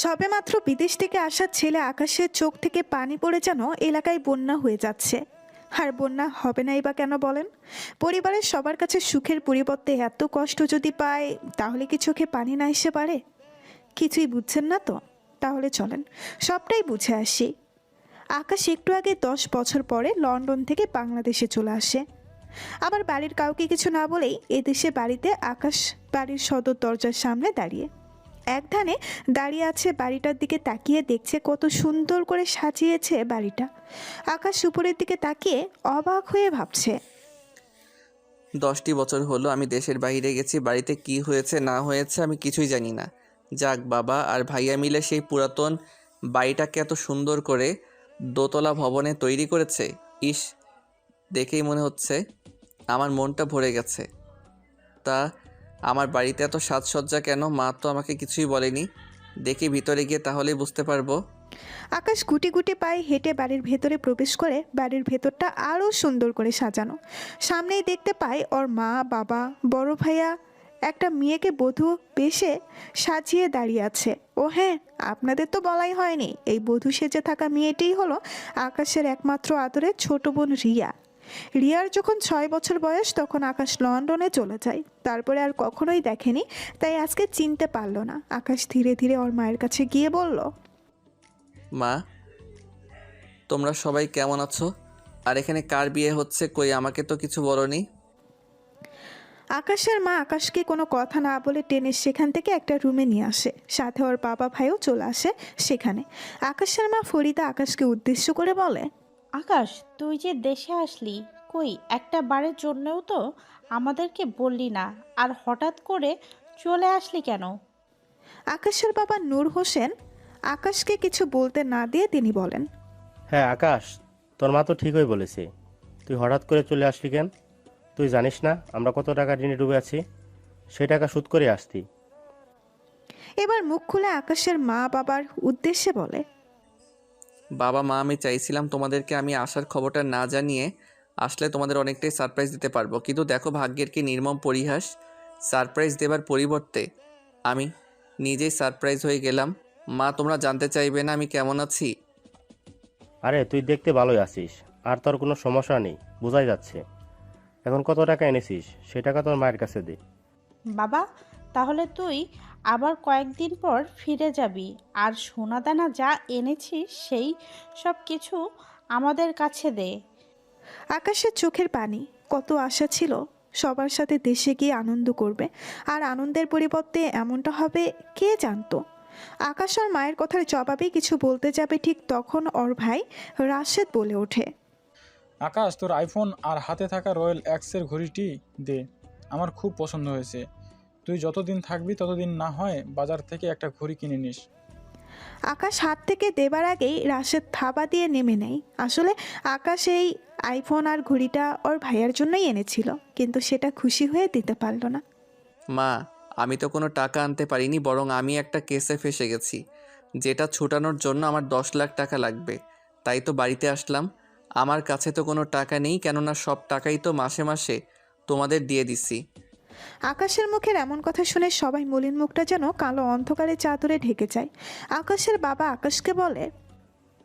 সবেমাত্র বিদেশ থেকে আসা ছেলে আকাশের চোখ থেকে পানি পড়ে যেন এলাকায় বন্যা হয়ে যাচ্ছে। আর বন্যা হবে নাই বা কেন বলেন? পরিবারের সবার কাছে সুখের পরিবর্তে এত কষ্ট যদি পায়, তাহলে কি চোখে পানি না এসে পারে? কিছুই বুঝছেন না তো? তাহলে চলেন সবটাই বুঝে আসি। আকাশ একটু আগে 10 বছর পরে লন্ডন থেকে বাংলাদেশে চলে আসে। আবার বাড়ির কাউকে কিছু না বলেই এদেশে বাড়িতে আকাশ বাড়ির সদর দরজার সামনে দাঁড়িয়ে একধানে দাঁড়িয়ে আছে, বাড়িটার দিকে তাকিয়ে দেখছে কত সুন্দর করে সাজিয়েছে বাড়িটা। আকাশ উপরের দিকে তাকিয়ে অবাক হয়ে ভাবছে। 10টি বছর হলো আমি দেশের বাইরে গেছি, বাড়িতে কি হয়েছে না হয়েছে আমি কিছুই জানি না। যাক, বাবা আর ভাইয়া মিলে সেই পুরাতন বাড়িটাকে এত সুন্দর করে দোতলা ভবনে তৈরি করেছে। ইস, দেখেই মনে হচ্ছে আমার মনটা ভরে গেছে। তা আমার বাড়িতে এত সাজসজ্জা কেন? মা তো আমাকে কিছুই বলেনি। দেখি ভিতরে গিয়ে তাহলেই বুঝতে পারবো। আকাশ গুটি গুটি পায়ে হেঁটে বাড়ির ভেতরে প্রবেশ করে বাড়ির ভেতরটা আরও সুন্দর করে সাজানো। সামনেই দেখতে পায় ওর মা, বাবা, বড় ভাইয়া একটা মেয়েকে বধূ বেশে সাজিয়ে দাঁড়িয়ে আছে। ও হ্যাঁ, আপনাদের তো বলাই হয়নি, এই বধূ সেজে থাকা মেয়েটিই হলো আকাশের একমাত্র আদরের ছোট বোন রিয়া। রিয়ার যখন 6 বছর বয়স তখন আকাশ লন্ডনে চলে যায়, তারপরে আর কখনোই দেখেনি, তাই আজকে চিনতে পারলো না। আকাশ ধীরে ধীরে ওর মায়ের কাছে গিয়ে বলল, মা, তোমরা সবাই কেমন আছো? আর এখানে কার বিয়ে হচ্ছে? কই আমাকে তো কিছু বলোনি। আকাশের মা আকাশকে কোনো কথা না বলে টেনে সেখান থেকে একটা রুমে নিয়ে আসে, সাথে ওর বাবা ভাইও চলে আসে সেখানে। আকাশের মা ফরিদা আকাশকে উদ্দেশ্য করে বলে, আকাশ, তুই যে দেশে আসলি, কই একটা বারের জন্যও তো আমাদেরকে বললি না, আর হঠাৎ করে চলে আসলি কেন? আকাশের বাবা নূর হোসেন আকাশকে কিছু বলতে না দিয়ে তিনি বলেন, হ্যাঁ আকাশ, তোর মা তো ঠিকই বলেছে। তুই হঠাৎ করে চলে আসলি কেন? তুই জানিস না আমরা কত টাকা ঋণে ডুবে আছি? সেই টাকা শোধ করে আসতি। এবার মুখ খুলে আকাশের মা বাবার উদ্দেশ্যে বলে, বাবা মা, আমি চাইছিলাম তোমাদেরকে আমি আসার খবরটা না জানিয়ে আসলে তোমাদের অনেকটাই সারপ্রাইজ দিতে পারবো, কিন্তু দেখো ভাগ্যের কি নির্মম পরিহাস। সারপ্রাইজ দেবার পরিবর্তে আমি নিজেই সারপ্রাইজ হয়ে গেলাম। মা, তোমরা জানতে চাইবে না আমি কেমন আছি? আরে তুই দেখতে ভালোই আছিস, আর তোর কোনো সমস্যা নেই, বোঝাই যাচ্ছে। এখন কত টাকা এনেছিস সে টাকা তোর মায়ের কাছে দে। বাবা, তাহলে তুই আবার কয়েকদিন পর ফিরে যাবি, আর সোনাদানা যা এনেছিস সেই সব কিছু আমাদের কাছে দে। আকাশের চোখের পানি। কত আশা ছিল সবার সাথে দেশে গিয়ে আনন্দ করবে, আর আনন্দের পরিবর্তে এমনটা হবে কে জানতো। আকাশ আর মায়ের কথার জবাবে কিছু বলতে যাবে, ঠিক তখন ওর ভাই রাশেদ বলে ওঠে, আকাশ, তোর আইফোন আর হাতে থাকা রয়্যাল এক্সের ঘড়িটি দে, আমার খুব পছন্দ হয়েছে। তুই যতদিন থাকবি ততদিন না হয় বাজার থেকে একটা ঘড়ি কিনে নিস। আকাশ হাত থেকে দেবার আগেই রাশেদ থাবা দিয়ে নেমে নেয়। আসলে আকাশ এই আইফোন আর ঘড়িটা ওর ভাইয়ের জন্যই এনেছিল, কিন্তু সেটা খুশি হয়ে দিতে পারলো না। মা, আমি তো কোনো টাকা আনতে পারিনি, বরং আমি একটা কেসে ফেসে গেছি, যেটা ছুটানোর জন্য আমার 10 লাখ টাকা লাগবে। তাই তো বাড়িতে আসলাম। আমার কাছে তো কোনো টাকা নেই, কেননা সব টাকাই তো মাসে মাসে তোমাদের দিয়ে দিছি। আকাশের মুখের এমন কথা শুনে সবাই মলিন মুখটা যেন কালো অন্ধকারে চাদরে ঢেকে যায়। আকাশের বাবা আকাশকে বলে,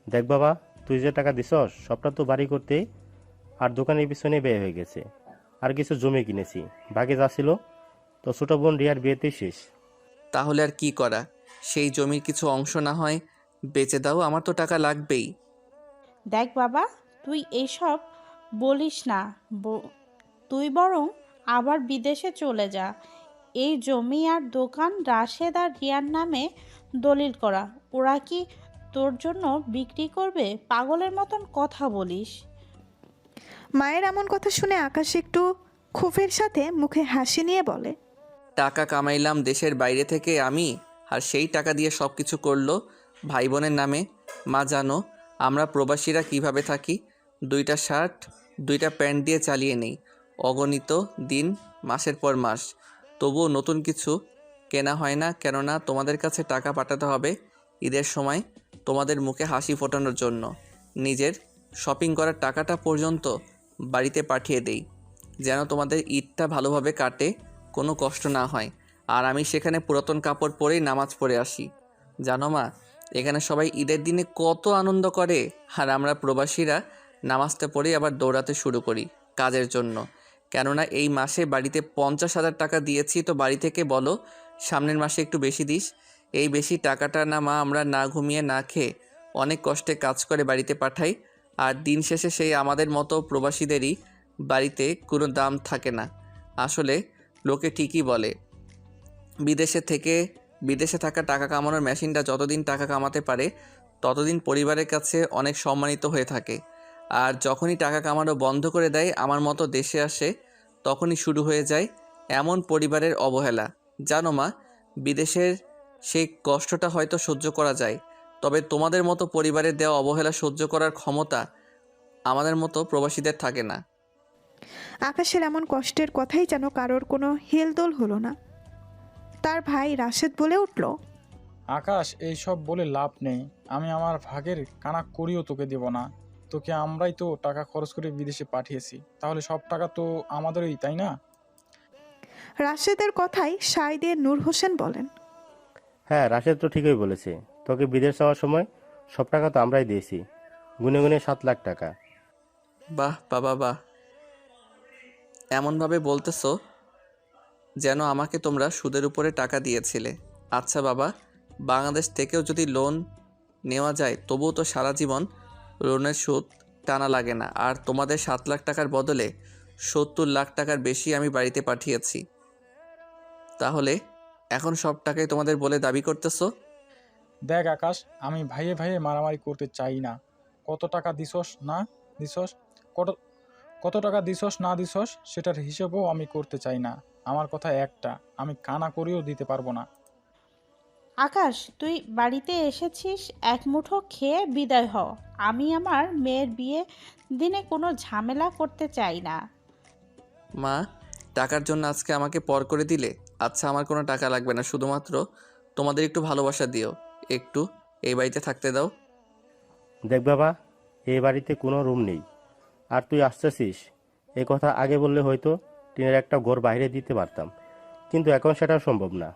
দেখ বাবা, তুই যে টাকা দিছস সবটা তো বাড়ি করতে আর দোকানের পিছনে ব্যয় হয়ে গেছে। আর কিছু জমি কিনেছি, বাকি যা ছিল তো ছোট বোন রিয়ার বিয়েতেই শেষ। তাহলে আর কি করা? সেই জমির কিছু অংশ না হয় বেচে দাও, আমার তো টাকা লাগবেই। দেখ বাবা, তুই এইসব বলিস না। তুই বরং আবার বিদেশে চলে যা। এই জমি আর দোকান রাশেদ আর রিয়ার নামে দলিল করা। ওরা কি তোর জন্য বিক্রি করবে? পাগলের মতন কথা বলিস। মায়ের এমন কথা শুনে আকাশ একটু ক্ষোভের সাথে মুখে হাসি নিয়ে বলে, টাকা কামাইলাম দেশের বাইরে থেকে আমি, আর সেই টাকা দিয়ে সব কিছু করলো ভাই বোনের নামে। মা, জানো আমরা প্রবাসীরা কিভাবে থাকি? 2টা শার্ট 2টা প্যান্ট দিয়ে চালিয়ে নেই অগণিত দিন, মাসের পর মাস। তবুও নতুন কিছু কেনা হয় না, কেননা তোমাদের কাছে টাকা পাঠাতে হবে ঈদের সময় তোমাদের মুখে হাসি ফোটানোর জন্য। নিজের শপিং করার টাকাটা পর্যন্ত বাড়িতে পাঠিয়ে দেই, যেন তোমাদের ঈদটা ভালোভাবে কাটে, কোনো কষ্ট না হয়। আর আমি সেখানে পুরাতন কাপড় পরেই নামাজ পড়ে আসি। জানো মা, এখানে সবাই ঈদের দিনে কত আনন্দ করে, আর আমরা প্রবাসীরা নামাজটা পড়ে আবার দৌড়াতে শুরু করি কাজের জন্য। কেননা এই মাসে বাড়িতে 50,000 টাকা দিয়েছি, তো বাড়ি থেকে বলো সামনের মাসে একটু বেশি দিস। এই বেশি টাকাটা না মা আমরা না ঘুমিয়ে না খেয়ে অনেক কষ্টে কাজ করে বাড়িতে পাঠাই, আর দিন শেষে সেই আমাদের মতো প্রবাসীদেরই বাড়িতে কোনো দাম থাকে না। আসলে লোকে ঠিকই বলে, বিদেশে থাকা টাকা কামানোর মেশিনটা যতদিন টাকা কামাতে পারে ততদিন পরিবারের কাছে অনেক সম্মানিত হয়ে থাকে, আর যখনই টাকা কামানো বন্ধ করে দেয় আমার মতো দেশে আসে, তখনই শুরু হয়ে যায় এমন পরিবারের অবহেলা। জানো মা, বিদেশের সেই কষ্টটা হয়তো সহ্য করা যায়, তবে তোমাদের মতো পরিবারের দেওয়া অবহেলা সহ্য করার ক্ষমতা আমাদের মতো প্রবাসীদের থাকে না। আকাশের এমন কষ্টের কথাই যেন কারোর কোনো হেলদোল হলো না। তার ভাই রাশেদ বলে উঠল, আকাশ, এই সব বলে লাভ নেই। আমি আমার ভাগের কানা করিও তোকে দেব না। তোকে আমরাই তো টাকা খরচ করে বিদেশে পাঠিয়েছি, তাহলে সব টাকা তো আমাদেরই, তাই না? রাশেদের কথায় সায় দিয়ে নূর হোসেন বলেন, হ্যাঁ, রাশেদ তো ঠিকই বলেছে। তোকে বিদেশ যাওয়ার সময় সব টাকা তো আমরাই দিয়েছি, গুনে গুনে 7 লাখ টাকা। বাহ বাবা বাহ, এমনভাবে বলতেছো যেন আমাকে তোমরা সুদের উপরে টাকা দিয়েছিলে। আচ্ছা বাবা, বাংলাদেশ থেকেও যদি লোন নেওয়া যায় তবুও তো সারা জীবন লোনের সুদ টানা লাগে না, আর তোমাদের 7 লাখ টাকার বদলে 70 লাখ টাকার বেশি আমি বাড়িতে পাঠিয়েছি। তাহলে এখন সব টাকাই তোমাদের বলে দাবি করতেছো? দেখ আকাশ, আমি ভাইয়ে ভাইয়ে মারামারি করতে চাই না। কত টাকা দিছস না দিছস, কত কত টাকা দিছস না দিছস সেটার হিসেবও আমি করতে চাই না। আমার কথা একটা, আমি কানা করেও দিতে পারবো না। আকাশ, তুই বাড়িতে এসেছিস, এক মুঠো খেয়ে বিদায় হ। আমি আমার মেয়ের বিয়ে দিনে কোনো ঝামেলা করতে চাই না। মা, টাকার জন্য আজকে আমাকে পর করে দিলে? আচ্ছা, আমার কোনো টাকা লাগবে না, শুধুমাত্র তোমাদের একটু ভালোবাসা দিও, একটু এই বাড়িতে থাকতে দাও। দেখ বাবা, এই বাড়িতে কোনো রুম নেই, আর তুই আসতেছিস এ কথা আগে বললে হয়তো টিনের একটা ঘর বাইরে দিতে পারতাম, কিন্তু এখন সেটা সম্ভব না।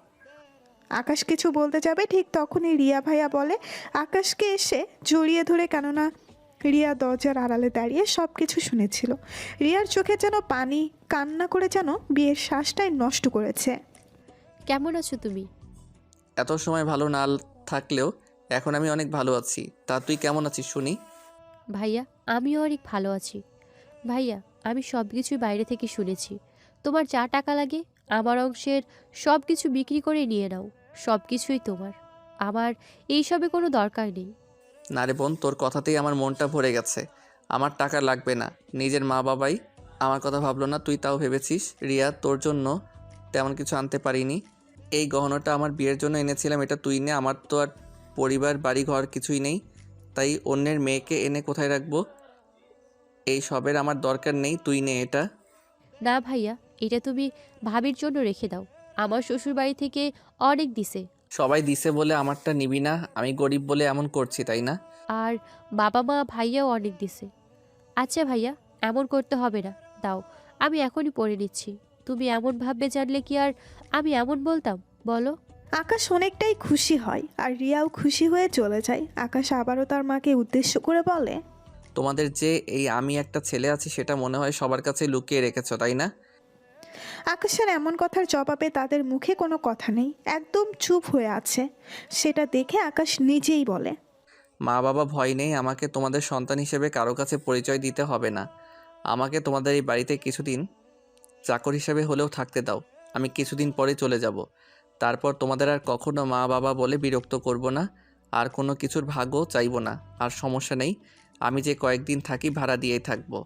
আকাশ কিছু বলতে যাবে ঠিক তখনই রিয়া ভাইয়া বলে আকাশকে এসে জড়িয়ে ধরে, কেননা রিয়া দরজার আড়ালে দাঁড়িয়ে সব কিছু শুনেছিল। রিয়ার চোখে যেন পানি, কান্না করে যেন বিয়ের শ্বাসটাই নষ্ট করেছে। কেমন আছো তুমি? এত সময় ভালো না থাকলেও এখন আমি অনেক ভালো আছি। তা তুই কেমন আছিস শুনি? ভাইয়া, আমিও অনেক ভালো আছি। ভাইয়া, আমি সব কিছুই বাইরে থেকে শুনেছি। তোমার যা টাকা লাগে আমার অংশের সব কিছু বিক্রি করে নিয়ে নাও, সব কিছুই তোমার। আমার এইসবে কোনো দরকার নেই। না রে বোন, তোর কথাতেই আমার মনটা ভরে গেছে। আমার টাকা লাগবে না, নিজের মা বাবাই আমার কথা ভাবলো না, তুই তাও ভেবেছিস। রিয়া, তোর জন্য তেমন কিছু আনতে পারিনি। এই গহনাটা আমার বিয়ের জন্য এনেছিলাম, এটা তুই নে। আমার তো আর পরিবার বাড়ি ঘর কিছুই নেই, তাই অন্যের মেয়েকে এনে কোথায় রাখবো? এই সবের আমার দরকার নেই, তুই নে এটা। না ভাইয়া, এটা তুমি ভাবির জন্য রেখে দাও। আমার শ্বশুর বাড়ি থেকে অনেক দিছে, সবাই দিছে বলে আমারটা নিবি না? আমি গরিব বলে এমন করছি, তাই না? আর বাবা মা ভাইয়াও অনেক দিছে। আচ্ছা ভাইয়া, এমন করতে হবে না, দাও, আমি এখনই পড়ে নিচ্ছি। তুমি এমন ভাববে জানলে কি আর আমি এমন বলতাম বলো? আকাশ অনেকটাই খুশি হয় আর রিয়াও খুশি হয়ে চলে যায়। আকাশ আবারও তার মাকে উদ্দেশ্য করে বলে, তোমাদের যে এই আমি একটা ছেলে আছি সেটা মনে হয় সবার কাছে লুকিয়ে রেখেছো, তাই না? আকাশের এমন কথার জবাবে তাদের মুখে কোনো কথা নেই, একদম চুপ হয়ে আছে। সেটা দেখে আকাশ নিজেই বলে, মা বাবা ভয় নেই, আমাকে তোমাদের সন্তান হিসেবে কারো কাছে পরিচয় দিতে হবে না। আমাকে তোমাদের এই বাড়িতে কিছুদিন চাকর হিসেবে হলেও থাকতে দাও। আমি কিছুদিন পরে চলে যাব। তারপর তোমাদের আর কখনো মা বাবা বলে বিরক্ত করব না, আর কোনো কিছুর ভাগও চাইবো না। আর সমস্যা নেই, আমি যে কয়েকদিন থাকি ভাড়া দিয়েই থাকবো।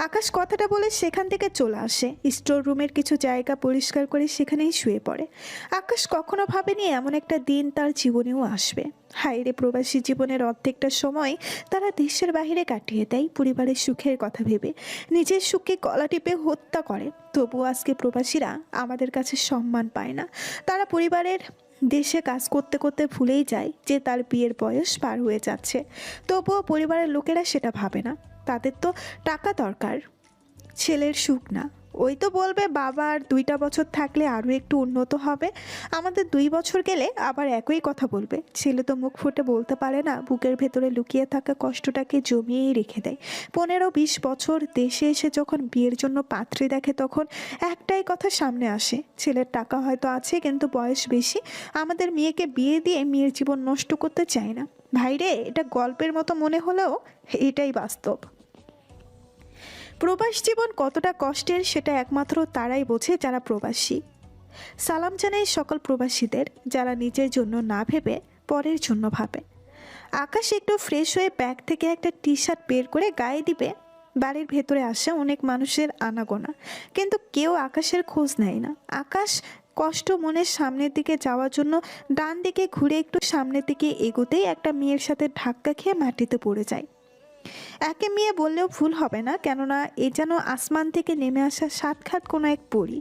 আকাশ কথাটা বলে সেখান থেকে চলে আসে। স্টোর রুমের কিছু জায়গা পরিষ্কার করে সেখানেই শুয়ে পড়ে। আকাশ কখনো ভাবেনি এমন একটা দিন তার জীবনেও আসবে। হায়রে, প্রবাসী জীবনের অর্ধেকটা সময় তারা দেশের বাইরে কাটিয়ে দেয় পরিবারের সুখের কথা ভেবে, নিজের সুখকে গলা টিপে হত্যা করে। তবুও আজকে প্রবাসীরা আমাদের কাছে সম্মান পায় না। তারা পরিবারের দেশে কাজ করতে করতে ভুলেই যায় যে তার বিয়ের বয়স পার হয়ে যাচ্ছে। তবুও পরিবারের লোকেরা সেটা ভাবে না। তাদের তো টাকা দরকার, ছেলের সুখ না। ওই তো বলবে বাবা আর 2টা বছর থাকলে আরও একটু উন্নত হবে। আমাদের 2 বছর গেলে আবার একই কথা বলবে। ছেলে তো মুখ ফুটে বলতে পারে না, বুকের ভেতরে লুকিয়ে থাকা কষ্টটাকে জমিয়েই রেখে দেয়। 15-20 বছর দেশে এসে যখন বিয়ের জন্য পাত্রী দেখে তখন একটাই কথা সামনে আসে, ছেলের টাকা হয়তো আছে কিন্তু বয়স বেশি, আমাদের মেয়েকে বিয়ে দিয়ে মেয়ের জীবন নষ্ট করতে চায় না। ভাইরে, এটা গল্পের মতো মনে হলেও এটাই বাস্তব। প্রবাস জীবন কতটা কষ্টের সেটা একমাত্র তারাই বোঝে যারা প্রবাসী। সালাম জানাই সকল প্রবাসীদের যারা নিজের জন্য না ভেবে পরের জন্য ভাবে। আকাশ একটু ফ্রেশ হয়ে ব্যাগ থেকে একটা টি শার্ট বের করে গায়ে দিবে। বাড়ির ভেতরে আসে অনেক মানুষের আনাগোনা, কিন্তু কেউ আকাশের খোঁজ নেয় না। আকাশ কষ্ট মনের সামনের দিকে যাওয়ার জন্য ডান দিকে ঘুরে একটু সামনের দিকে এগোতেই একটা মেয়ের সাথে ধাক্কা খেয়ে মাটিতে পড়ে যায়। একে মেয়ে বললেও ভুল হবে না, কেননা এ যেন আসমান থেকে নেমে আসা সাক্ষাৎ কোনো এক পরী।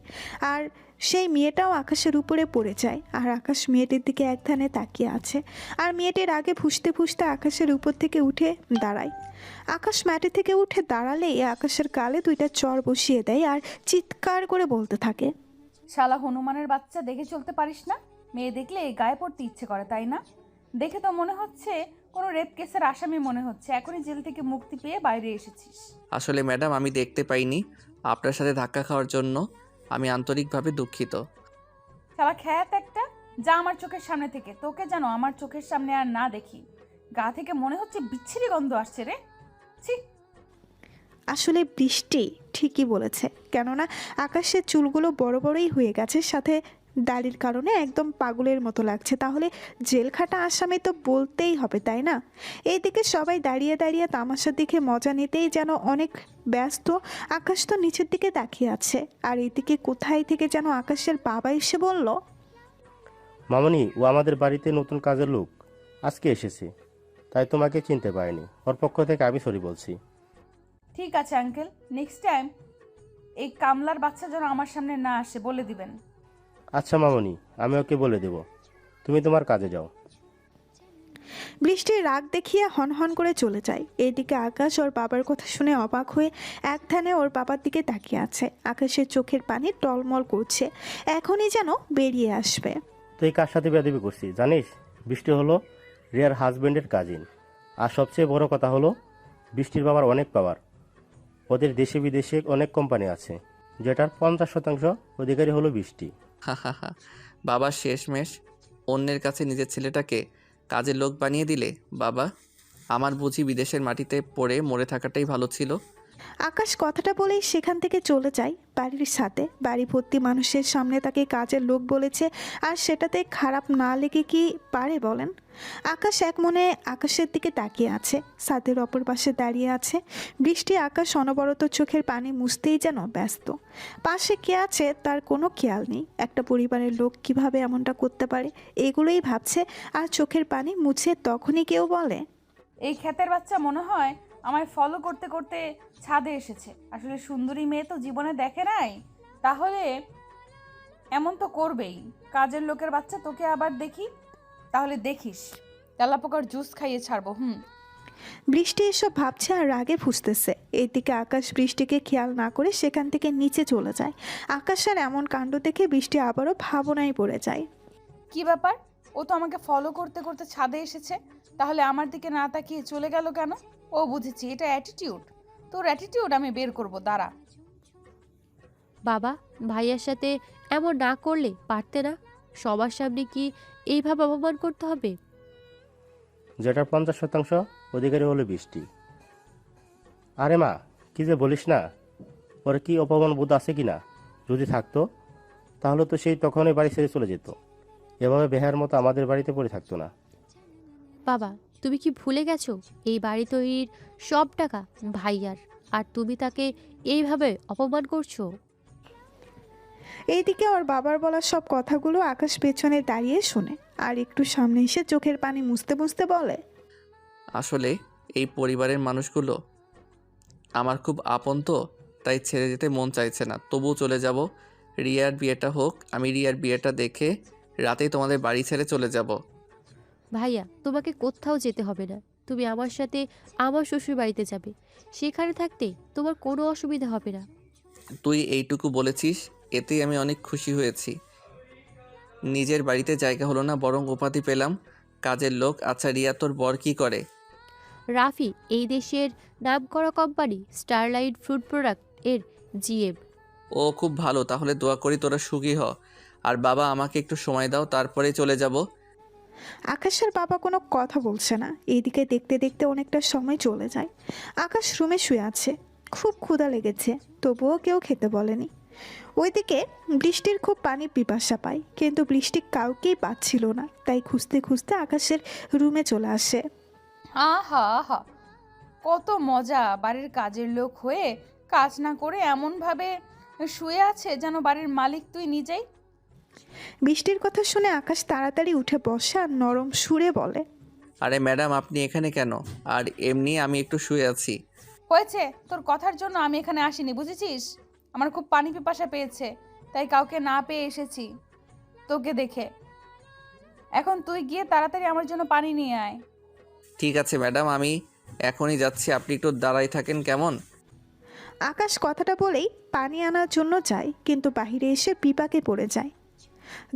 আর সেই মেয়েটাও আকাশের উপরে পড়ে যায়, আর আকাশ মেয়েটির দিকে এক ধ্যানে তাকিয়ে আছে। আর মেয়েটির আগে ফুঁসতে ফুঁসতে আকাশের উপর থেকে উঠে দাঁড়ায়। আকাশ মাটি থেকে উঠে দাঁড়ালেই আকাশের গালে 2টা চড় বসিয়ে দেয় আর চিৎকার করে বলতে থাকে, শালা হনুমানের বাচ্চা, দেখে চলতে পারিস না? মেয়ে দেখলে গায়ে পড়তে ইচ্ছে করে, তাই না? দেখে তো মনে হচ্ছে কোনো রেপ কেসের আসামি মনে হচ্ছে। এখনই জেল থেকে মুক্তি পেয়ে বাইরে এসেছিস। আসলে ম্যাডাম, আমি দেখতে পাইনি। আপনার সাথে ধাক্কা খাওয়ার জন্য আমি আন্তরিকভাবে দুঃখিত। শালা খ্যাত একটা, যা আমার চোখের সামনে থেকে। তোকে যেন আমার চোখের সামনে আর না দেখি। গা থেকে মনে হচ্ছে বিচ্ছিরি গন্ধ আসছে রে। ছি। আসলে বৃষ্টি ঠিকই বলেছে, কেননা আকাশের চুলগুলো বড় বড়ই হয়ে গেছে, সাথে দাড়ির কারণে একদম পাগলের মতো লাগছে। তাহলে জেলখাটা আসামি তো বলতেই হবে, তাই না? এইদিকে সবাই দাঁড়িয়ে দাঁড়িয়ে তামাশার দিকে মজা নিতেই যেন অনেক ব্যস্ত। আকাশ তো নিচের দিকে তাকিয়ে আছে, আর এইদিকে কোথায় থেকে যেন আকাশের বাবা এসে বলল, মামনি, ও আমাদের বাড়িতে নতুন কাজের লোক, আজকে এসেছে, তাই তোমাকে চিনতে পারিনি। ওর পক্ষ থেকে আমি সরি বলছি। ঠিক আছে আঙ্কেল, নেক্সট টাইম এই কামলার বাচ্চা যেন আমার সামনে না আসে বলে দিবেন। আচ্ছা মামনি, আমি ওকে বলে দেব। তুমি তোমার কাজে যাও। বৃষ্টির রাগ দেখিয়ে হনহন করে চলে যায়। এইদিকে আকাশ ওর বাবার কথা শুনে অবাক হয়ে এক ধ্যানে ওর বাবার দিকে তাকিয়ে আছে। আকাশের চোখের পানি টলমল করছে, এখনই যেন বেরিয়ে আসবে। তুই কার সাথে বেয়াদবি করছিস জানিস? বৃষ্টি হলো রিয়ার হাজবেন্ডের কাজিন। আর সবচেয়ে বড় কথা হলো, বৃষ্টির বাবার অনেক পাওয়ার। ওদের দেশে বিদেশে অনেক কোম্পানি আছে, যেটার 50% অধিকারী হলো বৃষ্টি। হাহাহা, বাবা শেষমেশ অন্যের কাছে নিজের ছেলেটাকে কাজের লোক বানিয়ে দিলে। বাবা, আমার বুঝি বিদেশের মাটিতে পড়ে মরে থাকাটাই ভালো ছিল। আকাশ কথাটা বলেই সেখান থেকে চলে যায় বাড়ির সাথে। বাড়ি ভর্তি মানুষের সামনে তাকে কাজের লোক বলেছে, আর সেটাতে খারাপ না লেগে কি পারে বলেন? আকাশ এক মনে আকাশের দিকে তাকিয়ে আছে। ছাদের অপর পাশে দাঁড়িয়ে আছে বৃষ্টি। আকাশ অনবরত চোখের পানি মুছতেই যেন ব্যস্ত। পাশে কে আছে তার কোনো খেয়াল নেই। একটা পরিবারের লোক কিভাবে এমনটা করতে পারে, এগুলোই ভাবছে আর চোখের পানি মুছে তখনই কেউ বলে, এই ক্ষেতের বাচ্চা মনে হয় আমায় ফলো করতে করতে ছাদে এসেছে। আসলে সুন্দরী মেয়ে তো জীবনে দেখে নাই, তাহলে এমন তো করবেই। কাজের লোকের বাচ্চা, তোকে আবার দেখি, তাহলে দেখিস তেলাপোকার জুস খাইয়ে ছাড়বো। বৃষ্টি এসব ভাবছে আর রাগে ফুঁসতেছে। এইদিকে আকাশ বৃষ্টিকে খেয়াল না করে সেখান থেকে নিচে চলে যায়। আকাশের এমন কাণ্ড দেখে বৃষ্টি আবারও ভাবনায় পড়ে যায়। কি ব্যাপার, ও তো আমাকে ফলো করতে করতে ছাদে এসেছে, তাহলে আমার দিকে না তাকিয়ে চলে গেল কেন? ও বুঝেছি, এটা অ্যাটিটিউড। তোর অ্যাটিটিউড আমি বের করব, দাঁড়া। বাবা, ভাইয়ার সাথে এমন না করলে পারতে না? সবার সামনে কি এইভাবে অপমান করতে হবে? যেটার 50% অধিকারী হলো বৃষ্টি। আরে মা, কি যে বলিস না, ওর কি অপমান বোধ আছে কি না? যদি থাকতো তাহলে তো সেই তখনই বাড়ি ছেড়ে চলে যেত, এভাবে বেহার মতো আমাদের বাড়িতে পড়ে থাকতো না। বাবা, তুমি কি ভুলে গেছো এই বাড়ি তৈরির সব টাকা ভাইয়ার, আর তুমি তাকে এইভাবে অপমান করছো? এইদিকে ওর বাবার বলা সব কথাগুলো আকাশ পেছনে দাঁড়িয়ে শুনে, আর একটু সামনে এসে চোখের পানি মুছতে মুছতে বলে, আসলে এই পরিবারের মানুষগুলো আমার খুব আপন, তো তাই ছেড়ে যেতে মন চাইছে না। তবুও চলে যাব। রিয়ার বিয়েটা হোক, আমি রিয়ার বিয়েটা দেখে রাতেই তোমাদের বাড়ি ছেড়ে চলে যাব। ভাইয়া, তোমাকে কোথাও যেতে হবে না। তুমি আমার সাথে আমার শ্বশুর বাড়িতে যাবে। সেখানে থাকতে তোমার কোনো অসুবিধা হবে না। তুই এইটুকু বলেছিস, এতেই আমি অনেক খুশি হয়েছি। নিজের বাড়িতে জায়গা হলো না, বরং উপাধি পেলাম কাজের লোক। আচ্ছা রিয়া, তোর বর কি করে? রাফি এই দেশের নামকরা কোম্পানি স্টারলাইট ফুড প্রোডাক্ট এর জিএম। ও খুব ভালো, তাহলে দোয়া করি তোরা সুখী হ। আর বাবা, আমাকে একটু সময় দাও, তারপরে চলে যাব। আকাশের বাবা কোনো কথা বলছে না। এইদিকে দেখতে দেখতে অনেকটা সময় চলে যায়। আকাশ রুমে শুয়ে আছে। খুব ক্ষুধা লেগেছে, তবুও কেউ খেতে বলেনি। ওইদিকে বৃষ্টির খুব পানি পিপাসা পায়, কিন্তু বৃষ্টি কাউকেই পাচ্ছিল না। তাই খুঁজতে খুঁজতে আকাশের রুমে চলে আসে। আহা আহা, কত মজা! বাড়ির কাজের লোক হয়ে কাজ না করে এমনভাবে শুয়ে আছে যেন বাড়ির মালিক তুই নিজেই। বৃষ্টির কথা শুনে আকাশ তাড়াতাড়ি উঠে বসে আর নরম সুরে বলে, আরে ম্যাডাম, আপনি এখানে কেন? আর এমনি আমি একটু শুয়ে আছি। হয়েছে, তোর কথার জন্য আমি এখানে আসিনি, বুঝেছিস? আমার খুব পানি পিপাসা পেয়েছে, তাই কাউকে না পেয়ে এসেছি তোকে দেখে। এখন তুই গিয়ে তাড়াতাড়ি আমার জন্য পানি নিয়ে আয়। ঠিক আছে ম্যাডাম, আমি এখনই যাচ্ছি, আপনি একটু দাঁড়াই থাকেন কেমন? আকাশ কথাটা বলেই পানি আনার জন্য যায়, কিন্তু বাহিরে এসে বিপাকে পড়ে যায়।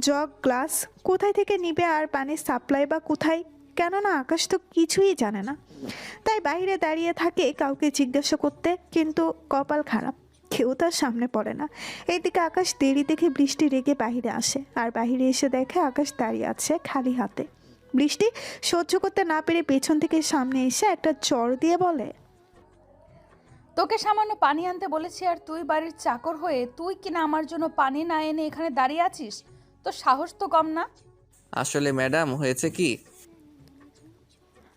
জগ গ্লাস কোথায় থেকে নিবে আর পানির সাপ্লাই বা কোথায়, কেননা আকাশ তো কিছুই জানে না। তাই বাইরে দাঁড়িয়ে থাকে কাউকে জিজ্ঞাসা করতে, কিন্তু কপাল খারাপ, কেউ তার সামনে পড়ে না। এইদিকে আকাশ দেরি দেখে বৃষ্টি রেগে বাহিরে আসে, আর বাহিরে এসে দেখে আকাশ দাঁড়িয়ে আছে খালি হাতে। বৃষ্টি সহ্য করতে না পেরে পেছন থেকে সামনে এসে একটা চড় দিয়ে বলে, তোকে সামান্য পানি আনতে বলেছি, আর তুই বাড়ির চাকর হয়ে তুই কিনা আমার জন্য পানি না এনে এখানে দাঁড়িয়ে আছিস? তোর সাহস তো কম না। আসলে ম্যাডাম, হয়েছে কি,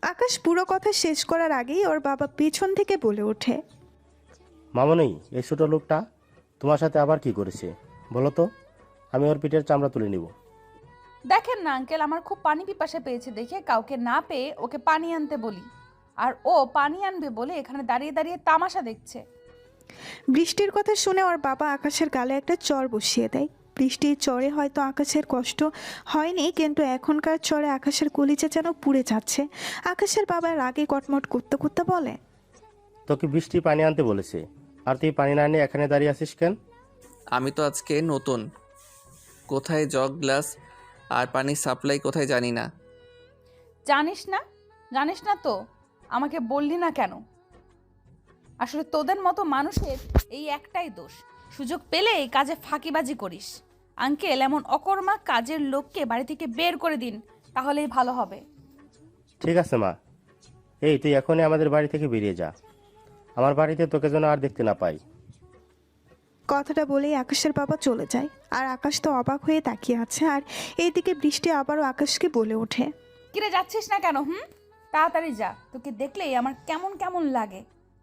আকাশ পুরো কথা শেষ করার আগেই ওর বাবা পেছন থেকে বলে ওঠে, মামনি, এই ছোটো লোকটা তোমার সাথে আবার কি করেছে বলো তো? আমি ওর পিঠের চামড়া তুলে নিব। দেখেন না আঙ্কেল, আমার খুব পানি পিপাসা পেয়েছে দেখে কাউকে না পেয়ে ওকে পানি আনতে বলি, আর ও পানি আনবে বলে এখানে দাঁড়িয়ে দাঁড়িয়ে তামাশা দেখছে। বৃষ্টির কথা শুনে ওর বাবা আকাশের গালে একটা চড় বসিয়ে দেয়। বৃষ্টির চড়ে হয়তো আকাশের কষ্ট হয়নি, কিন্তু এখনকার চড়ে আকাশের কলিজা যেন পুড়ে যাচ্ছে। আকাশের বাবা রাগে কটমট করতে করতে বলে, তোকে বৃষ্টি পানি আনতে বলেছে, আর তুই পানি না নিয়ে এখানে দাঁড়িয়ে আছিস কেন? আমি তো আজকে নতুন, কোথায় জগ গ্লাস আর পানির সাপ্লাই কোথায় জানি না। জানিস না? জানিস না তো আমাকে বললি না কেন? আসলে তোদের মতো মানুষের এই একটাই দোষ, সুযোগ পেলে এই কাজে ফাঁকিবাজি করিস। আঙ্কেল, এমন অকর্মা কাজের লোককে বাড়ি থেকে বের করে দিন, তাহলেই ভালো হবে। ঠিক আছে মা, এই তুই এখনই আমাদের বাড়ি থেকে বেরিয়ে যা। আমার বাড়িতে তোকে যেন আর দেখতে না পাই। কথাটা বলেই আকাশের বাবা চলে যায়। আর আকাশ তো অবাক হয়ে তাকিয়ে আছে। আর এইদিকে বৃষ্টি আবারও আকাশকে বলে ওঠে, কিরে যাচ্ছিস না কেন? তাড়াতাড়ি যা, তোকে দেখলেই আমার কেমন কেমন লাগে,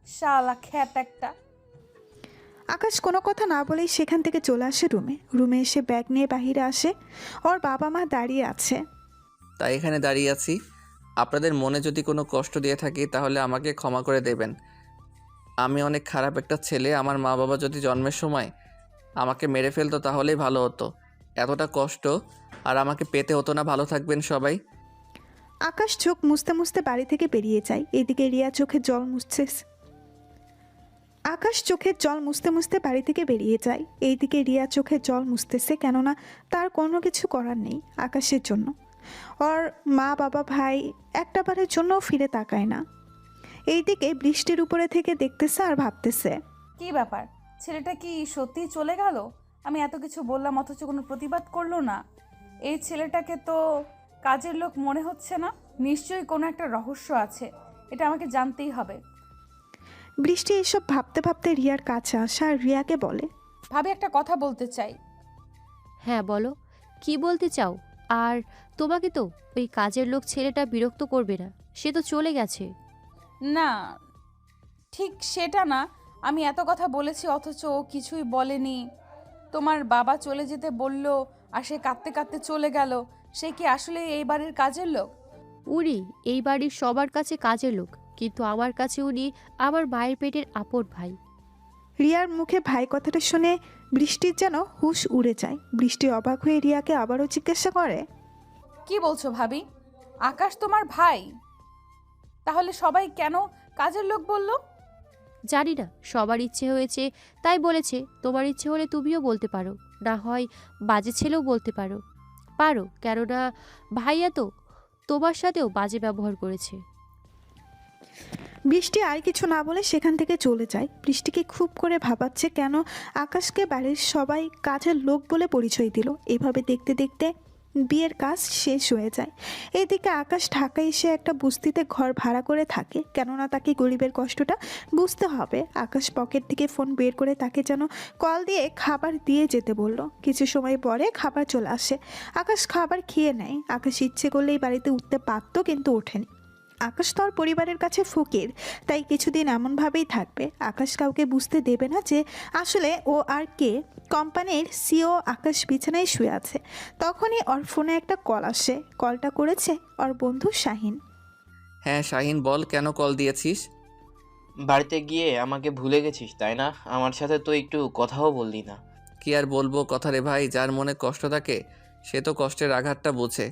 শালা খ্যাত একটা। আকাশ কোনো কথা না বলেই সেখান থেকে চলে আসে রুমে। রুমে এসে ব্যাগ নিয়ে বাহিরে আসে। ওর বাবা মা দাঁড়িয়ে আছে। তাই এখানে দাঁড়িয়ে আছি। আপনাদের মনে যদি কোনো কষ্ট দিয়ে থাকি তাহলে আমাকে ক্ষমা করে দেবেন। আমি অনেক খারাপ একটা ছেলে। আমার মা বাবা যদি জন্মের সময় আমাকে মেরে ফেলতো তাহলেই ভালো হতো। এতটা কষ্ট আর আমাকে পেতে হতো না। ভালো থাকবেন সবাই। আকাশ চোখ মুছতে মুছতে বাড়ি থেকে বেরিয়ে যায়। এদিকে রিয়া চোখে জল মুছছে। আকাশ চোখের জল মুছতে মুছতে বাড়ি থেকে বেরিয়ে যায়। এইদিকে রিয়া চোখের জল মুছতেছে, কেননা তার কোনো কিছু করার নেই আকাশের জন্য। ওর মা বাবা ভাই একটা বারের জন্য ফিরে তাকায় না। এইদিকে বৃষ্টির উপরে থেকে দেখতেছে আর ভাবতেছে, কি ব্যাপার, ছেলেটা কি সত্যিই চলে গেল? আমি এত কিছু বললাম অথচ কোনো প্রতিবাদ করলো না। এই ছেলেটাকে তো কাজের লোক মনে হচ্ছে না। নিশ্চয়ই কোনো একটা রহস্য আছে, এটা আমাকে জানতেই হবে। বৃষ্টি এসব ভাবতে ভাবতে রিয়ার কাছে আসে আর রিয়াকে বলে, ভাবি, একটা কথা বলতে চাই। হ্যাঁ বলো, কি বলতে চাও? আর তোমাকে তো ওই কাজের লোক ছেলেটা বিরক্ত করবে না, সে তো চলে গেছে। না, ঠিক সেটা না। আমি এত কথা বলেছি অথচ ও কিছুই বলেনি। তোমার বাবা চলে যেতে বলল আর সে কাঁদতে কাঁদতে চলে গেল। সে কি আসলে এই বাড়ির কাজের লোক? উনি এই বাড়ির সবার কাছে কাজের লোক, কিন্তু আমার কাছে উনি আমার মায়ের পেটের আপন ভাই। রিয়ার মুখে ভাই কথাটা শুনে বৃষ্টির যেন হুঁশ উড়ে যায়। বৃষ্টি অবাক হয়ে রিয়াকে আবারও জিজ্ঞাসা করে, কি বলছো ভাবি? আকাশ তোমার ভাই? তাহলে সবাই কেন কাজের লোক বলল? জানি না, সবার ইচ্ছে হয়েছে তাই বলেছে। তোমার ইচ্ছে হলে তুমিও বলতে পারো, না হয় বাজে ছেলেও বলতে পারো। পারো, কেননা ভাইয়া তো তোমার সাথেও বাজে ব্যবহার করেছে। বৃষ্টি আর কিছু না বলে সেখান থেকে চলে যায়। বৃষ্টিকে খুব করে ভাবাচ্ছে কেন আকাশকে বাড়ির সবাই কাজের লোক বলে পরিচয় দিল। এভাবে দেখতে দেখতে বিয়ের কাজ শেষ হয়ে যায়। এদিকে আকাশ ঢাকায় এসে একটা বস্তিতে ঘর ভাড়া করে থাকে, কেননা তাকে গরিবের কষ্টটা বুঝতে হবে। আকাশ পকেট থেকে ফোন বের করে তাকে যেন কল দিয়ে খাবার দিয়ে যেতে বলল। কিছু সময় পরে খাবার চলে আসে। আকাশ খাবার খেয়ে নেয়। আকাশ ইচ্ছে করলেই বাড়িতে উঠতে পারত, কিন্তু ওঠেনি। আকাশ তো আর পরিবারের কাছে ফকির, তাই কিছুদিন এমনভাবেই থাকবে। আকাশ কাউকে বুঝতে দেবে না যে আসলে ও আর কে। কোম্পানির সিও আকাশ বিছানায় শুয়ে আছে। তখনই ওর ফোনে একটা কল আসে। কলটা করেছে ওর বন্ধু শাহিন। হ্যাঁ শাহিন, বল কেন কল দিয়েছিস? বাড়িতে গিয়ে আমাকে ভুলে গেছিস তাই না? আমার সাথে তো একটু কথাও বললি না। কি আর বলবো কথা রে ভাই, যার মনে কষ্ট থাকে সে তো কষ্টের আঘাতটা বোঝে।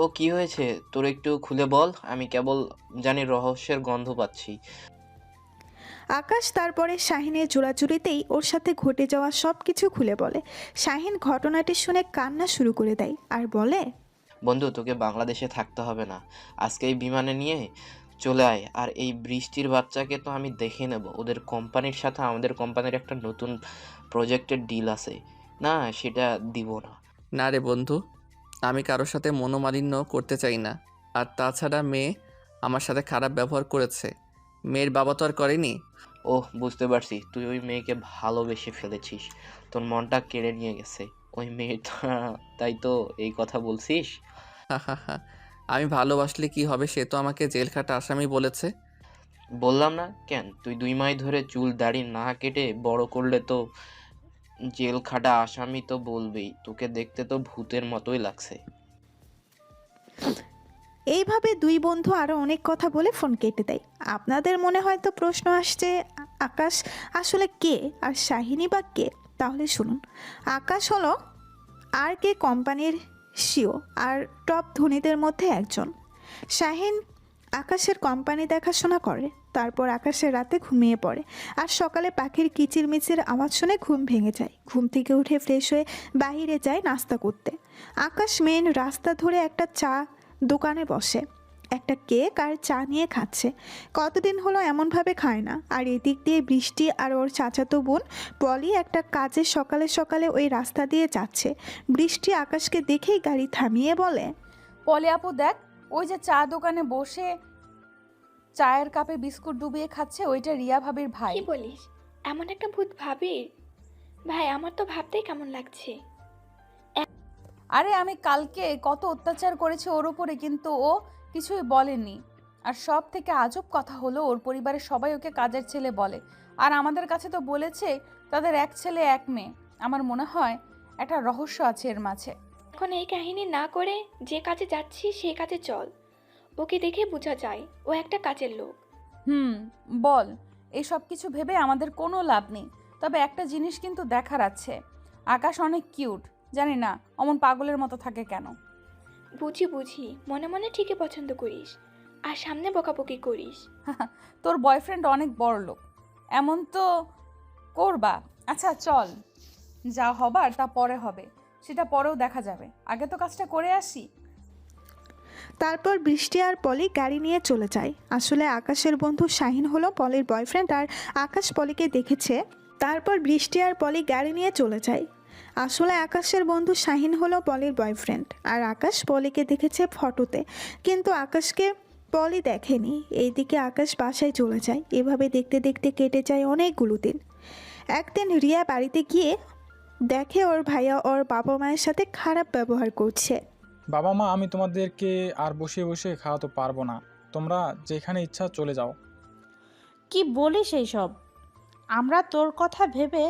ও কি হয়েছে তোর একটু খুলে বল, আমি কেবল জানি রহস্যের গন্ধ পাচ্ছি। আকাশ তারপরে শাহিনের জোড়াজুড়িতেই ওর সাথে ঘটে যাওয়া সব কিছু খুলে বলে। শাহিন ঘটনাটি শুনে কান্না শুরু করে দেয় আর বলে, বন্ধু, তোকে বাংলাদেশে থাকতে হবে না, আজকেই বিমানে নিয়ে চলে আয়। আর এই বৃষ্টির বাচ্চাকে তো আমি দেখে নেব। ওদের কোম্পানির সাথে আমাদের কোম্পানির একটা নতুন প্রজেক্টের ডিল আছে না, সেটা দিব না। না রে বন্ধু, আমি কারোর সাথে মনোমালিন্য করতে চাই না। আর তাছাড়া মেয়ে আমার সাথে খারাপ ব্যবহার করেছে, মেয়ের বাবা তো আর করেনি। ওহ, বুঝতে পারছি, তুই ওই মেয়েকে ভালোবেসে ফেলেছিস, তোর মনটা কেড়ে নিয়ে গেছে ওই মেয়েটা, তাই তো এই কথা বলছিস? আমি ভালোবাসলে কি হবে, সে তো আমাকে জেল খাটা আসামি বলেছে। বললাম না কেন, তুই 2 মাস ধরে চুল দাড়ি না কেটে বড় করলে তো জেল খাটা আসামি তো বলবেই। তোকে দেখতে তো ভূতের মতোই লাগছে। এইভাবে দুই বন্ধু আরও অনেক কথা বলে ফোন কেটে দেয়। আপনাদের মনে হয়তো প্রশ্ন আসছে, আকাশ আসলে কে আর শাহিনী বা কে? তাহলে শুনুন। আকাশ হলো আর কে কোম্পানির সিও আর টপ ধনীদের মধ্যে একজন। শাহিন আকাশের কোম্পানি দেখাশোনা করে। তারপর আকাশের রাতে ঘুমিয়ে পড়ে আর সকালে পাখির কিচিরমিচির আওয়াজ শুনে ঘুম ভেঙে যায়। ঘুম থেকে উঠে ফ্রেশ হয়ে বাইরে যায় নাস্তা করতে। আকাশ মেন রাস্তা ধরে একটা চা দোকানে বসে, একটা কেক আর চা নিয়ে খাচ্ছে। কতদিন হলো এমনভাবে খায় না। আর এদিক দিয়ে বৃষ্টি আর ওর চাচাতো বোন পলি একটা কাজে সকালে সকালে ওই রাস্তা দিয়ে যাচ্ছে। বৃষ্টি আকাশকে দেখেই গাড়ি থামিয়ে বলে, পলি আপু দেখ, ওই যে চা দোকানে বসে চায়ের কাপে বিস্কুট ডুবিয়ে খাচ্ছে, ওইটা রিয়া ভাবির ভাই। কি বলিস? এমন একটা ভূত ভাবির ভাই? আমার তো ভাবতেই কেমন লাগছে। আরে আমি কালকে কত অত্যাচার করেছি ওর উপরে, কিন্তু ও কিছুই বলেনি। আর সব থেকে আজব কথা হলো, ওর পরিবারের সবাই ওকে কাজের ছেলে বলে। আর আমাদের কাছে তো বলেছে তাদের এক ছেলে এক মেয়ে। আমার মনে হয় একটা রহস্য আছে এর মাঝে। এখন এই কাহিনী না করে যে কাজে যাচ্ছি সেই কাজে চল। ওকে দেখে বোঝা যায় ও একটা কাজের লোক। বল। এই সব কিছু ভেবে আমাদের কোনো লাভ নেই। তবে একটা জিনিস কিন্তু দেখার আছে, আকাশ অনেক কিউট। জানি না অমন পাগলের মতো থাকে কেন। বুঝি মনে মনে ঠিকই পছন্দ করিস আর সামনে বকাবকি করিস। তোর বয়ফ্রেন্ড অনেক বড় লোক, এমন তো করবা। আচ্ছা চল, যা হবার তা পরে হবে, সেটা পরেও দেখা যাবে। আগে তো কাজটা করে আসি। তারপর বৃষ্টি আর পলি গাড়ি নিয়ে চলে যায়। আসলে আকাশের বন্ধু শাহিন হলো পলির বয়ফ্রেন্ড, আর আকাশ পলিকে দেখেছে। তারপর বৃষ্টি আর পলি গাড়ি নিয়ে চলে যায়। আসলে আকাশের বন্ধু শাহিন হলো পলির বয়ফ্রেন্ড, আর আকাশ পলিকে দেখেছে ফটোতে, কিন্তু আকাশকে পলি দেখেনি। এইদিকে আকাশ বাসায় চলে যায়। এভাবে দেখতে দেখতে কেটে যায় অনেকগুলো দিন। একদিন রিয়া বাড়িতে গিয়ে দেখে ওর ভাইয়া ওর বাবা মায়ের সাথে খারাপ ব্যবহার করছে। বাবা মা, আমি তোমাদেরকে আর বসে বসে খাওয়াতে পারবো না, তোমরা যেখানে ইচ্ছা চলে যাও। কি বলিস এইসব? আমরা তোর কথা ভেবে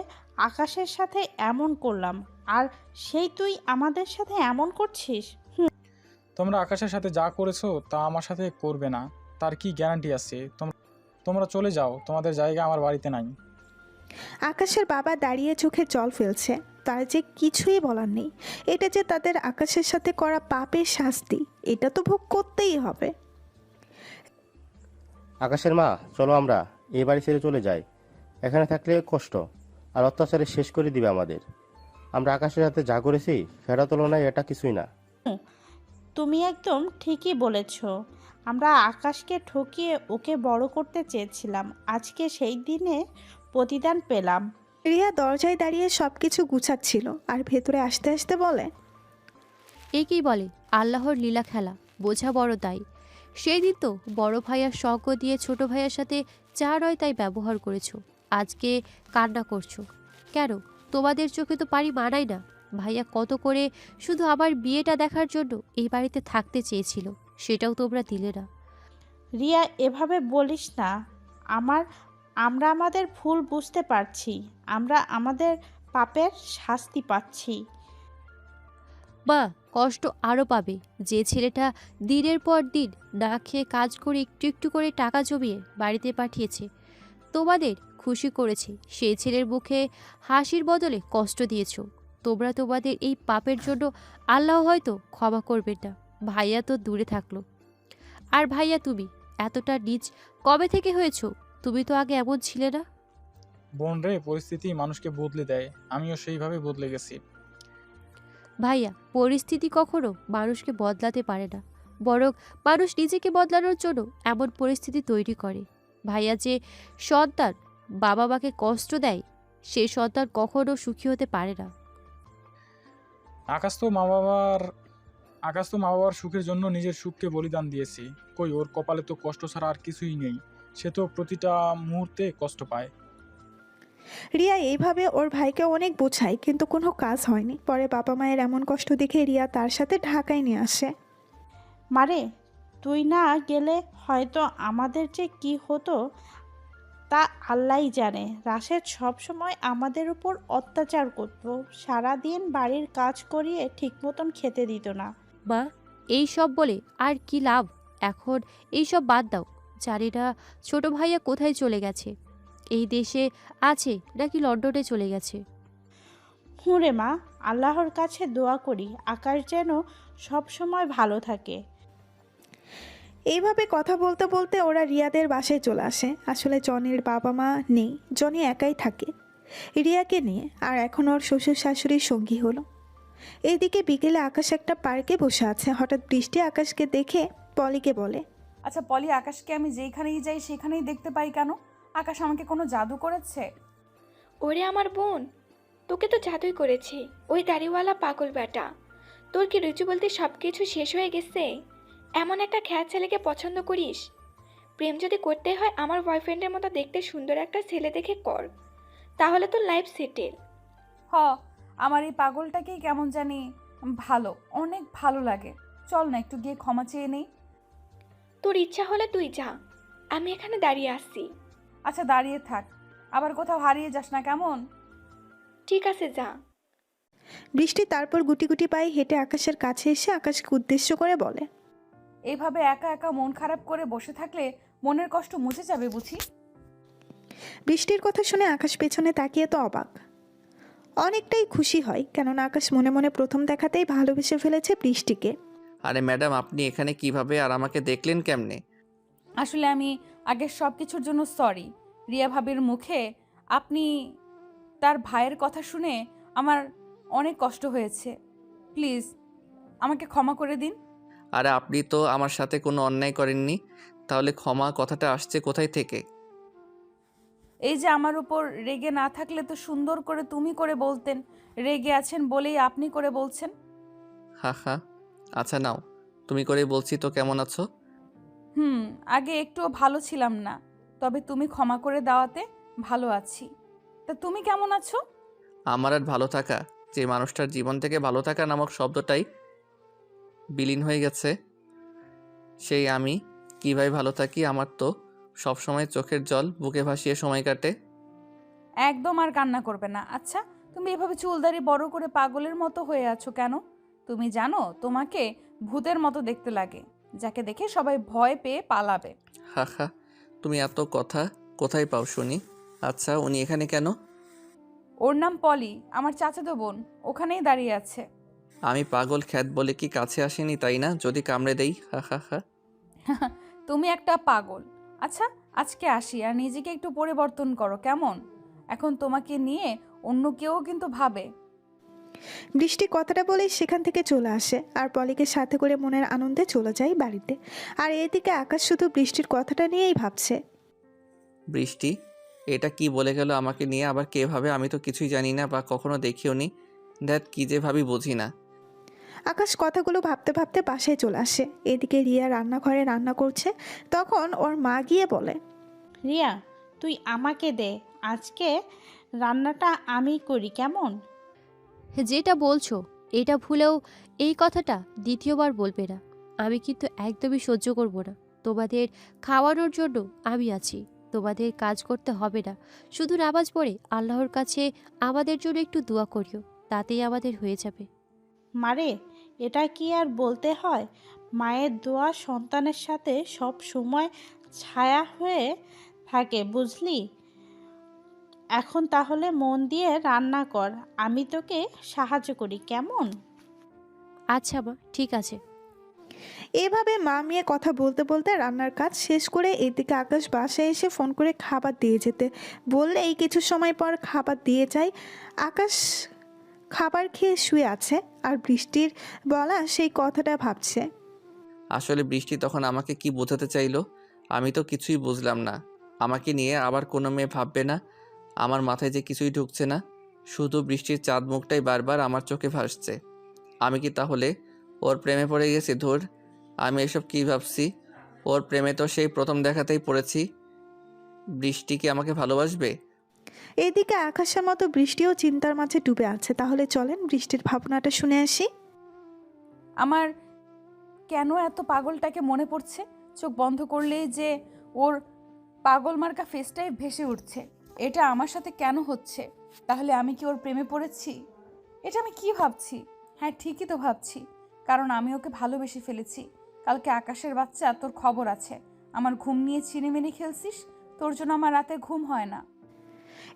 আকাশের সাথে এমন করলাম, আর সেই তুই আমাদের সাথে এমন করছিস? তোমরা আকাশের সাথে যা করেছো তা আমার সাথে করবে না, তার কি গ্যারান্টি আছে? তোমরা চলে যাও, তোমাদের জায়গা আমার বাড়িতে নাই। আকাশের বাবা দাঁড়িয়ে চোখে জল ফেলছে। তার যে কিছুই বলার নেই। এটা যে তাদের আকাশের সাথে করা পাপের শাস্তি, এটা তো ভোগ করতেই হবে। আকাশের মা, চলো আমরা এই বাড়ি ছেড়ে চলে যায়। এখানে থাকলে কষ্ট আর অত্যাচারে শেষ করে দিবে আমাদের। আমরা আকাশের সাথে যা করেছি সেটা তুলনায় এটা কিছুই না। তুমি একদম ঠিকই বলেছ। আমরা আকাশকে ঠকিয়ে ওকে বড় করতে চেয়েছিলাম। আজকে সেই দিনে প্রতিদান পেলাম। রিয়া দরজায় দাঁড়িয়ে সবকিছু গুছাচ্ছিল আর ভেতরে আসতে আসতে বলে, একেই বলে আল্লাহর লীলা খেলা, বোঝা বড় দায়। সেই দিন তো বড় ভাইয়ার সঙ্গ দিয়ে ছোট ভাইয়ার সাথে যা রয় তাই ব্যবহার করেছো। আজকে কান্না করছো কেন? তোমাদের চোখে তো পারি মানায় না। ভাইয়া কত করে শুধু আমার বিয়েটা দেখার জন্য এই বাড়িতে থাকতে চেয়েছিল, সেটাও তোমরা দিলে না। রিয়া, এভাবে বলিস না। আমরা আমাদের ভুল বুঝতে পারছি। আমরা আমাদের পাপের শাস্তি পাচ্ছি। মা, কষ্ট আরও পাবে। যে ছেলেটা দিনের পর দিন না খেয়ে কাজ করে একটু একটু করে টাকা জমিয়ে বাড়িতে পাঠিয়েছে, তোমাদের খুশি করেছে, সেই ছেলের মুখে হাসির বদলে কষ্ট দিয়েছো। তোমরা তোমাদের এই পাপের জন্য আল্লাহ হয়তো ক্ষমা করবেন না। ভাইয়া তো দূরে থাকলো। আর ভাইয়া তুমি এতটা নিচ কবে থেকে হয়েছো? তুমি তো আগে এমন ছিলে না। বোন রে, পরিস্থিতি মানুষকে বদলে দেয়, আমিও সেইভাবে বদলে গেছি। ভাইয়া, পরিস্থিতি কখনো মানুষকে বদলাতে পারে না, বরং মানুষ নিজেকে বদলানোর জন্য এমন পরিস্থিতি তৈরি করে। ভাইয়া যে সন্তান বাবা মাকে কষ্ট দেয়, সে সন্তান কখনো সুখী হতে পারে না। আকাশ তো মা বাবার সুখের জন্য নিজের সুখকে বলিদান দিয়েছি। কই, ওর কপালে তো কষ্ট ছাড়া আর কিছুই নেই। সে তো প্রতিটা মুহূর্তে কষ্ট পায়। রিয়া এইভাবে ওর ভাইকে অনেক বোঝায় কিন্তু কোনো কাজ হয়নি। পরে বাবা মায়ের এমন কষ্ট দেখে রিয়া তার সাথে ঢাকায় নিয়ে আসে। মারে, তুই না গেলে হয়তো আমাদের যে কি হতো তা আল্লাহই জানে। রাশেদ সবসময় আমাদের উপর অত্যাচার করত। সারাদিন বাড়ির কাজ করিয়ে ঠিক মতন খেতে দিত না। মা, এই সব বলে আর কি লাভ? এখন এই সব বাদ দাও। জানি না ছোট ভাইয়া কোথায় চলে গেছে, এই দেশে আছে নাকি লন্ডনে চলে গেছে। হুঁরে মা, আল্লাহর কাছে দোয়া করি আকাশ যেন সবসময় ভালো থাকে। এইভাবে কথা বলতে বলতে ওরা রিয়াদের বাসায় চলে আসে। আসলে জনির বাবা মা নেই, জনি একাই থাকে রিয়াকে নিয়ে, আর এখন ওর শ্বশুর শাশুড়ির সঙ্গী হলো। এইদিকে বিকেলে আকাশ একটা পার্কে বসে আছে। হঠাৎ বৃষ্টি আকাশকে দেখে পলিকে বলে, আচ্ছা পলি, আকাশকে আমি যেখানেই যাই সেখানেই দেখতে পাই কেন? আকাশ আমাকে কোনো জাদু করেছে? ওরে আমার বোন, তোকে তো জাদুই করেছে ওই দাড়িওয়ালা পাগল বেটা। তোর কি রুচি বলতে সব কিছু শেষ হয়ে গেছে? এমন একটা খ্যাত ছেলেকে পছন্দ করিস? প্রেম যদি করতে হয় আমার বয়ফ্রেন্ডের মতো দেখতে সুন্দর একটা ছেলে দেখে কর, তাহলে তো লাইফ সেটেল। হ, আমার এই পাগলটাকেই কেমন জানি ভালো, অনেক ভালো লাগে। চল না একটু গিয়ে ক্ষমা চেয়ে নেই। তোর ইচ্ছা হলে তুই যা, আমি এখানে দাঁড়িয়ে আসছি। আচ্ছা দাঁড়িয়ে থাক, আবার কোথাও হারিয়ে যাস না কেমন? ঠিক আছে, যা। বৃষ্টি তারপর গুটি গুটি পায়ে হেঁটে আকাশের কাছে এসে আকাশকে উদ্দেশ্য করে বলে, এইভাবে একা একা মন খারাপ করে বসে থাকলে মনের কষ্ট মুছে যাবে বুঝি। বৃষ্টির কথা শুনে আকাশ পেছনে তাকিয়ে তো অবাক, অনেকটাই খুশি হয়, কেননা আকাশ মনে মনে প্রথম দেখাতেই ভালোবেসে ফেলেছে বৃষ্টিকে। আরে ম্যাডাম, আপনি এখানে কিভাবে আর আমাকে দেখলেন কেমনে? আসলে আমি আগের সব কিছুর জন্য সরি। রিয়া ভাবির মুখে আপনি তার ভাইয়ের কথা শুনে আমার অনেক কষ্ট হয়েছে। প্লিজ আমাকে ক্ষমা করে দিন। আরে আপনি তো আমার সাথে কোনো অন্যায় করেননি, তাহলে ক্ষমা কথাটা আসছে কোথায় থেকে? এই যে আমার উপর রেগে না থাকলে তো সুন্দর করে তুমি করে বলতেন, রেগে আছেন বলেই আপনি করে বলছেন। হা হা, আচ্ছা নাও, তুমি করে বলছি তো কেমন আছো? আগে একটুও ভালো ছিলাম না, তবে তুমি ক্ষমা করে দেওয়াতে ভালো আছি। তা তুমি কেমন আছো? আমার আর ভালো থাকা, যে মানুষটার জীবন থেকে ভালো থাকা নামক শব্দটাই বিলীন হয়ে গেছে, সেই আমি কীভাবে ভালো থাকি? আমার তো সবসময় চোখের জল বুকে ভাসিয়ে সময় কাটে। একদম আর কান্না করবে না। আচ্ছা তুমি এভাবে চুলদারি বড় করে পাগলের মতো হয়ে আছো কেন? তুমি জানো তোমাকে ভূতের মতো দেখতে লাগে, যাকে দেখে সবাই ভয় পেয়ে পালাবে। হা হা, তুমি এত কথা কোথায় পাও শুনি? আচ্ছা উনি এখানে কেন? ওর নাম পলি, আমার চাচাতো বোন, ওখানেই দাঁড়িয়ে আছে। আমি পাগল খ্যাত বলে কি কাছে আসেনি তাই না? যদি কামড়ে দেই? হা হা হা। তুমি একটা পাগল। আচ্ছা আজকে আসি, আর নিজেকে একটু পরিবর্তন করো কেমন? এখন তোমাকে নিয়ে অন্য কেউ কিন্তু ভাবে। বৃষ্টি কথাটা বলেই সেখান থেকে চলে আসে আর পলিকে সাথে করে মনের আনন্দে চলে যায় বাড়িতে। আর এদিকে আকাশ শুধু বৃষ্টির কথাটা নিয়েই ভাবছে। বৃষ্টি এটা কি বলে গেল আমাকে নিয়ে, আবার কে ভাবে? আমি তো কিছুই জানি না বা কখনো দেখিও নি। দ্যাট কি যে ভাবি বুঝি না। আকাশ কথাগুলো ভাবতে ভাবতে বাসায় চলে আসে। এদিকে রিয়া রান্নাঘরে রান্না করছে। তখন ওর মা গিয়ে বলে, রিয়া, তুই আমাকে দে, আজকে রান্নাটা আমি করি কেমন? যেটা বলছো এটা ভুলেও এই কথাটা দ্বিতীয়বার বলবে না। আমি কিন্তু একদমই সহ্য করব না। তোমাদের খাওয়ানোর জন্য আমি আছি, তোমাদের কাজ করতে হবে না। শুধু নামাজ পড়ে আল্লাহর কাছে আমাদের জন্য একটু দোয়া করিও, তাতেই আমাদের হয়ে যাবে। মারে, এটা কি আর বলতে হয়? মায়ের দোয়া সন্তানের সাথে সব সময় ছায়া হয়ে থাকে, বুঝলি? এখন তাহলে মন দিয়ে রান্না কর, আমি তোকে সাহায্য করি কেমন? আচ্ছা মা, ঠিক আছে। এভাবে মা মেয়ে কথা বলতে বলতে রান্নার কাজ শেষ করে এদিকে আকাশ বাসায় এসে ফোন করে খাবার দিয়ে যেতে বললে এই কিছু সময় পর খাবার দিয়ে যায়। আকাশ খাবার খেয়ে শুয়ে আছে আর বৃষ্টির বলা সেই কথাটা ভাবছে। আসলে বৃষ্টি তখন আমাকে কি বোঝাতে চাইলো আমি তো কিছুই বুঝলাম না। আমাকে নিয়ে আবার কোনো মেয়ে ভাববে না? আমার মাথায় যে কিছুই ঢুকছে না। শুধু বৃষ্টির চাঁদ মুখটাই বারবার আমার চোখে ভাসছে। আমি কি তাহলে ওর প্রেমে পড়ে গেছি? ধুর, আমি এসব কী ভাবছি? ওর প্রেমে তো সেই প্রথম দেখাতেই পড়েছি। বৃষ্টি কি আমাকে ভালোবাসবে? এদিকে আকাশের মতো বৃষ্টিও চিন্তার মাঝে ডুবে আছে। তাহলে চলেন বৃষ্টির ভাবনাটা শুনে আসি। আমার কেন এত পাগলটাকে মনে পড়ছে? চোখ বন্ধ করলেই যে ওর পাগল মার্কা ফেসটাই ভেসে উঠছে। এটা আমার সাথে কেন হচ্ছে? তাহলে আমি কি ওর প্রেমে পড়েছি? এটা আমি কি ভাবছি? হ্যাঁ, ঠিকই তো ভাবছি, কারণ আমি ওকে ভালোবেসে ফেলেছি। কালকে আকাশের বাচ্চা, তোর খবর আছে। আমার ঘুম নিয়ে ছিনিমিনি খেলছিস, তোর জন্য আমার রাতে ঘুম হয় না।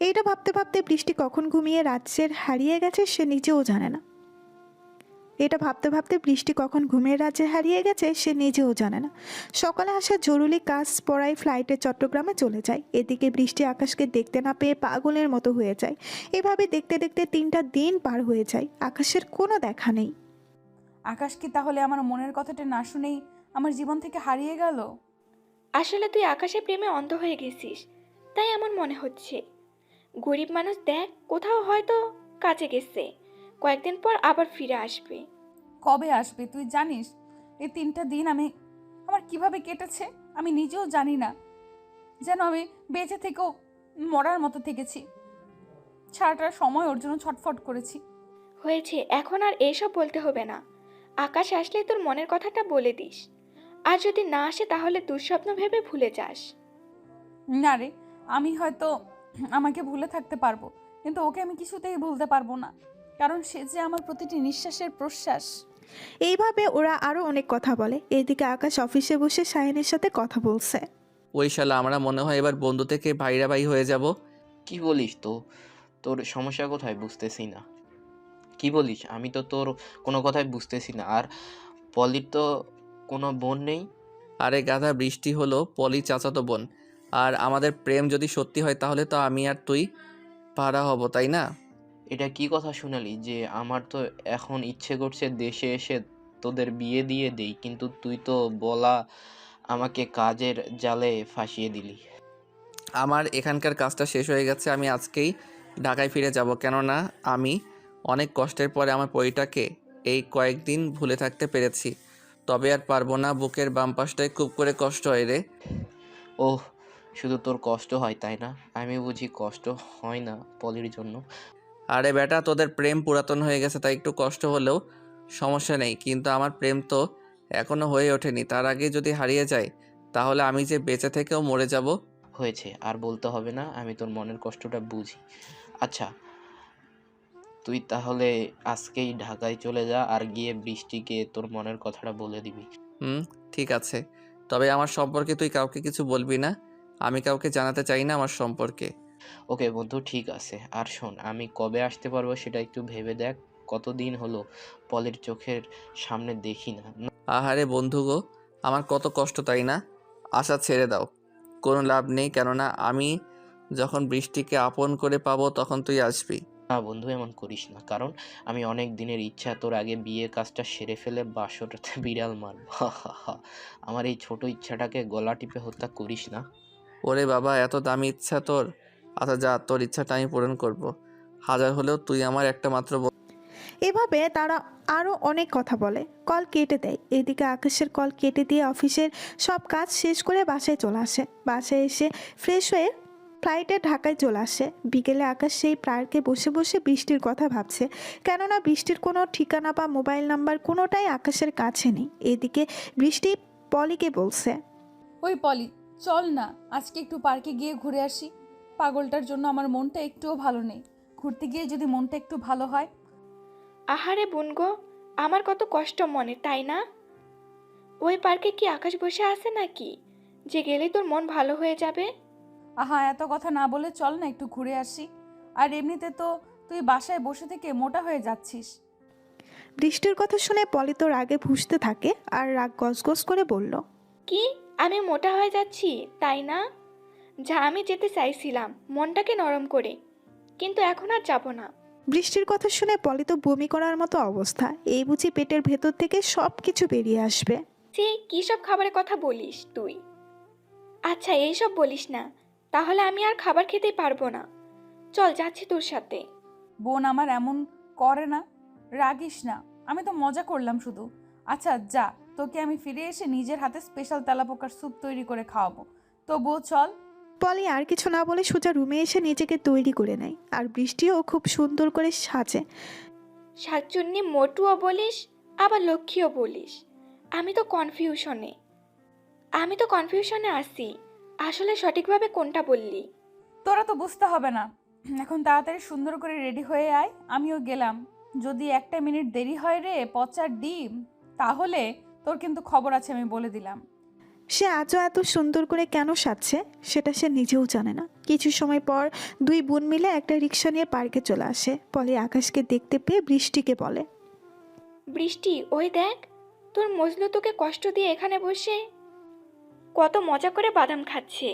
এইটা ভাবতে ভাবতে বৃষ্টি কখন ঘুমিয়ে রাজ্যের হারিয়ে গেছে সে নিজেও জানে না। এটা ভাবতে ভাবতে বৃষ্টি কখন ঘুমের রাজ্যে হারিয়ে গেছে সে নিজেও জানে না। সকালে আসা জরুরি কাজ পড়ায় ফ্লাইটে চট্টগ্রামে চলে যায়। এদিকে বৃষ্টি আকাশকে দেখতে না পেয়ে পাগলের মতো হয়ে যায়। এভাবে দেখতে দেখতে 3টা দিন পার হয়ে যায়, আকাশের কোনো দেখা নেই। আকাশ কি তাহলে আমার মনের কথাটা না শুনেই আমার জীবন থেকে হারিয়ে গেল? আসলে তুই আকাশের প্রেমে অন্ধ হয়ে গেছিস, তাই এমন মনে হচ্ছে। গরিব মানুষ দেখ, কোথাও হয়তো কাজে গেছে, কয়েকদিন পর আবার ফিরে আসবে। কবে আসবে তুই জানিস? এই 3টা দিন আমার কিভাবে কেটেছে আমি নিজেও জানি না। যেন আমি বেঁচে থেকেও মরার মতো থেকেছি। সারাটা সময় ওর জন্য ছটফট করেছি। হয়েছে, এখন আর এইসব বলতে হবে না। আকাশ আসলে তোর মনের কথাটা বলে দিস। আর যদি না আসে তাহলে দুঃস্বপ্ন ভেবে ভুলে যাস। না রে, আমি হয়তো আমাকে ভুলে থাকতে পারবো, কিন্তু ওকে আমি কিছুতেই ভুলতে পারবো না, কারণ সে যে আমার প্রতিটি নিঃশ্বাসের প্রশ্বাস। এইভাবে ওরা আরও অনেক কথা বলে। এদিকে আকাশ অফিসে বসে সায়নের সাথে কথা বলছে। ওই শালা, আমরা মনে হয় এবার বন্ধু থেকে ভাইরা ভাই হয়ে যাব। কি বলিস তো? তোর সমস্যা কোথায় বুঝতেছি না। কি বলিস? আমি তো তোর কোনো কথাই বুঝতেছি না। আর পলির তো কোনো বোন নেই? আরে গাধা, বৃষ্টি হলো পলি চাচাতো বোন। আর আমাদের প্রেম যদি সত্যি হয় তাহলে তো আমি আর তুই পাড়া হব, তাই না? এটা কি কথা শুনালি যে আমার তো এখন ইচ্ছে করছে দেশে এসে তোদের বিয়ে দিয়ে দেই, কিন্তু তুই তো বলা আমাকে কাজের জালে ফাঁসিয়ে দিলি। আমার এখানকার কাজটা শেষ হয়ে গেছে, আমি আজকেই ঢাকায় ফিরে যাব। কেননা আমি অনেক কষ্টের পরে আমার পরিটাকে এই কয়েকদিন ভুলে থাকতে পেরেছি। তবে আর পারবো না, বুকের বাম পাশটায় খুব করে কষ্ট হয় রে। ওহ, শুধু তোর কষ্ট হয় তাই না? আমি বুঝি কষ্ট হয় না পলির জন্য। আরে বেটা, তোদের প্রেম পুরাতন হয়ে গেছে তাই একটু কষ্ট হলেও সমস্যা নেই, কিন্তু আমার প্রেম তো এখনো হয়ে ওঠেনি। তার আগে যদি হারিয়ে যায় তাহলে আমি যে বেঁচে থেকেও মরে যাব। হয়েছে, আর বলতে হবে না, আমি তোর মনের কষ্টটা বুঝি। আচ্ছা, তুই তাহলে আজকেই ঢাকায় চলে যা আর গিয়ে বৃষ্টিকে তোর মনের কথাটা বলে দিবি। হুম, ঠিক আছে। তবে আমার সম্পর্কে তুই কাউকে কিছু বলবি না। আমি কাউকে জানাতে চাই না আমার সম্পর্কে। ওকে বন্ধু, ঠিক আছে। আর শোন, আমি কবে আসতে পারবো সেটা একটু ভেবে দেখ। কতদিন হলো পলের চোখের সামনে দেখি না। আহারে বন্ধু গো, আমার কত কষ্ট তাই না? আশা ছেড়ে দাও। কোনো লাভ নেই, কেননা আমি যখন বৃষ্টিকে আপন করে পাবো তখন তুই আসবি। না বন্ধু, এমন করিস না, কারণ আমি অনেক দিনের ইচ্ছা তোর আগে বিয়ের কাজটা সেরে ফেলে বাসরটাতে বিড়াল মারব। আমার এই ছোট ইচ্ছাটাকে গলা টিপে হত্যা করিস না। ওরে বাবা, এত দামি ইচ্ছা তোর? আচ্ছা যা, তোর ইচ্ছাটা আমি পূরণ করব। হাজার হলেও তুই আমার একটা মাত্র এভাবে তারা আরও অনেক কথা বলে। কল কেটে দেয়। এদিকে আকাশের কল কেটে দিয়ে অফিসের সব কাজ শেষ করে বাসায় চলে আসে। বাসায় এসে ফ্রেশ হয়ে ফ্লাইটে ঢাকায় চলে আসে। বিকেলে আকাশ সেই পার্কে বসে বসে বৃষ্টির কথা ভাবছে, কেননা বৃষ্টির কোনো ঠিকানা বা মোবাইল নাম্বার কোনোটাই আকাশের কাছে নেই। এদিকে বৃষ্টি পলিকে বলছে, ওই পলি, চল না আজকে একটু পার্কে গিয়ে ঘুরে আসি। পাগলটার জন্য আমার মনটা একটুও ভালো নেই। ঘুরতে গিয়ে যদি মনটা একটু ভালো হয়। আহারে বুনগো, আমার কত কষ্ট মনে, তাই না? ওই পার্কে কি আকাশ বসে আছে নাকি যে গেলে তোর মন ভালো হয়ে যাবে? আহা, এত কথা না বলে চল না একটু ঘুরে আসি। আর এমনিতে তো তুই বাসায় বসে থেকে মোটা হয়ে যাচ্ছিস। বৃষ্টির কথা শুনে পলি তো রাগে ফুঁসতে থাকে আর রাগ গজগজ করে বলল, কি আমি মোটা হয়ে যাচ্ছি তাই না? যা, আমি যেতে চাইছিলাম মনটাকে নরম করে, কিন্তু এখন আর যাব না। বৃষ্টির কথা শুনে পলি তো বমি করার মতো অবস্থা। এই বুঝি পেটের ভেতর থেকে সব কিছু বেরিয়ে আসবে। সে কী সব খাবারের কথা বলিস তুই? আচ্ছা এইসব বলিস না, তাহলে আমি আর খাবার খেতেই পারবো না। চল যাচ্ছি তোর সাথে। বোন আমার এমন করে না, রাগিস না, আমি তো মজা করলাম শুধু। আচ্ছা যা, তোকে আমি ফিরে এসে নিজের হাতে স্পেশাল তেলাপোকার স্যুপ তৈরি করে খাওয়াবো। তবুও চল। পলি আর কিছু না বলে সোজা রুমে এসে নিজেকে তৈরি করে নেয়। আর বৃষ্টিও খুব সুন্দর করে সাজে। শাকচুন্নি মোটুও বলিস আবার লক্ষ্মীও বলিস। আমি তো কনফিউশনে আছি, আসলে সঠিকভাবে কোনটা বললি। তোরা তো বুঝতে হবে না, এখন তাড়াতাড়ি সুন্দর করে রেডি হয়ে আয়, আমিও গেলাম। যদি একটা মিনিট দেরি হয় রে পচার ডিম, তাহলে তোর কিন্তু খবর আছে, আমি বলে দিলাম। সে আজও এত সুন্দর করে কেন সাজছে সেটা সে নিজেও জানে না। কিছু সময় পর দুই বোন মিলে একটা রিক্সা নিয়ে পার্কে চলে আসে। পলি আকাশকে দেখতে পেয়ে বৃষ্টিকে বলে, বৃষ্টি, ওই দেখ তোর মজনু তোকে কষ্ট দিয়ে এখানে বসে কত মজা করে বাদাম খাচ্ছে।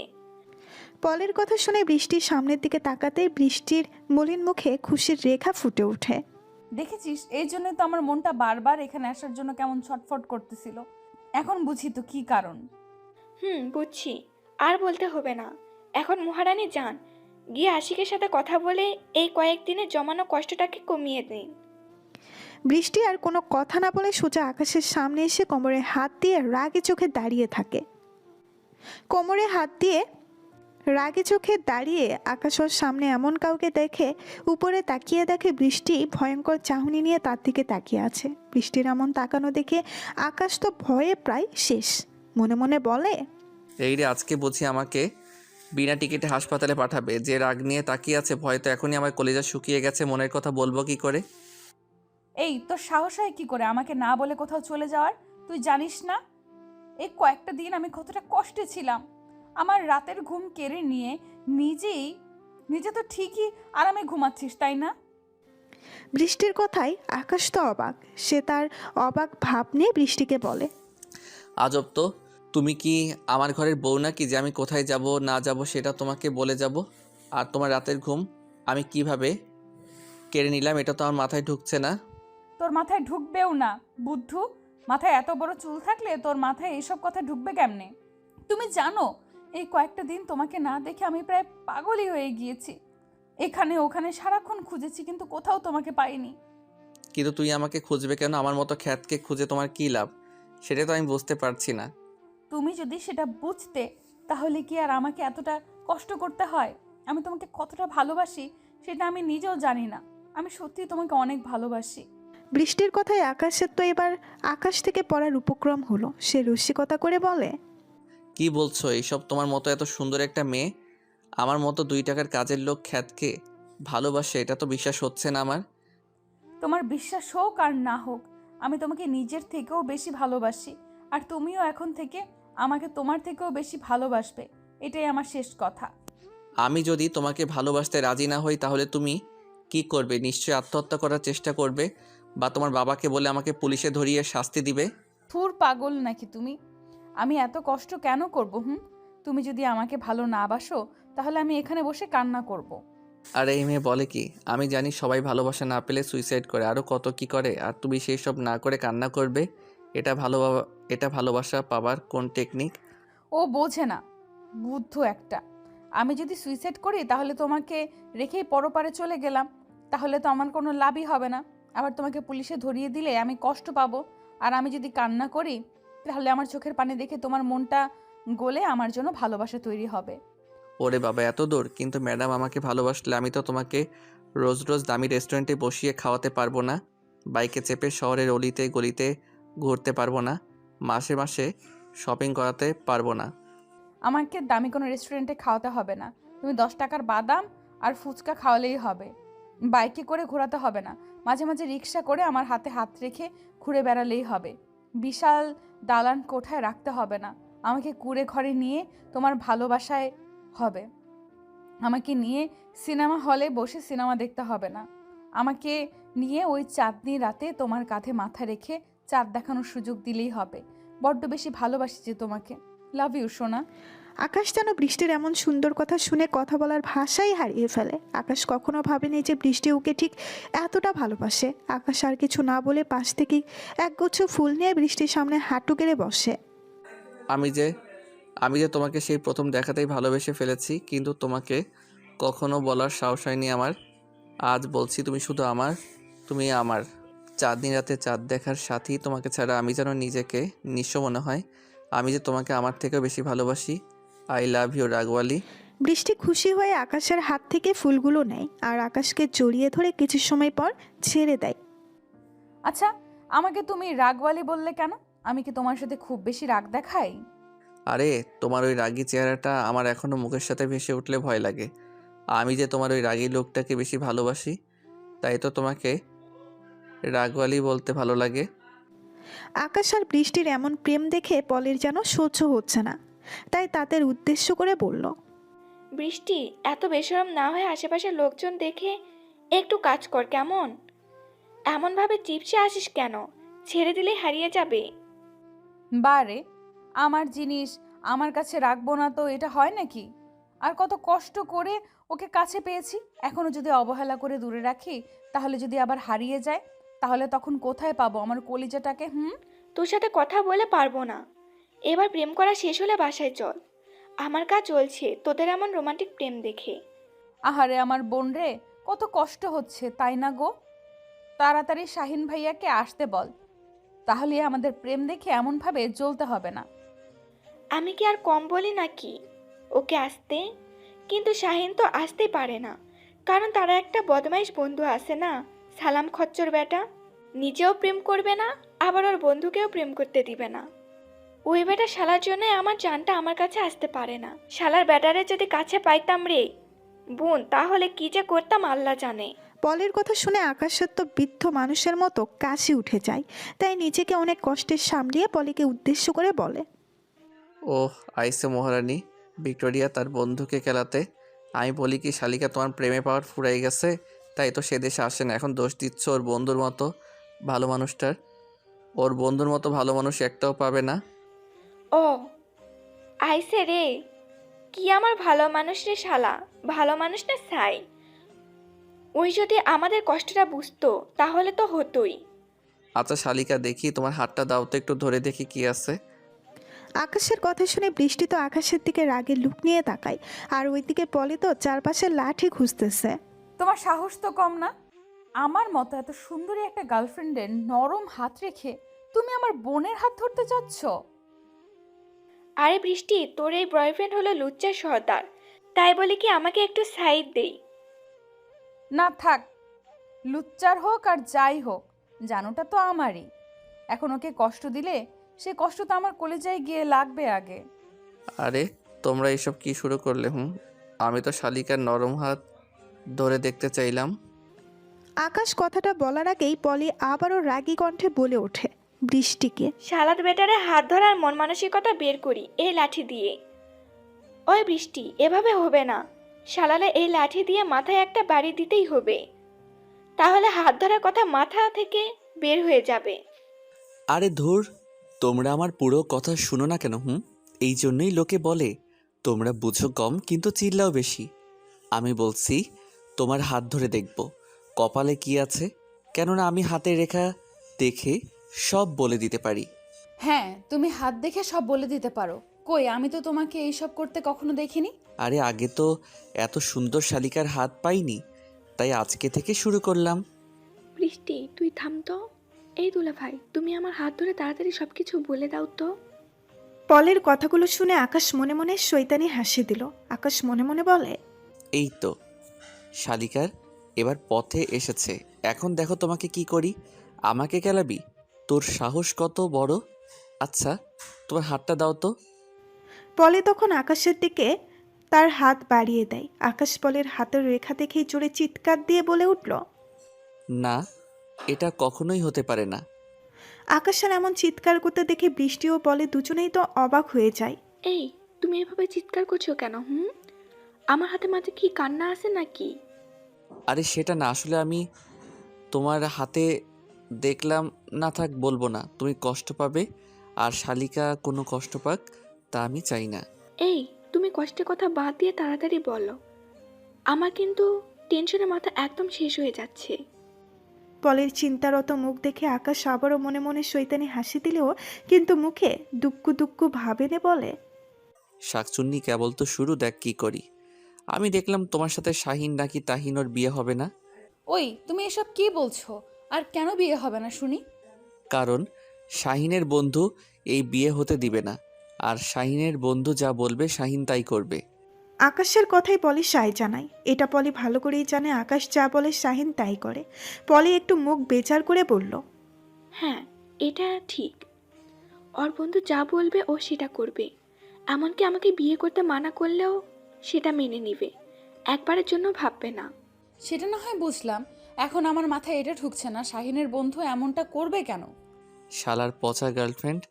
পলের কথা শুনে বৃষ্টির সামনের দিকে তাকাতেই বৃষ্টির মলিন মুখে খুশির রেখা ফুটে ওঠে। দেখেছিস, এই জন্য তো আমার মনটা বারবার এখানে আসার জন্য কেমন ছটফট করতেছিল। এখন বুঝি তো কি কারণ। বুঝছি, আর বলতে হবে না। এখন মহারানী যান, গিয়ে আশিকের সাথে কথা বলে এই কয়েকদিনে জমানো কষ্টটাকে কমিয়ে দিন। বৃষ্টি আর কোনো কথা না বলে সোজা আকাশের সামনে এসে কোমরে হাত দিয়ে রাগে চোখে দাঁড়িয়ে থাকে। কোমরে হাত দিয়ে রাগে চোখে দাঁড়িয়ে আকাশ ওর সামনে এমন কাউকে দেখে উপরে তাকিয়ে দেখে বৃষ্টি ভয়ঙ্কর চাহনি নিয়ে তার দিকে তাকিয়ে আছে। বৃষ্টির এমন তাকানো দেখে আকাশ তো ভয়ে প্রায় শেষ। মনে মনে বলে, এই রে, আজকে বুঝি আমাকে বিনা টিকিটে হাসপাতালে পাঠাবে। যে রাগ নিয়ে তাকিয়ে আছে, ভয় তো এখনই আমার কলিজা শুকিয়ে গেছে, মনের কথা বলবো কি করে? এই তোর সাহস হয় কি করে আমাকে না বলে কোথাও চলে যাওয়ার? তুই জানিস না এই কয়েকটা দিন আমি কতটা কষ্টে ছিলাম। আমার রাতের ঘুম কেড়ে নিয়ে নিজে তো ঠিকই আরামে ঘুমাচ্ছিস, তাই না? বৃষ্টির কথায় আকাশ তো অবাক। সে তার অবাক ভাব নিয়ে বৃষ্টিকে বলে, আজব তো, তুমি কি আমার ঘরের বউ নাকি যে আমি কোথায় যাব না যাব সেটা তোমাকে বলে যাব? আর তোমার রাতের ঘুম আমি কিভাবে কেড়ে নিলাম এটা তো আমার মাথায় ঢুকছে না। তোর মাথায় ঢুকবেও না বুদ্ধু। মাথায় এত বড় চুল থাকলে তোর মাথায় এইসব কথা ঢুকবে কেমনে? তুমি জানো এই কয়েকটা দিন তোমাকে না দেখে আমি প্রায় পাগলই হয়ে গিয়েছি। এখানে ওখানে সারাক্ষণ খুঁজেছি, কিন্তু কোথাও তোমাকে পাইনি। কিন্তু তুই আমাকে খুঁজবে কেন? আমার মতো খ্যাতকে খুঁজে তোমার কী লাভ সেটা তো আমি বুঝতে পারছি না। তুমি যদি সেটা বুঝতে, তাহলে কি আর আমাকে এতটা কষ্ট করতে হয়? আমি তোমাকে কতটা ভালোবাসি সেটা আমি নিজেও জানি না। আমি সত্যিই তোমাকে অনেক ভালোবাসি। বৃষ্টির কথায় আকাশের তো এবার আকাশ থেকে পড়ার উপক্রম হলো। সে রসিকতা করে বলে, কি বলছো এইসব? তোমার মতো এত সুন্দর একটা মেয়ে আমার মতো 2 টাকার কাজের লোক খ্যাতকে ভালোবাসে, এটা তো বিশ্বাস হচ্ছে না আমার। তোমার বিশ্বাস হোক আর না হোক, আমি তোমাকে নিজের থেকেও বেশি ভালোবাসি। আর তুমিও এখন থেকে আমাকে তোমার থেকেও বেশি ভালোবাসবে, এটাই আমার শেষ কথা। আমি যদি তোমাকে ভালোবাসতে রাজি না হই তাহলে তুমি কি করবে? নিশ্চয়ই আত্মহত্যা করার চেষ্টা করবে, বা তোমার বাবাকে বলে আমাকে পুলিশে ধরিয়ে শাস্তি দিবে। থুর পাগল নাকি তুমি? আমি এত কষ্ট কেন করব? তুমি যদি আমাকে ভালো না বাসো তাহলে আমি এখানে বসে কান্না করব। আর এই মেয়ে বলে কি? আমি জানি সবাই ভালোবাসা না পেলে সুইসাইড করে, আরও কত কি করে, আর তুমি সেই সব না করে কান্না করবে? এটা এটা ভালোবাসা পাবার কোন টেকনিক? ও বোঝে না, বুদ্ধ একটা। আমি যদি সুইসাইড করি তাহলে তোমাকে রেখেই পরপারে চলে গেলাম, তাহলে তো আমার কোনো লাভই হবে না। আবার তোমাকে পুলিশে ধরিয়ে দিলে আমি কষ্ট পাবো। আর আমি যদি কান্না করি তাহলে আমার চোখের পানি দেখে তোমার মনটা গলে আমার জন্য ভালোবাসা তৈরি হবে। ওরে বাবা, এত দূর! কিন্তু ম্যাডাম, আমাকে ভালোবাসলে আমি তো তোমাকে রোজ রোজ দামি রেস্টুরেন্টে বসিয়ে খাওয়াতে পারবো না, বাইকে চেপে শহরের অলিতে গলিতে ঘুরতে পারবো না, মাসে মাসে শপিং করাতে পারবো না। আমাকে দামি কোনো রেস্টুরেন্টে খাওয়াতে হবে না। তুমি 10 টাকার বাদাম আর ফুচকা খাওয়ালেই হবে। বাইকে করে ঘোরাতে হবে না, মাঝে মাঝে রিক্সা করে আমার হাতে হাত রেখে ঘুরে বেড়ালেই হবে। বিশাল দালান কোঠায় রাখতে হবে না, আমাকে কুঁড়ে ঘরে নিয়ে তোমার ভালোবাসায় হবে। আমাকে নিয়ে সিনেমা হলে বসে সিনেমা দেখতে হবে না, আমাকে নিয়ে ওই চাঁদনি রাতে তোমার কাঁধে মাথা রেখে চাঁদ দেখানোর সুযোগ দিলেই হবে। বড্ড বেশি ভালোবাসি যে তোমাকে। লাভ ইউ সোনা। আকাশ যেন বৃষ্টির এমন সুন্দর কথা শুনে কথা বলার ভাষাই হারিয়ে ফেলে। আকাশ কখনো ভাবেনি যে বৃষ্টি ওকে ঠিক এতটা ভালোবাসে। আকাশ আর কিছু না বলে পাশ থেকে একগুচ্ছ ফুল নিয়ে বৃষ্টির সামনে হাঁটু গেড়ে বসে। আমি যে তোমাকে সেই প্রথম দেখাতেই ভালোবেসে ফেলেছি, কিন্তু তোমাকে কখনো বলার সাহস হয়নি আমার। আজ বলছি, তুমি শুধু আমার, তুমি আমার। চাঁদনি রাতে চাঁদ দেখার সাথী, তোমাকে ছাড়া আমি যেন নিজেকে নিঃস্ব মনে হয়। আমি যে তোমাকে আমার থেকেও বেশি ভালোবাসি। আই লাভ ইউ রাগওয়ালি। বৃষ্টি খুশি হয়ে আকাশের হাত থেকে ফুলগুলো নেয় আর আকাশকে জড়িয়ে ধরে কিছু সময় পর ছেড়ে দেয়। আচ্ছা, আমাকে তুমি রাগওয়ালি বললে কেন? আমি কি তোমার সাথে খুব বেশি রাগ দেখাই? আরে, তোমার ওই রাগী চেহারাটা আমার এখনো মুখের সাথে ভেসে উঠলে ভয় লাগে। আমি যে তোমার ওই রাগী লোকটাকে বেশি ভালোবাসি, তাই তো তোমাকে রাগওয়ালি বলতে ভালো লাগে। আকাশ আর বৃষ্টির এমন প্রেম দেখে পলের যেন সহ্য হচ্ছে না, তাই তাদের উদ্দেশ্য করে বলল, বৃষ্টি, এত বেশরম না হয়ে আশেপাশের লোকজন দেখে একটু কাজ কর কেমন? এমনভাবে চিপসে আসিস কেন? ছেড়ে দিলে হারিয়ে যাবে। বারে, আমার জিনিস আমার কাছে রাখবো না তো এটা হয় নাকি? আর কত কষ্ট করে ওকে কাছে পেয়েছি, এখনো যদি অবহেলা করে দূরে রাখি তাহলে যদি আবার হারিয়ে যায়, তাহলে তখন কোথায় পাবো আমার কলিজাটাকে? তোর সাথে কথা বলে পারবো না। এবার প্রেম করা শেষ হলে বাসায় চল। আমার কাজ চলছে তোদের এমন রোমান্টিক প্রেম দেখে। আহারে আমার বোন রে, কত কষ্ট হচ্ছে তাই না গো? তাড়াতাড়ি শাহিন ভাইয়াকে আসতে বল, তাহলে আমাদের প্রেম দেখে এমনভাবে জ্বলতে হবে না। আমি কি আর কম বলি নাকি ওকে আসতে? কিন্তু শাহিন তো আসতেই পারে না, কারণ তারা একটা বদমাইশ বন্ধু আছে না, সালাম খচ্চর বেটা। নিজেও প্রেম করবে না, আবার ওর বন্ধুকেও প্রেম করতে দিবে না। ওই বেটা শালার জন্য আমার জানটা আমার কাছে আসতে পারে না। শালার ব্যাটারে যদি কাছে পাইতাম রে বোন, তাহলে কি যে করতাম আল্লাহ জানে। পলের কথা শুনে আকাশের তো বৃদ্ধ মানুষের মতো কাশি উঠে যায়, তাই নিজেকে অনেক কষ্টের সামলিয়ে পলিকে উদ্দেশ্য করে বলে, ওহ, আইসে মহারানী ভিক্টোরিয়া তার বন্ধুকে খেলাতে। আমি বলি কি, শালিকা তোমার প্রেমে পাওয়ার ফুরাই গেছে, তাই তো সে দেশে আসে না। এখন দোষ দিচ্ছ ওর বন্ধুর মতো ভালো মানুষটার। ওর বন্ধুর মতো ভালো মানুষ একটাও পাবে না। ও আইসে রে, কি আমার ভালো মানুষ রে শালা, ভালো মানুষ না সাই। ওই যদি আমাদের কষ্টটা বুঝতো তাহলে তো হতোই। আচ্ছা শালিকা, দেখি তোমার হাতটা দাও তো, একটু ধরে দেখি কি আছে। আকাশের কথা শুনে বৃষ্টি তো আকাশের দিকে রাগে লুক নিয়ে তাকায়, আর ওইদিকে পলি তো চারপাশে লাঠি খুঁজতেছে। তোমার সাহস তো কম না? আমার মতো এত সুন্দরী একটা গার্লফ্রেন্ডের নরম হাত রেখে তুমি আমার বোনের হাত ধরতে চাচ্ছ? আরে বৃষ্টি, তোর এই বয়ফ্রেন্ড হলো লুচ্চা সর্দার, তাই বলে কি আমাকে একটু সাইড দেই? না থাক, লুচ্চার হোক আর যাই হোক, জানোটা তো আমারই। এখন ওকে কষ্ট দিলে সে কষ্ট তো আমার কলেজায় গিয়ে লাগবে আগে। আরে তোমরা এইসব কি শুরু করলে? আমি তো শালিকার নরম হাত ধরে দেখতে চাইলাম। আকাশ কথাটা বলার আগেই পলি আবারও রাগী কণ্ঠে বলে ওঠে বৃষ্টিকে, শালাদ বেটারে হাত ধরার মন মানসিকতা বের করি এই লাঠি দিয়ে। ওই বৃষ্টি, এভাবে হবে না। শালালে এই লাঠি দিয়ে মাথায় একটা বাড়ি দিতেই হবে, তাহলে হাত ধরার কথা মাথা থেকে বের হয়ে যাবে। আরে ধুর, তোমরা আমার পুরো কথা শুনো না কেন? এই জন্যই লোকে বলে তোমরা বুঝো কম কিন্তু চিল্লাও বেশি। আমি বলছি তোমার হাত ধরে দেখব কপালে কি আছে, কেননা আমি হাতের রেখা দেখে সব বলে দিতে পারি। হ্যাঁ, তুমি হাত দেখে সব বলে দিতে পারো। কই, আমি তো তোমাকে এইসব করতে কখনো দেখিনি। আরে আগে তো এত সুন্দর শালিকার হাত পাইনি, তাই আজকে থেকে শুরু করলাম। বৃষ্টি তুই থাম তো। এই দুলা ভাই, তুমি আমার হাত ধরে তাড়াতাড়ি সব কিছু বলে দাও তো। পলের কথাগুলো শুনে আকাশ মনে মনে শয়তানি হাসি দিল। আকাশ মনে মনে বলে, এই তো শালিকার এবার পথে এসেছে, এখন দেখো তোমাকে কি করি। আমাকে কেলাবি? তোর সাহস কত বড়! আচ্ছা তোমার হাতটা দাও তো। পলে তখন আকাশের দিকে তার হাত বাড়িয়ে দেয়। আকাশ পলের হাতের রেখা দেখেই জোরে চিৎকার দিয়ে বলে উঠল, না, এটা কখনোই হতে পারে না। আকাশের এমন চিৎকার করতে দেখে বৃষ্টি ও পলে দুজনেই তো অবাক হয়ে যায়। এই, তুমি এভাবে চিৎকার করছো কেন? আমার হাতে মাঝে কি কান্না আছে নাকি? আরে সেটা না, আসলে আমি তোমার হাতে দেখলাম। না থাক, বলবো না, তুমি কষ্ট পাবে, আর শালিকা কোনো কষ্ট পাক তা আমি চাই না। এই, তুমি কষ্টের কথা বাদ দিয়ে তাড়াতাড়ি বলো। আমার কিন্তু টেনশনে মাথা একদম শেষ হয়ে যাচ্ছে। পলের চিন্তারত মুখ দেখে আকাশ আবারও মনে মনে শয়তানি হাসি দিলেও কিন্তু মুখে দুক্কু দুক্কু ভাবেনে বলে, শাকচুন্নি কেবল তো শুরু, দেখ কি করি। আমি দেখলাম তোমার সাথে শাহিন নাকি তাহিনোর বিয়ে হবে না। ওই, তুমি এসব কি বলছো? আর কেন বিয়ে হবে না শুনি? কারণ শাহিনের বন্ধু এই বিয়ে হতে দিবে না, আর শাহিনের বন্ধু যা বলবে শাহিন তাই করবে। আকাশের কথাই পলি সায় জানায়। এটা পলি ভালো করেই জানে আকাশ যা বলে শাহিন তাই করে। পলি একটু মুখ বেচার করে বলল, হ্যাঁ, এটা ঠিক। ওর বন্ধু যা বলবে ও সেটা করবে। এমনকি আমাকে বিয়ে করতে মানা করলেও সেটা মেনে নিবে, একবারের জন্য ভাববে না। সেটা না হয় বুঝলাম, এখন আমার মাথায় এটা ঢুকছে না শাহিনের বন্ধু এমনটা করবে কেন। শালার পচা গার্লফ্রেন্ড,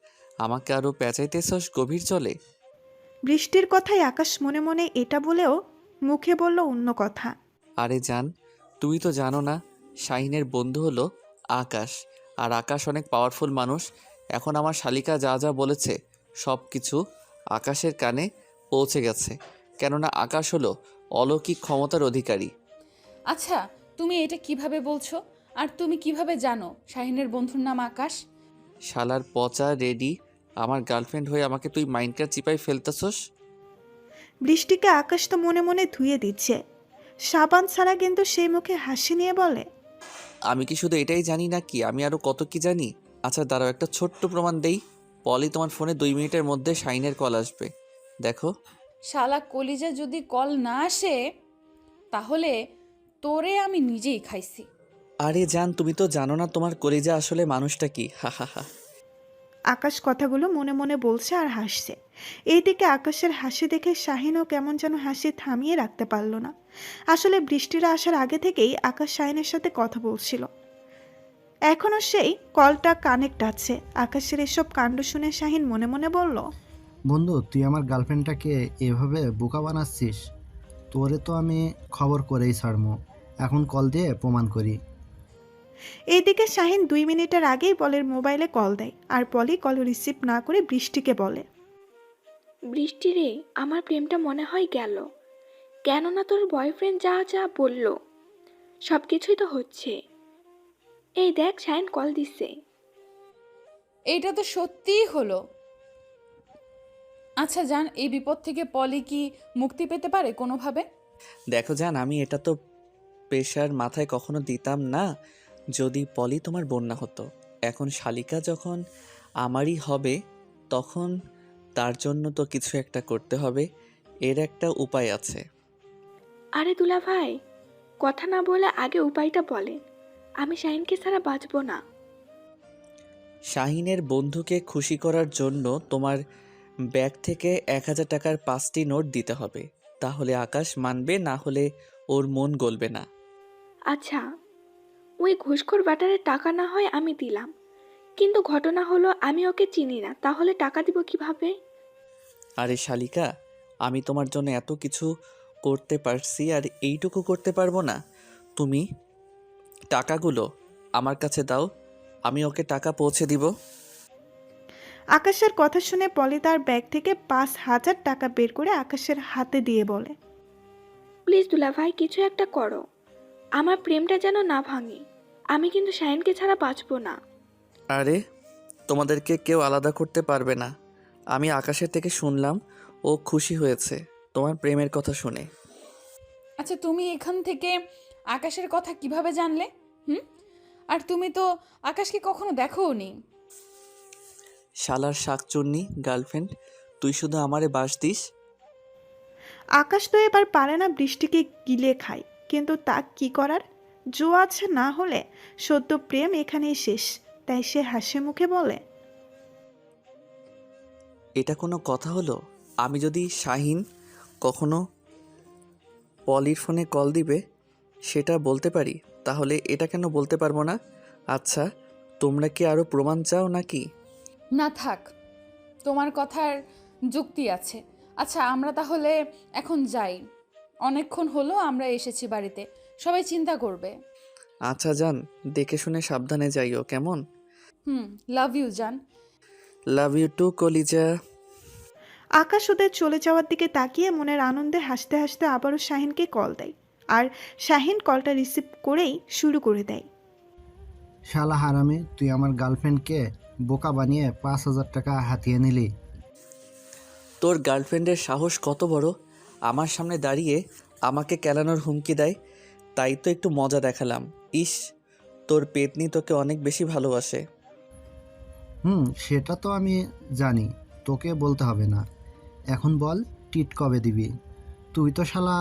আমাকে আরও পেঁচাইতেছস গভীর চলে। বৃষ্টির কথাই আকাশ মনে মনে এটা বলেও মুখে বলল অন্য কথা। আরে জান, তুমি তো জানো না শাহিনের বন্ধু হলো আকাশ, আর আকাশ অনেক পাওয়ারফুল মানুষ। এখন আমার শালিকা যা যা বলেছে সব কিছু আকাশের কানে পৌঁছে গেছে, কেননা আকাশ হলো অলৌকিক ক্ষমতার অধিকারী। আচ্ছা, তুমি এটা কিভাবে বলছো? আর তুমি কিভাবে জানো শাহিনের বন্ধুর নাম আকাশ? শালার পচা রেডি, আমার গার্লফ্রেন্ড হয়ে আমাকে তুই মাইন্ডকার চিপাই ফেলতেছস। বৃষ্টিকে আকাশ তো মনে মনে ধুয়ে দিচ্ছে। সাবান ছাড়া কিন্তু সেই মুখে হাসি নিয়ে বলে, আমি কি শুধু এটাই জানি না কি, আমি আরও কত কি জানি। আচ্ছা দাঁড়াও, একটা ছোট্ট প্রমাণ দেই। পলি, তোমার ফোনে 2 মিনিটের মধ্যে শাইনের কল আসবে, দেখো। শালা কলিজা যদি কল না আসে তাহলে তোরে আমি নিজেই খাইছি। আরে জান, তুমি তো জানো না তোমার কলিজা আসলে মানুষটা কি। হা হা হা। আকাশ কথাগুলো মনে মনে বলছে আর হাসছে। এইদিকে আকাশের হাসি দেখে শাহিনও কেমন যেন হাসি থামিয়ে রাখতে পারল না। আসলে বৃষ্টিরা আসার আগে থেকেই আকাশ শাহিনের সাথে কথা বলছিল। এখনও সেই কলটা কানেক্ট আছে। আকাশের এসব কাণ্ড শুনে শাহিন মনে মনে বলল, বন্ধু, তুই আমার গার্লফ্রেন্ডটাকে এভাবে বোকা বানাচ্ছিস? তোরে তো আমি খবর করেই ছাড়বো। এখন কল দিয়ে প্রমাণ করি। এইদিকে শাহিন 2 মিনিটের আগেই পলের মোবাইলে কল দেয়, আর পলি কল রিসিভ না করে বৃষ্টিকে বলে, বৃষ্টি রে, আমার প্রেমটা মনে হয় গেল। কেননা তোর বয়ফ্রেন্ড যা যা বলল সব কিছুই তো হচ্ছে। এই দেখ, শাইন কল দিচ্ছে। এইটা তো সত্যিই হলো। আচ্ছা জান, এই বিপদ থেকে পলি কি মুক্তি পেতে পারে কোনোভাবে? দেখো জান, আমি এটা তো প্রেশার মাথায় কখনো দিতাম না যদি পলি তোমার বন্যা হতো। এখন শালিকা যখন আমারই হবে, তখন তার জন্য তো কিছু একটা করতে হবে। এর একটা উপায় আছে। আরে দুলা ভাই, কথা না বলে আগে উপায়টা বলেন। আমি শাইনকে ছাড়া বাঁচবো না। শাহিনের বন্ধুকে খুশি করার জন্য তোমার ব্যাগ থেকে 1000 টাকার 5টি নোট দিতে হবে, তাহলে আকাশ মানবে, না হলে ওর মন গলবে না। আচ্ছা, ওই ঘুষখোর ব্যাটারের টাকা না হয় আমি দিলাম, কিন্তু ঘটনা হলো আমি ওকে চিনি না, তাহলে টাকা দিব কিভাবে? আরে শালিকা, আমি তোমার জন্য এত কিছু করতে পারছি, আর এইটুকু করতে পারবো না? তুমি টাকাগুলো আমার কাছে দাও, আমি ওকে টাকা পৌঁছে দিব। আকাশের কথা শুনে পলি তার ব্যাগ থেকে 5,000 টাকা বের করে আকাশের হাতে দিয়ে বলে, প্লিজ দুলাভাই কিছু একটা করো, আমার প্রেমটা যেন না ভাঙে। আমি কিন্তু শাহিনকে ছাড়া বাঁচবো না। আরে তোমাদেরকে কেউ আলাদা করতে পারবে না। আমি আকাশের থেকে শুনলাম ও খুশি হয়েছে তোমার প্রেমের কথা শুনে। আচ্ছা, তুমি এখান থেকে আকাশের কথা কিভাবে জানলে? হুম, আর তুমি তো আকাশকে কখনো দেখোওনি। শালার শাকচুন্নি গার্লফ্রেন্ড, তুই শুধু আমারে বাস দিস। আকাশ তো এবার পারে না বৃষ্টিকে গিলে খায়, কিন্তু তা কি করার? জো আছে না হলে সদ্য প্রেম এখানেই শেষ। তাই সে হাসি মুখে বলে, এটা কোনো কথা হলো? আমি যদি শাহিন কখনো পলির ফোনে কল দিবে সেটা বলতে পারি, তাহলে এটা কেন বলতে পারবো না? আচ্ছা, তোমরা কি আরও প্রমাণ চাও নাকি? না থাক, তোমার কথার যুক্তি আছে। আচ্ছা, আমরা তাহলে এখন যাই। অনেকক্ষণ হলো আমরা এসেছি বাড়িতে, সবাই চিন্তা করবে। আচ্ছা যান, দেখে শুনে সাবধানে যাইও কেমন? লাভ ইউ জান। লাভ ইউ টু কলিজা। আকাশ ওদের চলে যাওয়ার দিকে তাকিয়ে মনের আনন্দে হাসতে হাসতে আবারও শাহিনকে কল দেয়। আর শাহিন কলটা রিসিভ করেই শুরু করে দেয়, শালা হারামি, তুই আমার গার্লফ্রেন্ডকে বোকা বানিয়ে 5,000 টাকা হাতিয়ে নিলি। তোর গার্লফ্রেন্ডের সাহস কত বড়, আমার সামনে দাঁড়িয়ে আমাকে কেলানোর হুমকি দেয়। তাই তো একটু মজা দেখালাম। ইস, তোর পেতনি তোকে অনেক বেশি ভালোবাসে। সেটা তো আমি জানি, তোকে বলতে হবে না। এখন বল, টিট কবে দিবি? তুই তো শালা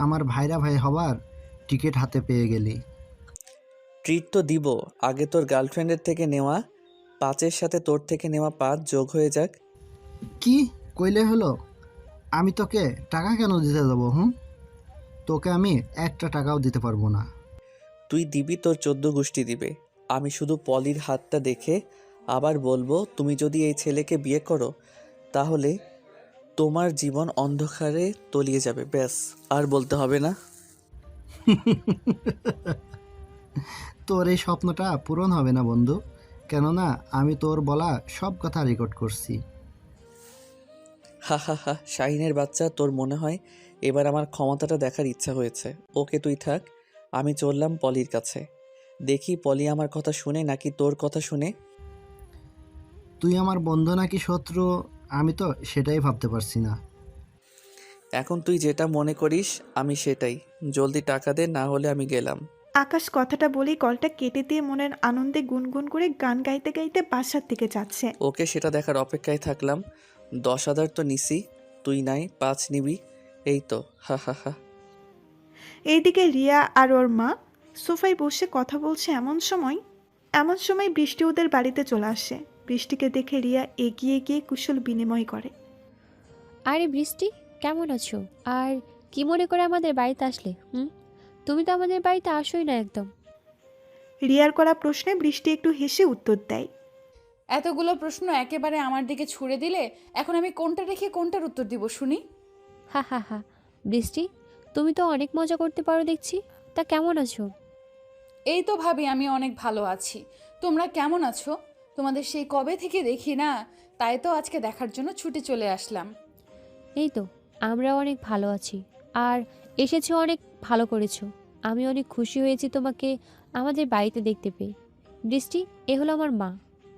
আমার ভাইরা ভাই হবার টিকিট হাতে পেয়ে গেলি। ট্রিট তো দিব, আগে তোর গার্লফ্রেন্ডের থেকে নেওয়া 5-এর সাথে তোর থেকে নেওয়া 5 যোগ হয়ে যাক। কি কইলে হলো? আমি তোকে টাকা কেন দিতে যাবো? তোকে আমি একটা টাকাও দিতে পারবো না। তুই দিবি, তোর 14 গোষ্ঠী দিবে। আমি শুধু পলির হাতটা দেখে আবার বলবো, তুমি যদি এই ছেলেকে বিয়ে করো তাহলে তোমার জীবন অন্ধকারে তলিয়ে যাবে। ব্যাস, আর বলতে হবে না। তোর এই স্বপ্নটা পূরণ হবে না বন্ধু, কেননা আমি তোর বলা সব কথা রেকর্ড করছি। হা হা হা, শাহিনের বাচ্চা, তোর মনে হয় এবার আমার ক্ষমতাটা দেখার ইচ্ছা হয়েছে। ওকে তুই থাক, আমি চললাম পলির কাছে। দেখি পলি আমার কথা শুনে নাকি তোর কথা শুনে। তুই আমার বন্ধু নাকি শত্রু, আমি তো সেটাই ভাবতে পারছি না। এখন তুই যেটা মনে করিস আমি সেটাই। জলদি টাকা দে, না হলে আমি গেলাম। আকাশ কথাটা বলেই কলটা কেটে দিয়ে মনের আনন্দে গুনগুন করে গান গাইতে গাইতে বাসার দিকে যাচ্ছে। ওকে সেটা দেখার অপেক্ষায় থাকলাম। 10,000 তো নিছি, তুই নাই 5 নিবি। এই তো, হা হা হা। এইদিকে রিয়া আর ওর মা সোফায় বসে কথা বলছে। এমন সময় বৃষ্টি ওদের বাড়িতে চলে আসে। বৃষ্টিকে দেখে রিয়া এগিয়ে গিয়ে কুশল বিনিময় করে। আরে বৃষ্টি, কেমন আছো? আর কি মনে করে আমাদের বাড়িতে আসলে? তুমি তো আমাদের বাড়িতে আসোই না একদম। রিয়ার করা প্রশ্নে বৃষ্টি একটু হেসে উত্তর দেয়, এতগুলো প্রশ্ন একেবারে আমার দিকে ছুড়ে দিলে এখন আমি কোনটা রেখে কোনটার উত্তর দিব শুনি? হা হা হা। বৃষ্টি, তুমি তো অনেক মজা করতে পারো দেখছি। তা কেমন আছো? এই তো ভাবি, আমি অনেক ভালো আছি। তোমরা কেমন আছো? তোমাদের সেই কবে থেকে দেখি না, তাই তো আজকে দেখার জন্য ছুটে চলে আসলাম। এই তো, আমরাও অনেক ভালো আছি। আর এসেছো, অনেক ভালো করেছো। আমি অনেক খুশি হয়েছি তোমাকে আমাদের বাড়িতে দেখতে পেয়ে। বৃষ্টি, এ হলো আমার মা।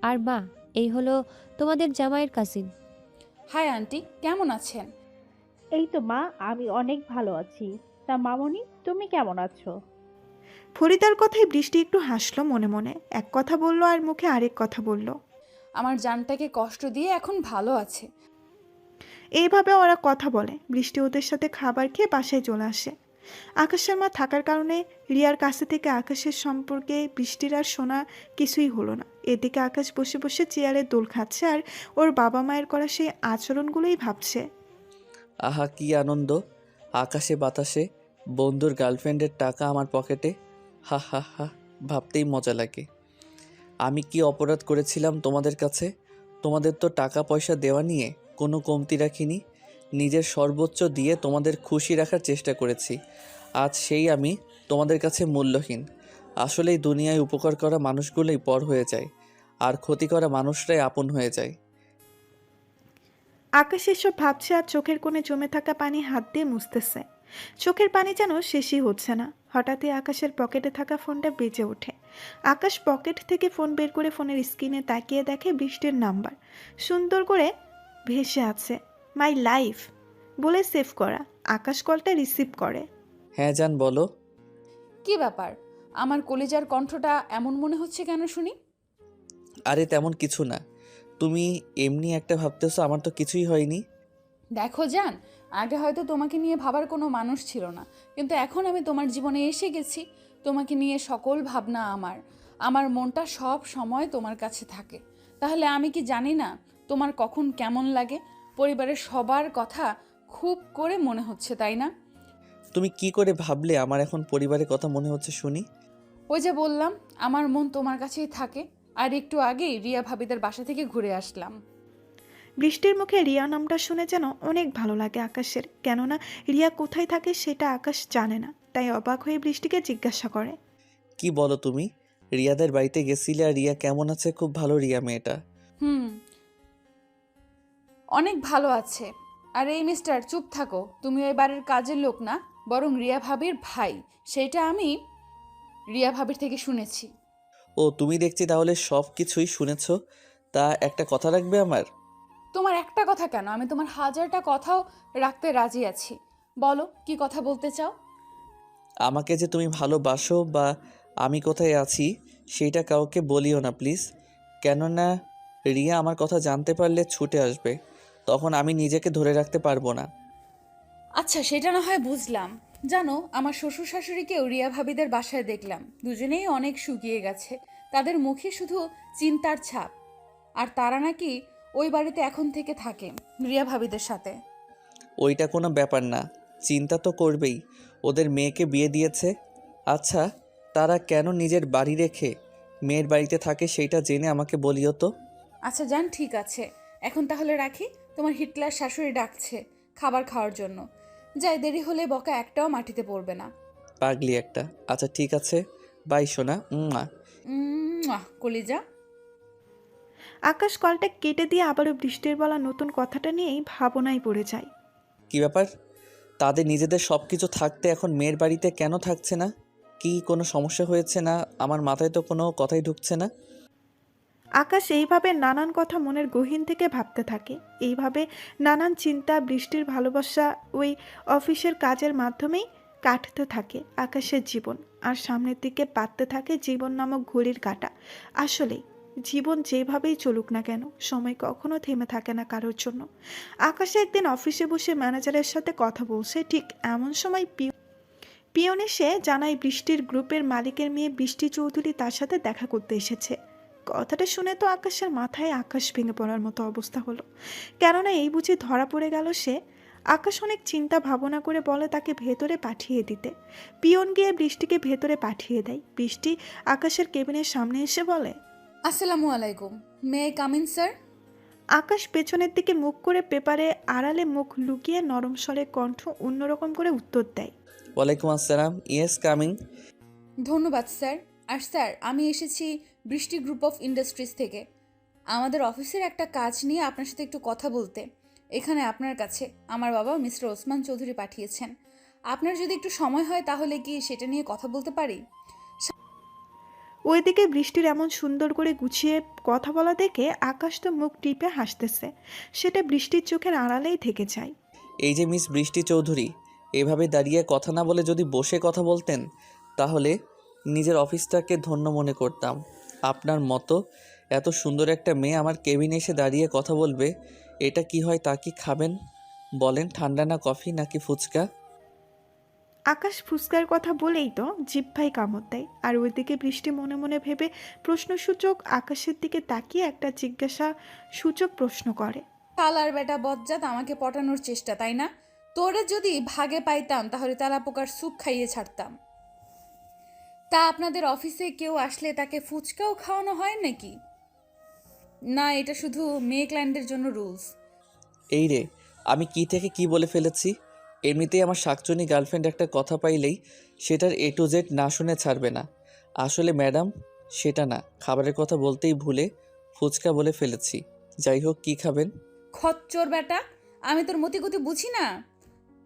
আর মা, এই হলো তোমাদের জামাইয়ের কাজিন। হাই আন্টি, কেমন আছেন? এই তো মা, আমি অনেক ভালো আছি। তা মামনি, তুমি কেমন আছো? ফরিদার কথায় বৃষ্টি একটু হাসলো মনে মনে। এক কথা বলল আর মুখে আরেক কথা বলল। আমার জানটাকে কষ্ট দিয়ে এখন ভালো আছে। এইভাবে ওরা কথা বলে। বৃষ্টি ওদের সাথে খাবার খেয়ে বাসায় চলে আসে। আকাশের মা থাকার কারণে রিয়ার কাছে থেকে আকাশের সম্পর্কে বৃষ্টির আর শোনা কিছুই হলো না। এদিকে আকাশ বসে বসে চেয়ারে দোল খাচ্ছে আর ওর বাবা মায়ের করা সেই আচরণগুলোই ভাবছে। আহা কি আনন্দ, আকাশে বাতাসে বন্ধুর গার্লফ্রেন্ডের টাকা আমার পকেটে। হা হা হা, ভাবতেই মজা লাগে। আমি কি অপরাধ করেছিলাম তোমাদের কাছে? তোমাদের তো টাকা পয়সা দেওয়া নিয়ে কোনো কমতি রাখিনি। নিজের সর্বোচ্চ দিয়ে তোমাদের খুশি রাখার চেষ্টা করেছি। আজ সেই আমি তোমাদের কাছে মূল্যহীন। আসলেই দুনিয়ায় উপকার করা মানুষগুলোই পর হয়ে যায়, আর ক্ষতি করা মানুষরাই আপন হয়ে যায়। আকাশ এসব ভাবছে আর চোখের কোণে জমে থাকা পানি হাত দিয়ে মুছতেছে। চোখের পানি যেন শেষই হচ্ছে না। হঠাৎই আকাশের পকেটে থাকা ফোনটা বেজে ওঠে। আকাশ পকেট থেকে ফোন বের করে ফোনের স্ক্রিনে তাকিয়ে দেখে বৃষ্টির নাম্বার সুন্দর করে ভেসে আছে। মাই লাইফ বলে সেভ করা। আকাশ কলটা রিসিভ করে। হ্যাঁ জান বলো। কি ব্যাপার, আমার কলিজার কণ্ঠটা এমন মনে হচ্ছে কেন শুনি? আরে তেমন কিছু না, তুমি এমনি একটা ভাবতেছো, আমার তো কিছুই হয়নি। দেখো জান, আগে হয়তো তোমাকে নিয়ে ভাবার কোনো মানুষ ছিল না, কিন্তু এখন আমি তোমার জীবনে এসে গেছি। তোমাকে নিয়ে সকল ভাবনা আমার মনটা সব সময় তোমার কাছে থাকে। তাহলে আমি কি জানি না তোমার কখন কেমন লাগে? পরিবারের সবার কথা খুব করে মনে হচ্ছে, তাই না? তুমি কি করে ভাবলে আমার এখন পরিবারের কথা মনে হচ্ছে শুনি? ওই যে বললাম, আমার মন তোমার কাছেই থাকে। আর একটু আগেই রিয়া ভাবিদের বাসা থেকে ঘুরে আসলাম। বৃষ্টির মুখে রিয়া নামটা শুনে যেন অনেক ভালো লাগে আকাশের। কেননা রিয়া কোথায় থাকে সেটা আকাশ জানে না, তাই অবাক হয়ে বৃষ্টিকে জিজ্ঞাসা করে। কি বলো তুমি? রিয়াদের বাড়িতে গেছিলে আর রিয়া কেমন আছে? খুব ভালো রিয়া মেয়েটা। অনেক ভালো আছে। আর এই মিস্টার, চুপ থাকো। তুমি ওই বাড়ির কাজের লোক না, বরং রিয়া ভাবির ভাই। সেটা আমি রিয়া ভাবির থেকে শুনেছি। ও তুমি দেখছি তাহলে সব কিছুই শুনেছো। তা একটা কথা রাখবে আমার? তোমার একটা কথা কেন, আমি তোমার 1000টা কথাও রাখতে রাজি আছি। বলো, কি কথা বলতে চাও? আমাকে যে তুমি ভালোবাসো বা আমি কোথায় আছি সেইটা কাউকে বলিও না প্লিজ। কেননা রিয়া আমার কথা জানতে পারলে ছুটে আসবে, তখন আমি নিজেকে ধরে রাখতে পারবো না। আচ্ছা, সেটা না হয় বুঝলাম। জানো, আমার শ্বশুর শাশুড়িকেও রিয়া ভাবিদের বাসায় দেখলাম। দুজনেই অনেক শুকিয়ে গেছে। তাদের মুখে শুধু চিন্তার ছাপ। আর তারা নাকি ওই বাড়িতে এখন থেকে থাকে রিয়া ভাবিদের সাথে। ওইটা কোনো ব্যাপার না, চিন্তা তো করবেই। ওদের মেয়েকে বিয়ে দিয়েছে। আচ্ছা, তারা কেন নিজের বাড়ি রেখে মেয়ের বাড়িতে থাকে সেইটা জেনে আমাকে বলিও তো। আচ্ছা জান, ঠিক আছে। এখন তাহলে রাখি। তোমার হিটলার শাশুড়ি ডাকছে খাবার খাওয়ার জন্য। যাই, দেরি হলে বকা একটাও মাটিতে পড়বে না। পাগলি একটা। আচ্ছা ঠিক আছে, বাই সোনা। কলিজা। আকাশ কলটা কেটে দিয়ে আবারও বৃষ্টির বলা নতুন কথাটা নিয়েই ভাবনায় পড়ে যায়। কি ব্যাপার? তাদের নিজেদের সব কিছু থাকতে এখন মেয়ের বাড়িতে কেন থাকছে না? কি কোনো সমস্যা হয়েছে না? আমার মাথায় তো কোনো কথাই ঢুকছে না। আকাশ এইভাবে নানান কথা মনের গহীন থেকে ভাবতে থাকে। এইভাবে নানান চিন্তা, বৃষ্টির ভালোবাসা, ওই অফিসের কাজের মাধ্যমেই কাটতে থাকে আকাশের জীবন। আর সামনের দিকে বাড়তে থাকে জীবন নামক ঘড়ির কাঁটা। আসলেই জীবন যেভাবেই চলুক না কেন, সময় কখনো থেমে থাকে না কারোর জন্য। আকাশে একদিন অফিসে বসে ম্যানেজারের সাথে কথা বলছে, ঠিক এমন সময় পিয়ন এসে জানায় বৃষ্টির গ্রুপের মালিকের মেয়ে বৃষ্টি চৌধুরী তার সাথে দেখা করতে এসেছে। কথাটা শুনে তো আকাশের মাথায় আকাশ ভেঙে পড়ার মতো অবস্থা হলো। কেননা এই বুঝি ধরা পড়ে গেল সে। আকাশ অনেক চিন্তা ভাবনা করে বলে তাকে ভেতরে পাঠিয়ে দিতে। পিয়ন গিয়ে বৃষ্টিকে ভেতরে পাঠিয়ে দেয়। বৃষ্টি আকাশের কেবিনের সামনে এসে বলে, আসসালামু আলাইকুম, may I come in sir? Akash পেছনের দিকে মুখ করে পেপারে আড়ালে মুখ লুকিয়ে নরম স্বরে কণ্ঠ অন্যরকম করে উত্তর দেয়, ওয়ালাইকুম আসসালাম, ইয়েস কামিং। ধন্যবাদ স্যার। আর স্যার, আমি এসেছি বৃষ্টি গ্রুপ অফ ইন্ডাস্ট্রিজ থেকে। আমাদের অফিসের একটা কাজ নিয়ে আপনার সাথে একটু কথা বলতে এখানে আপনার কাছে আমার বাবা মিস্টার ওসমান চৌধুরী পাঠিয়েছেন। আপনার যদি একটু সময় হয় তাহলে কি সেটা নিয়ে কথা বলতে পারি? ওইদিকে বৃষ্টির এমন সুন্দর করে গুছিয়ে কথা বলা দেখে আকাশ তো মুখ টিপে হাসতেছে। সেটা বৃষ্টির চোখের আড়ালেই থেকে যায়। এই যে মিস বৃষ্টি চৌধুরী, এভাবে দাঁড়িয়ে কথা না বলে যদি বসে কথা বলতেন তাহলে নিজের অফিসটাকে ধন্য মনে করতাম। আপনার মতো এত সুন্দর একটা মেয়ে আমার কেবিনে এসে দাঁড়িয়ে কথা বলবে, এটা কি হয়? তা কি খাবেন বলেন? ঠান্ডা না কফি নাকি ফুচকা? আকাশ ফুসকার কথা বলেই তো জিহ্বায় কামড় দেয়। আর ওইদিকে বৃষ্টি মনে মনে ভেবে প্রশ্নসূচক আকাশের দিকে তাকিয়ে একটা জিজ্ঞাসা সূচক প্রশ্ন করে। তালার বেটা বজ্জাত আমাকে পটানোর চেষ্টা, তাই না? তোরে যদি ভাগে পাইতাম তাহলে তালা পোকার স্যুপ খাইয়ে ছাড়তাম। তা আপনাদের অফিসে কেউ আসলে তাকে ফুচকাও খাওয়ানো হয় নাকি? না, এটা শুধু মেয়ে ক্লায়েন্টদের জন্য রুলস। এই রে, আমি কি থেকে কি বলে ফেলেছি। এমনিতেই আমার শাকচুনি গার্লফ্রেন্ড একটা কথা পাইলেই সেটার A to Z না শুনে ছাড়বে না। আসলে ম্যাডাম সেটা না, খাবারের কথা বলতেই ভুলে ফুচকা বলে ফেলেছি। যাই হোক, কি খাবেন? খচ্চর বেটা, আমি তোর মতিগতি বুঝি না?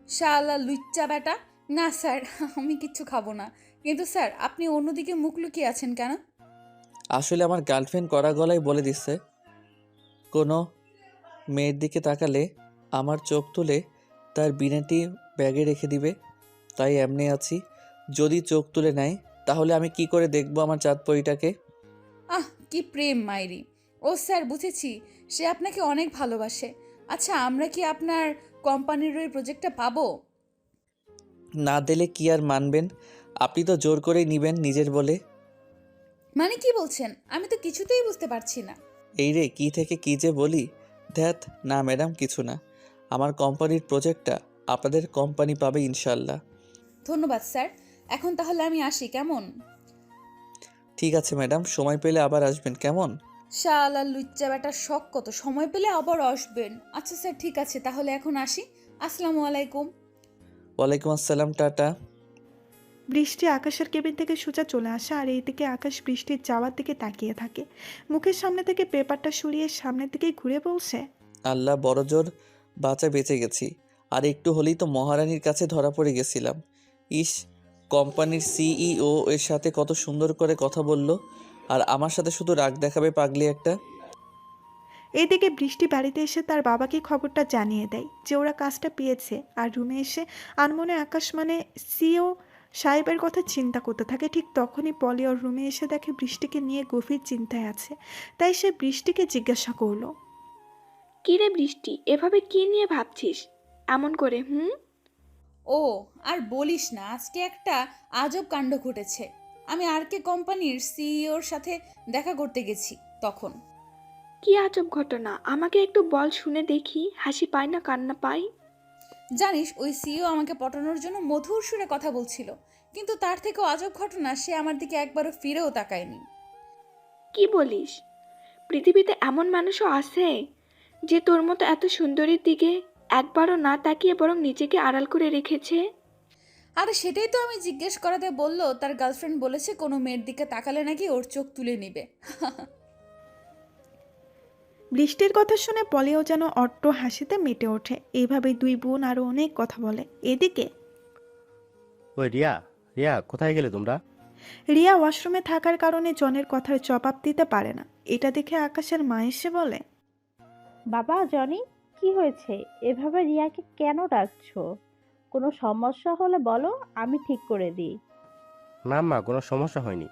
শালা লুচ্চা বেটা। না স্যার, আমি কিচ্ছু খাবো না। কিন্তু স্যার, আপনি অন্যদিকে মুখ লুকিয়ে আছেন কেন? আসলে আমার গার্লফ্রেন্ড কড়া গলায় বলে দিচ্ছে কোনো মেয়ের দিকে তাকালে আমার চোখ তুলে তার বিনাটি ব্যাগে রেখে দিবে, তাই এমনি আছি। যদি চোখ তুলে নেয় তাহলে আমি কি করে দেখবো আমার চাঁদ পরীটাকে? আহ, কি প্রেম মাইরি। ও স্যার, বুঝেছি, সে আপনাকে অনেক ভালোবাসে। আচ্ছা, আমরা কি আপনার কোম্পানির ওই প্রজেক্টটা পাবো? না দিলে কি আর মানবেন? আপনি তো জোর করেই নিবেন নিজের বলে। মানে কি বলছেন? আমি তো কিছুতেই বুঝতে পারছি না। এই রে, কি থেকে কি যে বলি। ধ্যাত, না ম্যাডাম, কিছু না। আমার কোম্পানির প্রজেক্টটা আপনাদের কোম্পানি পাবে ইনশাল্লাহ। ধন্যবাদ স্যার। এখন তাহলে আমি আসি, কেমন? ঠিক আছে ম্যাডাম, সময় পেলে আবার আসবেন কেমন? শালা লুচ্চা বেটা, শখ কত, সময় পেলে আবার আসবেন। আচ্ছা স্যার, ঠিক আছে, তাহলে এখন আসি। আসসালামু আলাইকুম। ওয়ালাইকুম আসসালাম, টাটা। বৃষ্টি আকাশের কেবিন থেকে সোজা চলে আসে আর এইদিকে আকাশ বৃষ্টির যাওয়ার দিকে তাকিয়ে থাকে। মুখের সামনে থেকে পেপারটা সরিয়ে সামনের দিকে ঘুরে বলছে, আল্লাহ বড় জোর বাঁচা বেঁচে গেছি। আর একটু হলেই তো মহারানীর কাছে ধরা পড়ে গেছিলাম। ইস, কোম্পানির সিইও এর সাথে কত সুন্দর করে কথা বলল, আর আমার সাথে শুধু রাগ দেখাবে পাগলি একটা। এইদিকে বৃষ্টি বাড়িতে এসে তার বাবাকে খবরটা জানিয়ে দেয় যে ওরা কাজটা পেয়েছে। আর রুমে এসে আনমনে আকাশ মানে সিও সাহেবের কথা চিন্তা করতে থাকে। ঠিক তখনই পলি ওর রুমে এসে দেখে বৃষ্টিকে নিয়ে গভীর চিন্তায় আছে। তাই সে বৃষ্টিকে জিজ্ঞাসা করলো, কি রে বৃষ্টি, এভাবে কি নিয়ে ভাবছিস এমন করে? ও, আর বলিস না, আজকে একটা আজব কাণ্ড ঘটেছে। আমি আরকে কোম্পানির সিইওর সাথে দেখা করতে গেছি তখন। কি আজব ঘটনা, আমাকে একটু বল, শুনে দেখি হাসি পায় না কান্না পাই। জানিস, ওই সিইও আমাকে পটানোর জন্য মধুর সুরে কথা বলছিল, কিন্তু তার থেকেও আজব ঘটনা, সে আমার দিকে একবারও ফিরেও তাকায়নি। কি বলিস? পৃথিবীতে এমন মানুষও আছে যে তোর মতো এত সুন্দরীর দিকে একবারও না তাকিয়ে বরং নিজেকে আড়াল করে রেখেছে? আর সেটাই তো আমি জিজ্ঞেস করাতে বলল তার গার্লফ্রেন্ড বলেছে কোনো মেয়ের দিকে তাকালে নাকি ওর চোখ তুলে নিবে। বৃষ্টির কথা শুনে পলিও যেন অট্ট হাসিতে মেতে ওঠে। এইভাবেই দুই বোন আরো অনেক কথা বলে। এদিকে ওই রিয়া, রিয়া, কোথায় গেলে তোমরা? রিয়া ওয়াশরুমে থাকার কারণে জনের কথার জবাব দিতে পারে না। এটা দেখে আকাশের মা এসে বলে, বাবা জনি, কি হয়েছে? এভাবে রিয়াকে কেন ডাকছো? কোনো সমস্যা হলে বলো, আমি ঠিক করে দিই। না মা, কোনো সমস্যা হয়নি,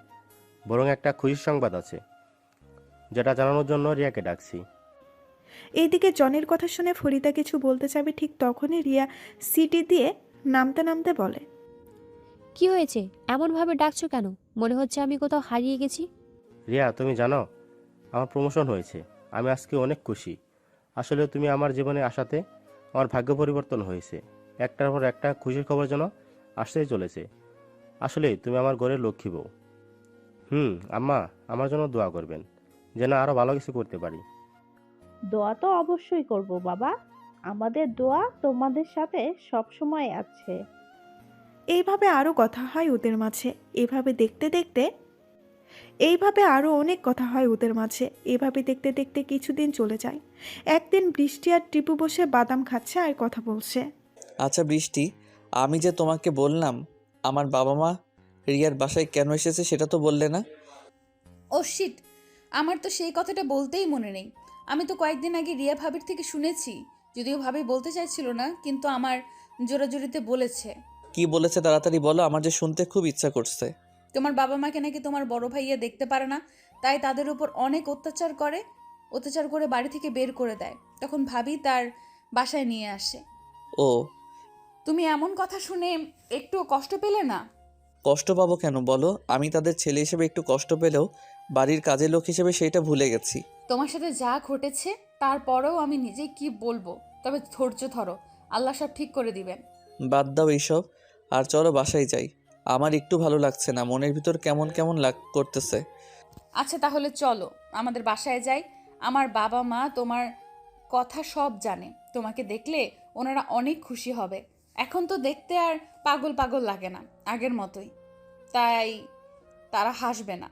বরং একটা খুশির সংবাদ আছে, যেটা জানানোর জন্য রিয়াকে ডাকছি। এইদিকে জনের কথা শুনে ফরিদা কিছু বলতে যাবে, ঠিক তখনই রিয়া সিটি দিয়ে নামতে নামতে বলে, কি হয়েছে? এমনভাবে ডাকছো কেন? মনে হচ্ছে আমি কোথাও হারিয়ে গেছি। রিয়া, তুমি জানো আমার প্রমোশন হয়েছে। আমি আজকে অনেক খুশি। আসলে তুমি আমার জীবনে আসাতে আমার ভাগ্য পরিবর্তন হয়েছে। একটার পর একটা খুশির খবর যেন আসতেই চলেছে। আসলে তুমি আমার ঘরের লক্ষ্মী বউ। আম্মা, আমার জন্য দোয়া করবেন যেন আরও ভালো কিছু করতে পারি। দোয়া তো অবশ্যই করব বাবা, আমাদের দোয়া তোমাদের সাথে সব সময় আছে। এইভাবে আরও কথা হয় ওদের মাঝে। এইভাবে আরও অনেক কথা হয় ওদের মাঝে। এভাবে দেখতে দেখতে কিছুদিন চলে যায়। একদিন বৃষ্টি আর টিপু বসে বাদাম খাচ্ছে আর কথা বলছে। আচ্ছা বৃষ্টি, আমি যে তোমাকে বললাম আমার বাবা মা রিয়ার বাসায় কেন এসেছে সেটা তো বললে না। ও শিট, আমার তো সেই কথাটা বলতেই মনে নেই। আমি তো কয়েকদিন আগে রিয়া ভাবির থেকে শুনেছি, যদিও ভাবি বলতে চাইছিল না, কিন্তু আমার জোরাজুরিতে বলেছে। কি বলেছে তাড়াতাড়ি বলো, আমার যে শুনতে খুব ইচ্ছা করছে। তোমার বাবা মাকে নাকি তোমার বড় ভাইয়া দেখতে পারে না, তাই তাদের উপর অনেক অত্যাচার করে বাড়ি থেকে বের করে দেয়। তখন ভাবি তার বাসায় নিয়ে আসে। ও, তুমি এমন কথা শুনে একটু কষ্ট পেলে না? কষ্ট পাবো কেন বলো? আমি তাদের ছেলে হিসেবে একটু কষ্ট পেলেও বাড়ির কাজের লোক হিসেবে সেইটা ভুলে গেছি। তোমার সাথে যা ঘটেছে তারপরেও আমি নিজে কি বলবো, তবে ধৈর্য ধরো, আল্লাহ সব ঠিক করে দিবেন। বাদ দাও এইসব, আর চলো বাসায় যাই। আমার একটু ভালো লাগছে না, মনের ভিতর কেমন কেমন করতেছে। আচ্ছা তাহলে চলো আমাদের বাসায় যাই। আমার বাবা মা তোমার কথা সব জানে, তোমাকে দেখলে ওনারা অনেক খুশি হবে। এখন তো দেখতে আর পাগল পাগল লাগে না, আগের মতোই, তাই তারা হাসবে না।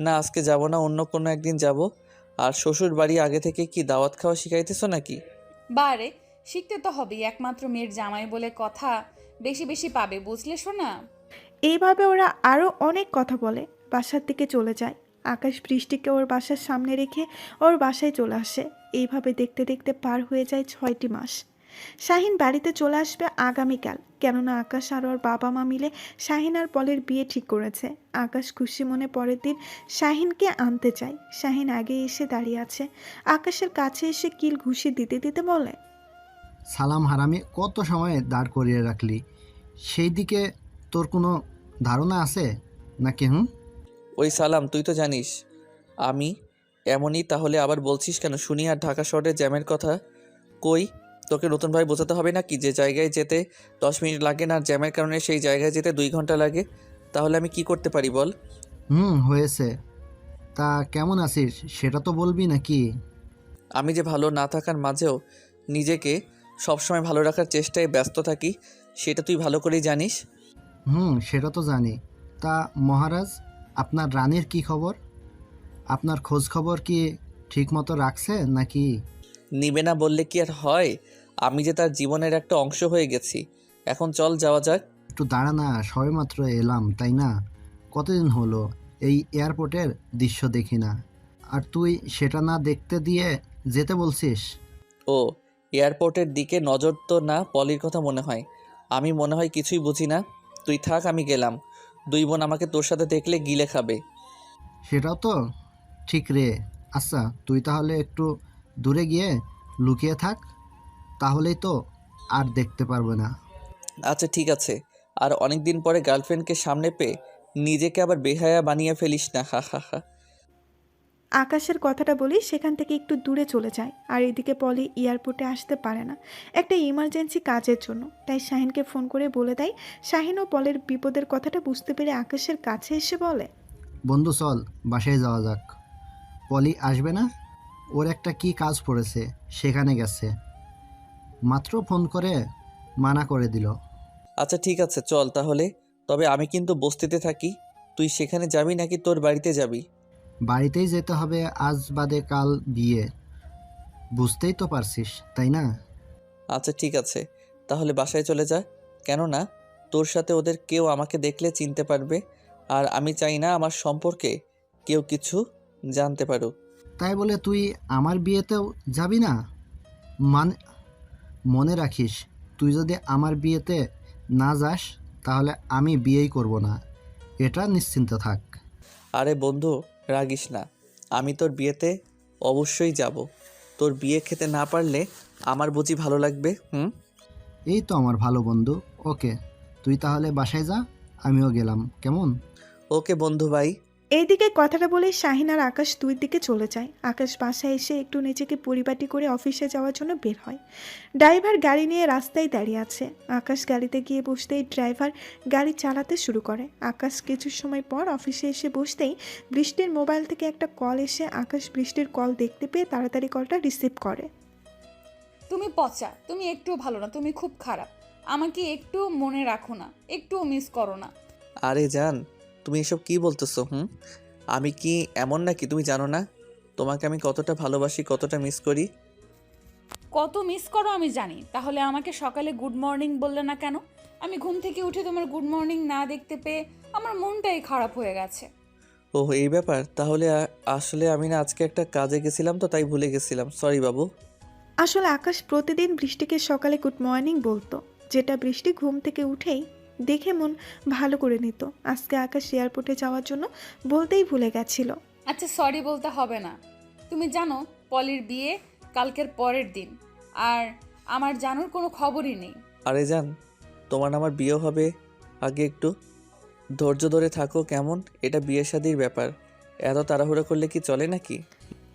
না, আজকে যাব না, অন্য কোনো একদিন যাব। আর শ্বশুর বাড়ি আগে থেকে কি দাওয়াত খাওয়া শিখাইতেছো নাকি? বারে, শিখতে তো হবেই, একমাত্র মেয়ের জামাই বলে কথা, বেশি বেশি পাবে, বুঝলে শোনা? এইভাবে ওরা আরও অনেক কথা বলে বাসার দিকে চলে যায়। আকাশ বৃষ্টিকে ওর বাসার সামনে রেখে ওর বাসায় চলে আসে। এইভাবে দেখতে দেখতে পার হয়ে যায় 6টি মাস। শাহিন বাড়িতে চলে আসবে আগামীকাল, কেননা আকাশ আর ওর বাবা মা মিলে শাহিন আর পলের বিয়ে ঠিক করেছে। আকাশ খুশি মনে পরের দিন শাহিনকে আনতে চায়। শাহিন আগে এসে দাঁড়িয়ে আছে, আকাশের কাছে এসে কিল ঘুষি দিতে দিতে বলে, সালাম হারামি, কত সময় দাঁড় করিয়ে রাখলি? সেই দিকে তোর কোনো ধারণা আছে নাকি? ওই সালাম, তুই তো জানিস আমি এমনই, তাহলে আবার বলছিস কেন শুনি? আর ঢাকা শহরের জ্যামের কথা কই? তোকে নতুনভাবে বোঝাতে হবে না কি যে জায়গায় যেতে 10 মিনিট লাগে না, আর জ্যামের কারণে সেই জায়গায় যেতে 2 ঘন্টা লাগে? তাহলে আমি কি করতে পারি বল? হয়েছে। তা কেমন আছিস সেটা তো বলবি নাকি? আমি যে ভালো না থাকার মাঝেও নিজেকে সবসময় ভালো রাখার চেষ্টায় ব্যস্ত থাকি, সেটা তুই ভালো করেই জানিস। সেটা তো জানি। তা মহারাজ, আপনার রানীর কি খবর? আপনার খোঁজ খবর কি ঠিক মতো রাখছে নাকি? নিবে না বললে কি আর হয়? আমি যে তার জীবনের একটা অংশ হয়ে গেছি। এখন চল যাওয়া যাক। একটু দাঁড়া না, সবেমাত্র এলাম তাই না? কতদিন হলো এই এয়ারপোর্টের দৃশ্য দেখি না, আর তুই সেটা না দেখতে দিয়ে যেতে বলছিস? ও, এয়ারপোর্টের দিকে নজর তো না, পলির কথা মনে হয়। আমি মনে হয় কিছুই বুঝি না। তুই থাক, আমি গেলাম। 2 বোন আমাকে তোর সাথে দেখলে গিলে খাবে। সেটাও তো ঠিক রে। আচ্ছা, তুই তাহলে একটু দূরে গিয়ে লুকিয়ে থাক, তাহলেই তো আর দেখতে পারবে না। আচ্ছা ঠিক আছে। আর অনেক দিন পরে গার্লফ্রেন্ডকে সামনে পেয়ে নিজেকে আবার বেহায়া বানিয়ে ফেলিস না, হা হা হা। আকাশের কথাটা বলি সেখান থেকে একটু দূরে চলে যায়। আর এদিকে পলি এয়ারপোর্টে আসতে পারে না একটা ইমার্জেন্সি কাজের জন্য। তাই শাহিনকে ফোন করে বলে দেয়। শাহিন ও পলের বিপদের কথাটা বুঝতে পেরে আকাশের কাছে এসে বলে, বন্ধু চল বাসায় যাওয়া যাক। পলি আসবে না, ওর একটা কি কাজ পড়েছে, সেখানে গেছে। মাত্র ফোন করে মানা করে দিল। আচ্ছা ঠিক আছে চল তাহলে। তবে আমি কিন্তু বস্তিতে থাকি। তুই সেখানে যাবি নাকি তোর বাড়িতে যাবি? বাড়িতেই যেতে হবে, আজ বাদে কাল বিয়ে, বুঝতেই তো পারছিস তাই না? আচ্ছা ঠিক আছে, তাহলে বাসায় চলে যা। কেননা তোর সাথে ওদের কেউ আমাকে দেখলে চিনতে পারবে, আর আমি চাই না আমার সম্পর্কে কেউ কিছু জানতে পারুক। তাই বলে তুই আমার বিয়েতেও যাবি না? মানে মনে রাখিস, তুই যদি আমার বিয়েতে না যাস তাহলে আমি বিয়েই করব না, এটা নিশ্চিন্ত থাক। আরে বন্ধু, রাগিস না। আমি তোর বিয়েতে অবশ্যই যাব। তোর বিয়ে খেতে না পারলে আমার বুঝি ভালো লাগবে? এই তো আমার ভালো বন্ধু। ওকে, তুই তাহলে বাসায় যা, আমিও গেলাম, কেমন? ওকে বন্ধু ভাই। এইদিকে কথাটা বলে শাহিন আর আকাশ দুই দিকে চলে যায়। আকাশ বাসায় এসে একটু নিজেকে পরিপাটি করে অফিসে যাওয়ার জন্য বের হয়। ড্রাইভার গাড়ি নিয়ে রাস্তায় দাঁড়িয়ে আছে। আকাশ গাড়িতে গিয়ে বসতেই ড্রাইভার গাড়ি চালাতে শুরু করে। আকাশ কিছু সময় পর অফিসে এসে বসতেই বৃষ্টির মোবাইল থেকে একটা কল এসে আকাশ বৃষ্টির কল দেখতে পেয়ে তাড়াতাড়ি কলটা রিসিভ করে। তুমি পচা, তুমি একটু ভালো না, তুমি খুব খারাপ। আমাকে একটু মনে রাখো না, একটু মিস করো না। আরে জান, তুমি এসব কি বলতেছো? আমি কি এমন নাকি তুমি জানো না তোমাকে আমি কতটা ভালোবাসি, কতটা মিস করি? কত মিস করো আমি জানি, তাহলে আমাকে সকালে গুড মর্নিং বললে না কেন? আমি ঘুম থেকে উঠে তোমার গুড মর্নিং না দেখতে পেয়ে আমার মনটাই খারাপ হয়ে গেছে। ও এই ব্যাপার। তাহলে আসলে আমি না আজকে একটা কাজে গেছিলাম তো, তাই ভুলে গেছিলাম। সরি বাবু। আসলে আকাশ প্রতিদিন বৃষ্টিকে সকালে গুড মর্নিং বলতো, যেটা বৃষ্টি ঘুম থেকে উঠেই দেখে মন ভালো করে নিত। আজকে আকাশ এয়ারপোর্টে যাওয়ার জন্য বলতেই ভুলে গেছিল। আচ্ছা সরি বলতে হবে না। তুমি জানো পলির বিয়ে কালকের পরের দিন, আর আমার জানোর কোনো খবরই নেই। আরে জান, তোমার আমার বিয়ে হবে, আগে একটু ধৈর্য ধরে থাকো কেমন? এটা বিয়ে শাদির ব্যাপার, এত তাড়াহুড়ো করলে কি চলে নাকি?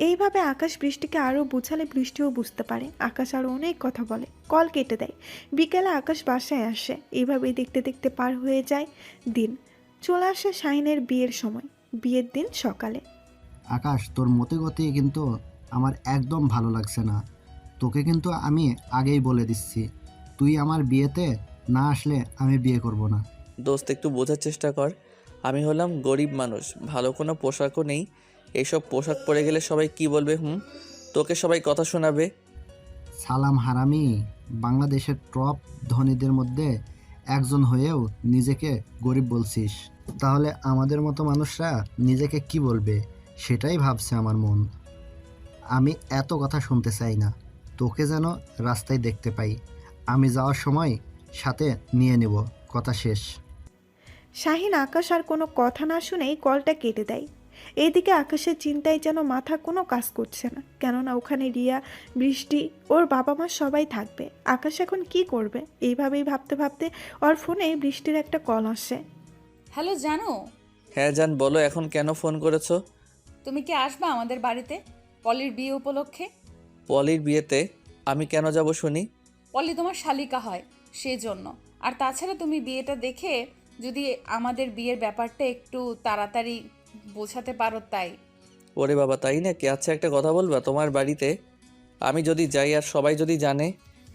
এইভাবে আকাশ বৃষ্টিকে আরও বুঝালে বৃষ্টিও বুঝতে পারে। আকাশ আরও অনেক কথা বলে, কল কেটে দেয়। বিকেলে আকাশ বাসায় আসে। এইভাবেই দেখতে দেখতে পার হয়ে যায় দিন। চলে আসে শাহিনের বিয়ের সময়। বিয়ের দিন সকালে। আকাশ, তোর মতে গতি কিন্তু আমার একদম ভালো লাগছে না। তোকে কিন্তু আমি আগেই বলে দিচ্ছি, তুই আমার বিয়েতে না আসলে আমি বিয়ে করব না। দোস্ত একটু বোঝার চেষ্টা কর। আমি হলাম গরিব মানুষ, ভালো কোনো পোশাকও নেই, এইসব পোশাক পরে গেলে সবাই কি বলবে? তোকে সবাই কথা শোনাবে। সালাম হারামি, বাংলাদেশের টপ ধনীদের মধ্যে একজন হয়েও নিজেকে গরিব বলছিস। তাহলে আমাদের মতো মানুষরা নিজেকে কি বলবে সেটাই ভাবছে আমার মন। আমি এত কথা শুনতে চাই না, তোকে যেন রাস্তায় দেখতে পাই, আমি যাওয়ার সময় সাথে নিয়ে নেব, কথা শেষ। শাহিন আকাশ আর কোনো কথা না শুনেই কলটা কেটে দেয়। এইদিকে আকাশের চিন্তায় যেন মাথা কোনো কাজ করছে না, কেননা ওখানে রিয়া, বৃষ্টি, ওর বাবা মা সবাই থাকবে। আকাশ এখন কি করবে এইভাবেই ভাবতে ভাবতে ওর ফোনে বৃষ্টির একটা কল আসে। হ্যালো জানো, হ্যাঁ জান, বলো এখন কেন ফোন করেছো? তুমি কি আসবা আমাদের বাড়িতে পলির বিয়ে উপলক্ষে? পলির বিয়েতে আমি কেন যাব শুনি? পলি তোমার শালিকা হয় সেজন্য। আর তাছাড়া তুমি বিয়েটা দেখে যদি আমাদের বিয়ের ব্যাপারটা একটু তাড়াতাড়ি বোঝাতে পারো তাই। ওরে বাবা, তাই নাকি? আচ্ছা, একটা কথা বলবা, তোমার বাড়িতে আমি যদি যাই আর সবাই যদি জানে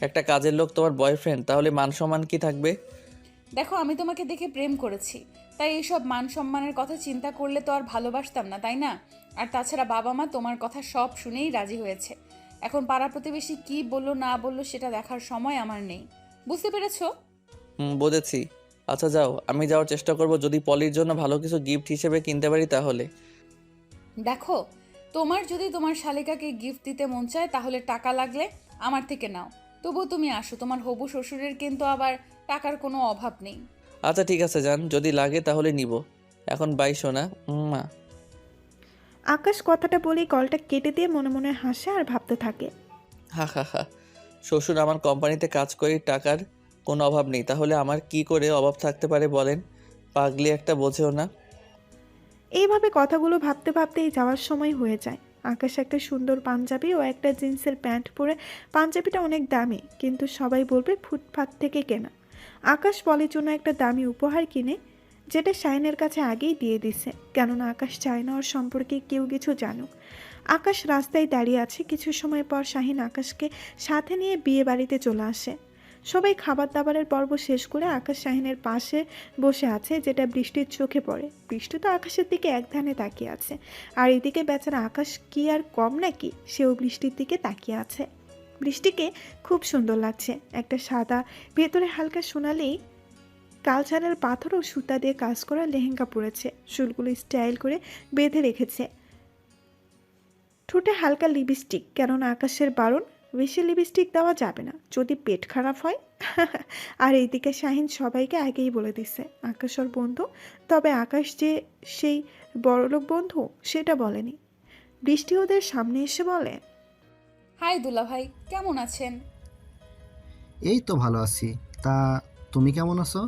একটা কাজের লোক তোমার বয়ফ্রেন্ড, তাহলে মান সম্মান কি থাকবে? দেখো, আমি তোমাকে দেখে প্রেম করেছি, তাই এইসব মান সম্মানের কথা চিন্তা করলে তো আর ভালোবাসতাম না, তাই না? আর তাছাড়া বাবা মা তোমার কথা সব শুনেই রাজি হয়েছে। এখন পাড়া প্রতিবেশী কি বললো না বললো সেটা দেখার সময় আমার নেই, বুঝতে পেরেছো? বুঝেছি। আচ্ছা যাও, আমি যাওয়ার চেষ্টা করব, যদি পলির জন্য ভালো কিছু গিফট হিসেবে কিনতে পারি তাহলে। দেখো, তোমার যদি তোমার শালিকাকে গিফট দিতে মন চায় তাহলে টাকা লাগলে আমার থেকে নাও, তবু তুমি আসো, তোমার হবু শ্বশুরের কিন্তু আবার টাকার কোনো অভাব নেই। আচ্ছা ঠিক আছে জান, যদি লাগে তাহলে নিব। এখন বাই সোনা। মা। আকাশ কথাটা বলেই কলটা কেটে দিয়ে মনে মনে হাসে আর ভাবতে থাকে। হা হা হা, শ্বশুর আমার কোম্পানিতে কাজ করে, টাকার কোনো অভাব নেই, তাহলে আমার কি করে অভাব থাকতে পারে বলেন? পাগলি একটা, বোঝেও না। এইভাবে কথাগুলো ভাবতে ভাবতেই যাওয়ার সময় হয়ে যায়। আকাশ একটা সুন্দর পাঞ্জাবি ও একটা জিন্সের প্যান্ট পরে, পাঞ্জাবিটা অনেক দামি, কিন্তু সবাই বলবে ফুটপাত থেকে কেনা। আকাশ পলির জন্য একটা দামি উপহার কিনে, যেটা শাহিনের কাছে আগেই দিয়ে দিছে, কেননা আকাশ চায় না ওর সম্পর্কে কেউ কিছু জানুক। আকাশ রাস্তায় দাঁড়িয়ে আছে, কিছু সময় পর শাহিন আকাশকে সাথে নিয়ে বিয়ে বাড়িতে চলে আসে। সবাই খাবার দাবারের পর্ব শেষ করে আকাশ শাহিনের পাশে বসে আছে, যেটা বৃষ্টির চোখে পড়ে। বৃষ্টি তো আকাশের দিকে এক ধ্যানে তাকিয়ে আছে, আর এদিকে বেচারা আকাশ কি আর কম নাকি, সেও বৃষ্টির দিকে তাকিয়ে আছে। বৃষ্টিকে খুব সুন্দর লাগছে, একটা সাদা ভেতরে হালকা সোনালি কালচারের পাথর ও সুতা দিয়ে কাজ করা লেহেঙ্গা পরেছে, চুলগুলো স্টাইল করে বেঁধে রেখেছে, ঠোঁটে হালকা লিপস্টিক, কেননা আকাশের বারণ বেশি লিপস্টিক দেওয়া যাবে না, যদি পেট খারাপ হয়। আর এইদিকে শাহিন সবাইকে আগেই বলে দিছে আকাশ ওর বন্ধু, তবে আকাশ যে সেই বড়লোক বন্ধু সেটা বলেনি। বৃষ্টি ওদের সামনে এসে বলে, হাই দুলা ভাই, কেমন আছেন? এই তো ভালো আছি, তা তুমি কেমন আছো?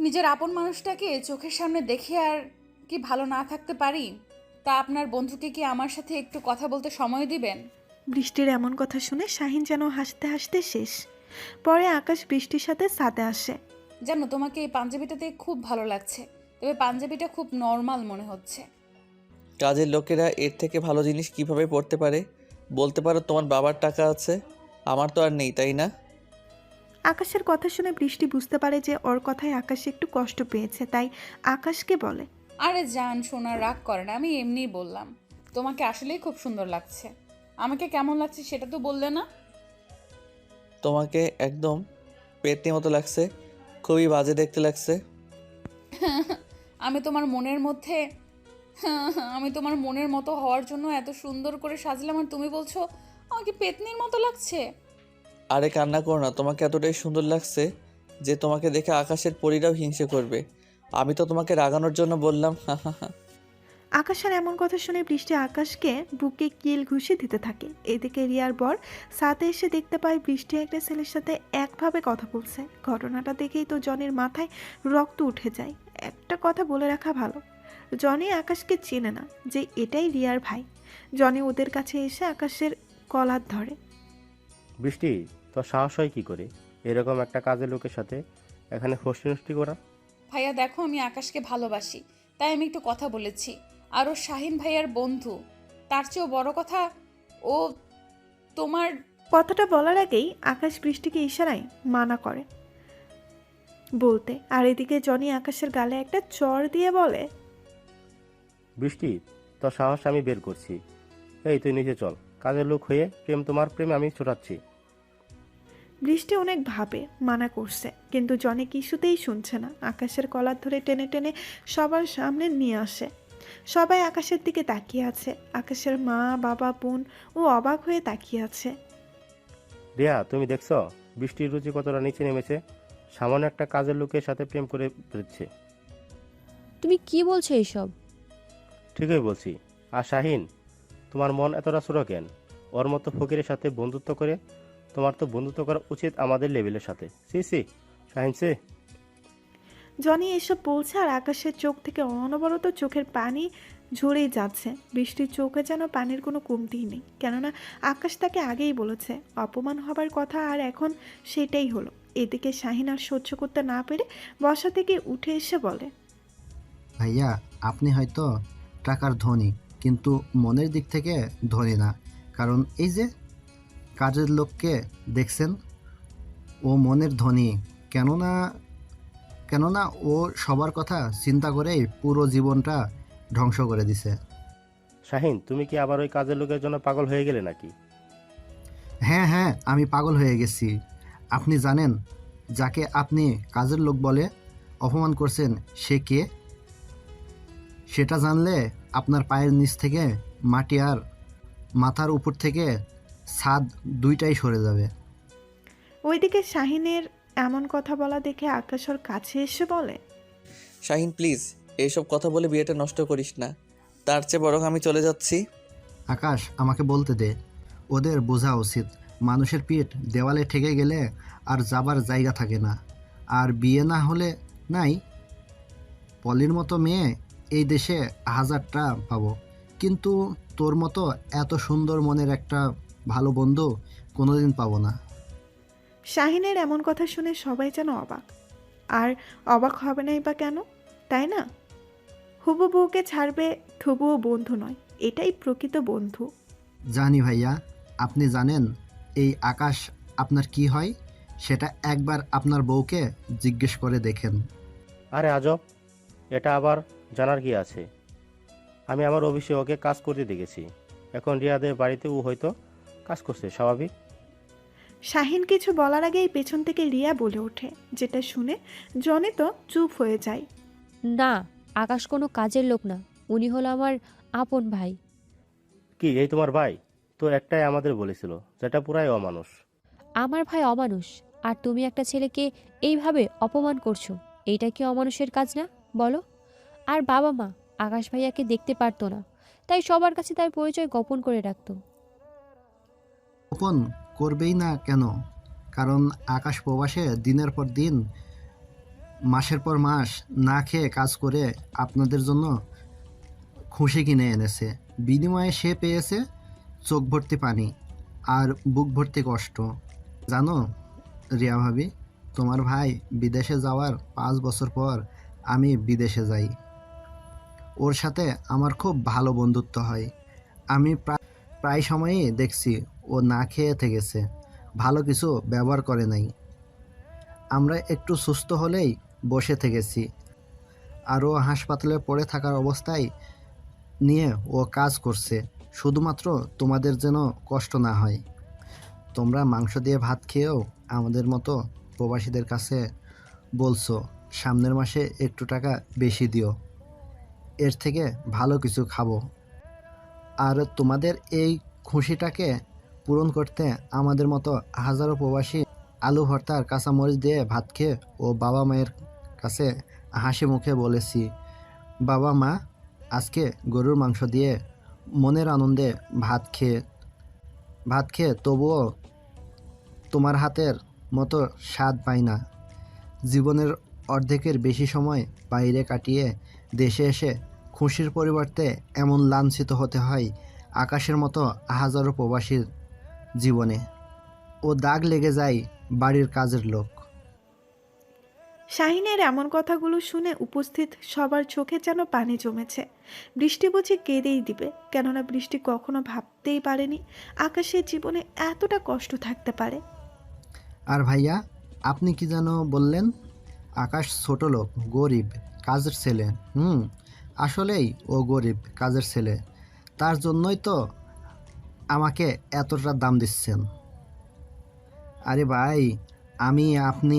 নিজের আপন মানুষটাকে চোখের সামনে দেখে আর কি ভালো না থাকতে পারি? তা আপনার বন্ধুকে কি আমার সাথে একটু কথা বলতে সময় দিবেন? বৃষ্টির এমন কথা শুনে শাহিন যেন হাসতে হাসতে শেষ। পরে আকাশ বৃষ্টির সাথে সাথে আসে। জানো, তোমাকে এই পাঞ্জাবিটাতে খুব ভালো লাগছে, তবে পাঞ্জাবিটা খুব নর্মাল মনে হচ্ছে। কাজের লোকেরা এর থেকে ভালো জিনিস কিভাবে পড়তে পারে? বলতে পারো তোমার বাবার টাকা আছে, আমার তো আর নেই, তাই না? আকাশের কথা শুনে বৃষ্টি বুঝতে পারে যে ওর কথায় আকাশ একটু কষ্ট পেয়েছে, তাই আকাশকে বলে, আরে জান সোনা, রাগ করে না, আমি এমনিই বললাম। তোমাকে আসলেই খুব সুন্দর লাগছে। আমাকে কেমন লাগছে সেটা তো বললে না। তোমাকে একদম পেটনি মতো লাগছে, খুবই বাজে দেখতে লাগছে। আমি তোমার মনের মধ্যে আমি তোমার মনের মতো হওয়ার জন্য এত সুন্দর করে সাজলাম, আর তুমি বলছো আমাকে পেতনির মতো লাগছে। আরে কান্না করো না, তোমাকে এতটাই সুন্দর লাগছে যে তোমাকে দেখে আকাশের পরীরাও হিংসে করবে। আমি তো তোমাকে রাগানোর জন্য বললাম। আকাশের এমন কথা শুনে বৃষ্টি আকাশকে বুকে কিল ঘুষি দিতে থাকে। এদিকে রিয়ার বর সাথে এসে দেখতে পায় বৃষ্টি একটা ছেলের সাথে একভাবে কথা বলছে। ঘটনাটা দেখেই তো জনির মাথায় রক্ত উঠে যায়। একটা কথা বলে রাখা ভালো, জনি আকাশকে চেনে না যে এটাই রিয়ার ভাই। জনি ওদের কাছে এসে আকাশের কলার ধরে। বৃষ্টি, তোর সাহস হয় কি করে এরকম একটা কাজের লোকের সাথে এখানে ফষ্টি নষ্টি করা? ভাইয়া দেখো, আমি আকাশকে ভালোবাসি, তাই আমি একটু কথা বলেছি। আর ও শাহিন ভাইয়ার বন্ধু, তার চেয়েও বড় কথা ও তোমার। কথাটা বলার আগেই আকাশ বৃষ্টিকে ইশারায় মানা করে বলতে, আর এদিকে জনি আকাশের গালে একটা চড় দিয়ে বলে, বৃষ্টি, তোর সাহস আমি বের করছি। এই তুই নিচে চল, কাজের লোক হয়ে প্রেম তোমার প্রেম আমি ছোটাচ্ছি। বৃষ্টি অনেক ভাবে মানা করছে, কিন্তু জনি কিছুতেই শুনছে না। আকাশের কলার ধরে টেনে টেনে সবার সামনে নিয়ে আসে। সবাই আকাশের দিকে তাকিয়ে আছে। আকাশের মা, বাবা, বোন ও অবাক হয়ে তাকিয়ে আছে। রিয়া, তুমি দেখছো বৃষ্টির রুচি কতটা নিচে নেমেছে? সামান্য একটা কাজের লোকের সাথে প্রেম করে ফেলছে। তুমি কি বলছো এইসব? ঠিকই বলছি। আর শাহিন, তোমার মন এতটা ছোট কেন? ওর মতো ফকিরের সাথে বন্ধুত্ব করে তোমার তো বন্ধুত্ব করা উচিত আমাদের লেভেলের সাথে। সি সি শাহিন সে। জনি এসব বলছে আর আকাশের চোখ থেকে অনবরত চোখের পানি ঝরেই যাচ্ছে। বৃষ্টির চোখে যেন পানির কোনো কমতিই নেই, কেননা আকাশ তাকে আগেই বলেছে অপমান হবার কথা, আর এখন সেটাই হলো। এদিকে শাহিন আর সহ্য করতে না পেরে বসা থেকে উঠে এসে বলে, ভাইয়া, আপনি হয়তো টাকার ধনী, কিন্তু মনের দিক থেকে ধনী না। কারণ এই যে কাজের লোককে দেখছেন, ও মনের ধনী। কেননা কেননা ও সবার কথা চিন্তা করেই পুরো জীবনটা ধ্বংস করে দিছে। শাহিন, তুমি কি আবার ওই কাজের লোকের জন্য পাগল হয়ে গেলে নাকি? হ্যাঁ হ্যাঁ, আমি পাগল হয়ে গেছি। আপনি জানেন যাকে আপনি কাজের লোক বলে অপমান করছেন সে কে? সেটা জানলে আপনার পায়ের নিচ থেকে মাটি আর মাথার উপর থেকে ছাদ দুইটাই সরে যাবে। ওইদিকে শাহিনের এমন কথা বলা দেখে আকাশ ওর কাছে এসে বলে, শাহিন প্লিজ এইসব কথা বলে বিয়েটা নষ্ট করিস না, তার চেয়ে বরং আমি চলে যাচ্ছি। আকাশ, আমাকে বলতে দে। ওদের বোঝা উচিত মানুষের পিঠ দেওয়ালে ঠেকে গেলে আর যাবার জায়গা থাকে না। আর বিয়ে না হলে নাই। পলির মতো মেয়ে এই দেশে হাজারটা পাবো, কিন্তু তোর মতো এত সুন্দর মনের একটা ভালো বন্ধু কোনোদিন পাবো না। শাহিনের এমন কথা শুনে সবাই যেন অবাক। আর অবাক হবে নাই বা কেন, তাই না? হুবু বউকে ছাড়বে তবুও বন্ধু নয়, এটাই প্রকৃত বন্ধু। জানি ভাইয়া, আপনি জানেন এই আকাশ আপনার কি হয়, সেটা একবার আপনার বউকে জিজ্ঞেস করে দেখেন। আরে আজব, এটা আবার জানার কি আছে? আমি আমার অফিসে ওকে কাজ করতে দেখেছি। এখন রিয়াদের বাড়িতে ও হয়তো কাজ করছে, স্বাভাবিক। শাহিন কিছু বলার আগেই পেছন থেকে রিয়া বলে ওঠে, যেটা শুনে জনি তো চুপ হয়ে যায়। না, আকাশ কোনো কাজের লোক না, উনি হলো আমার আপন ভাই। কি এই তোমার ভাই? তো একটাই আমাদের বলেছিল, যেটা পুরাই অমানুষ। আমার ভাই অমানুষ, আর তুমি একটা ছেলেকে এইভাবে অপমান করছো, এইটা কি অমানুষের কাজ না বলো? আর বাবা মা আকাশ ভাইয়াকে দেখতে পারতো না, তাই সবার কাছে তার পরিচয় গোপন করে রাখতো। গোপন করবেই না কেন? কারণ আকাশ প্রবাসে দিনের পর দিন, মাসের পর মাস না খেয়ে কাজ করে আপনাদের জন্য খুশি কিনে এনেছে। বিনিময়ে সে পেয়েছে চোখ ভর্তি পানি আর বুক ভর্তি কষ্ট। জানো রিয়া ভাবি, তোমার ভাই বিদেশে যাওয়ার 5 বছর পর আমি বিদেশে যাই। ওর সাথে আমার খুব ভালো বন্ধুত্ব হয়। আমি প্রায় সময়ই দেখছি ও না খেয়ে থেকেছে, ভালো কিছু ব্যবহার করে নাই। আমরা একটু সুস্থ হলেই বসে থেকেছি, আর ও হাসপাতালে পড়ে থাকার অবস্থায় নিয়ে ও কাজ করছে শুধুমাত্র তোমাদের যেন কষ্ট না হয়। তোমরা মাংস দিয়ে ভাত খেয়েও আমাদের মতো প্রবাসীদের কাছে বলছো সামনের মাসে একটু টাকা বেশি দিও, এর থেকে ভালো কিছু খাবো। আর তোমাদের এই খুশিটাকে পূরণ করতে আমাদের মতো হাজারো প্রবাসী আলু ভর্তা আর কাঁচামরিচ দিয়ে ভাত খেয়ে ও বাবা মায়ের কাছে হাসি মুখে বলেছি, বাবা মা আজকে গরুর মাংস দিয়ে মনের আনন্দে ভাত খেয়ে তবুও তোমার হাতের মতো স্বাদ পাই না। জীবনের অর্ধেকের বেশি সময় বাইরে কাটিয়ে দেশে এসে খুশির পরিবর্তে এমন লাঞ্ছিত হতে হয় আকাশের মতো হাজারো প্রবাসীর জীবনে। ও দাগ লেগে যায় বাড়ির কাজের লোক। শাহিনের এমন কথাগুলো শুনে উপস্থিত সবার চোখে যেন পানি জমেছে। বৃষ্টি বুঝি কেঁদেই দিবে, কেননা বৃষ্টি কখনো ভাবতেই পারেনি আকাশের জীবনে এতটা কষ্ট থাকতে পারে। আর ভাইয়া, আপনি কি যেন বললেন? আকাশ ছোট লোক, গরিব, কাজের ছেলে। আসলেই ও গরিব কাজের ছেলে, তার জন্যই তো আমাকে এতটা দাম দিচ্ছেন। আরে ভাই, আপনি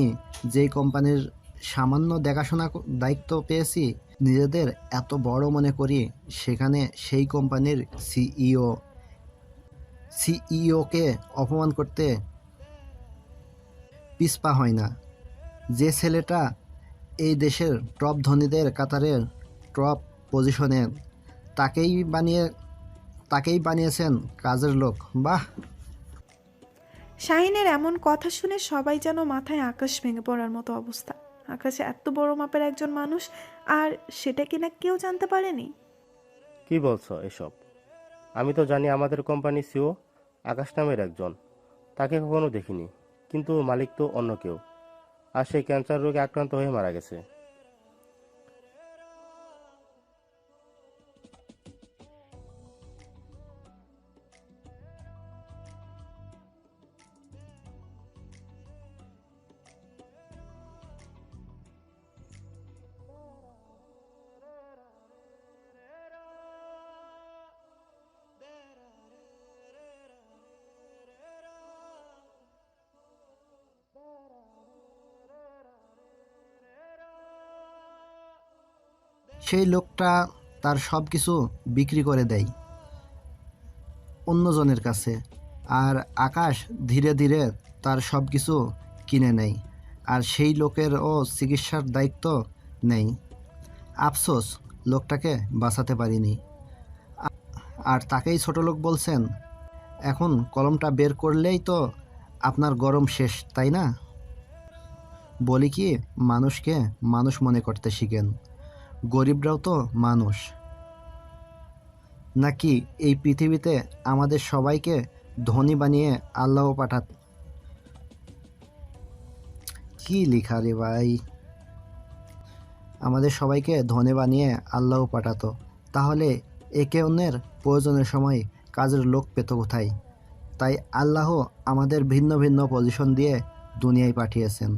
যেই কোম্পানির সামান্য দেখাশোনা দায়িত্ব পেয়েছি, নিজেদের এত বড় মনে করি, সেখানে সেই কোম্পানির সিইওকে অপমান করতে পিছপা হয় না। যে ছেলেটা এই দেশের টপ ধনীদের কাতারের টপ পজিশনে, তাকেই বানিয়েছেন কাজের লোক। বাহ! শাহিনের এমন কথা শুনে সবাই যেন মাথায় আকাশ ভেঙে পড়ার মতো অবস্থা। আকাশে এত বড় মাপের একজন মানুষ, আর সেটা কিনা কেউ জানতে পারেনি। কি বলছো এসব? আমি তো জানি আমাদের কোম্পানি সিও আকাশ নামের একজন, তাকে কখনো দেখিনি, কিন্তু মালিক তো অন্য কেউ, আর সেই ক্যান্সার রোগে আক্রান্ত হয়ে মারা গেছে। সেই লোকটা তার সব কিছু বিক্রি করে দেয় অন্যজনের কাছে, আর আকাশ ধীরে ধীরে তার সব কিছু কিনে নেয়, আর সেই লোকেরও চিকিৎসার দায়িত্ব নেই। আফসোস, লোকটাকে বাঁচাতে পারিনি। আর তাকেই ছোট লোক বলছেন? এখন কলমটা বের করলেই তো আপনার গরম শেষ, তাই না? বলি কি, মানুষকে মানুষ মনে করতে শিখেন। গরিবরাও তো মানুষ নাকি? এই পৃথিবীতে আমাদের সবাইকে ধনী বানিয়ে আল্লাহ কি লিখা রে ভাই, আমাদের সবাইকে ধনী বানিয়ে আল্লাহ পাঠাতো, তাহলে একে অন্যের প্রয়োজনের সময় কাজের লোক পেত কোথায়? তাই আল্লাহ আমাদের ভিন্ন ভিন্ন পজিশন দিয়ে দুনিয়ায় পাঠিয়েছেন।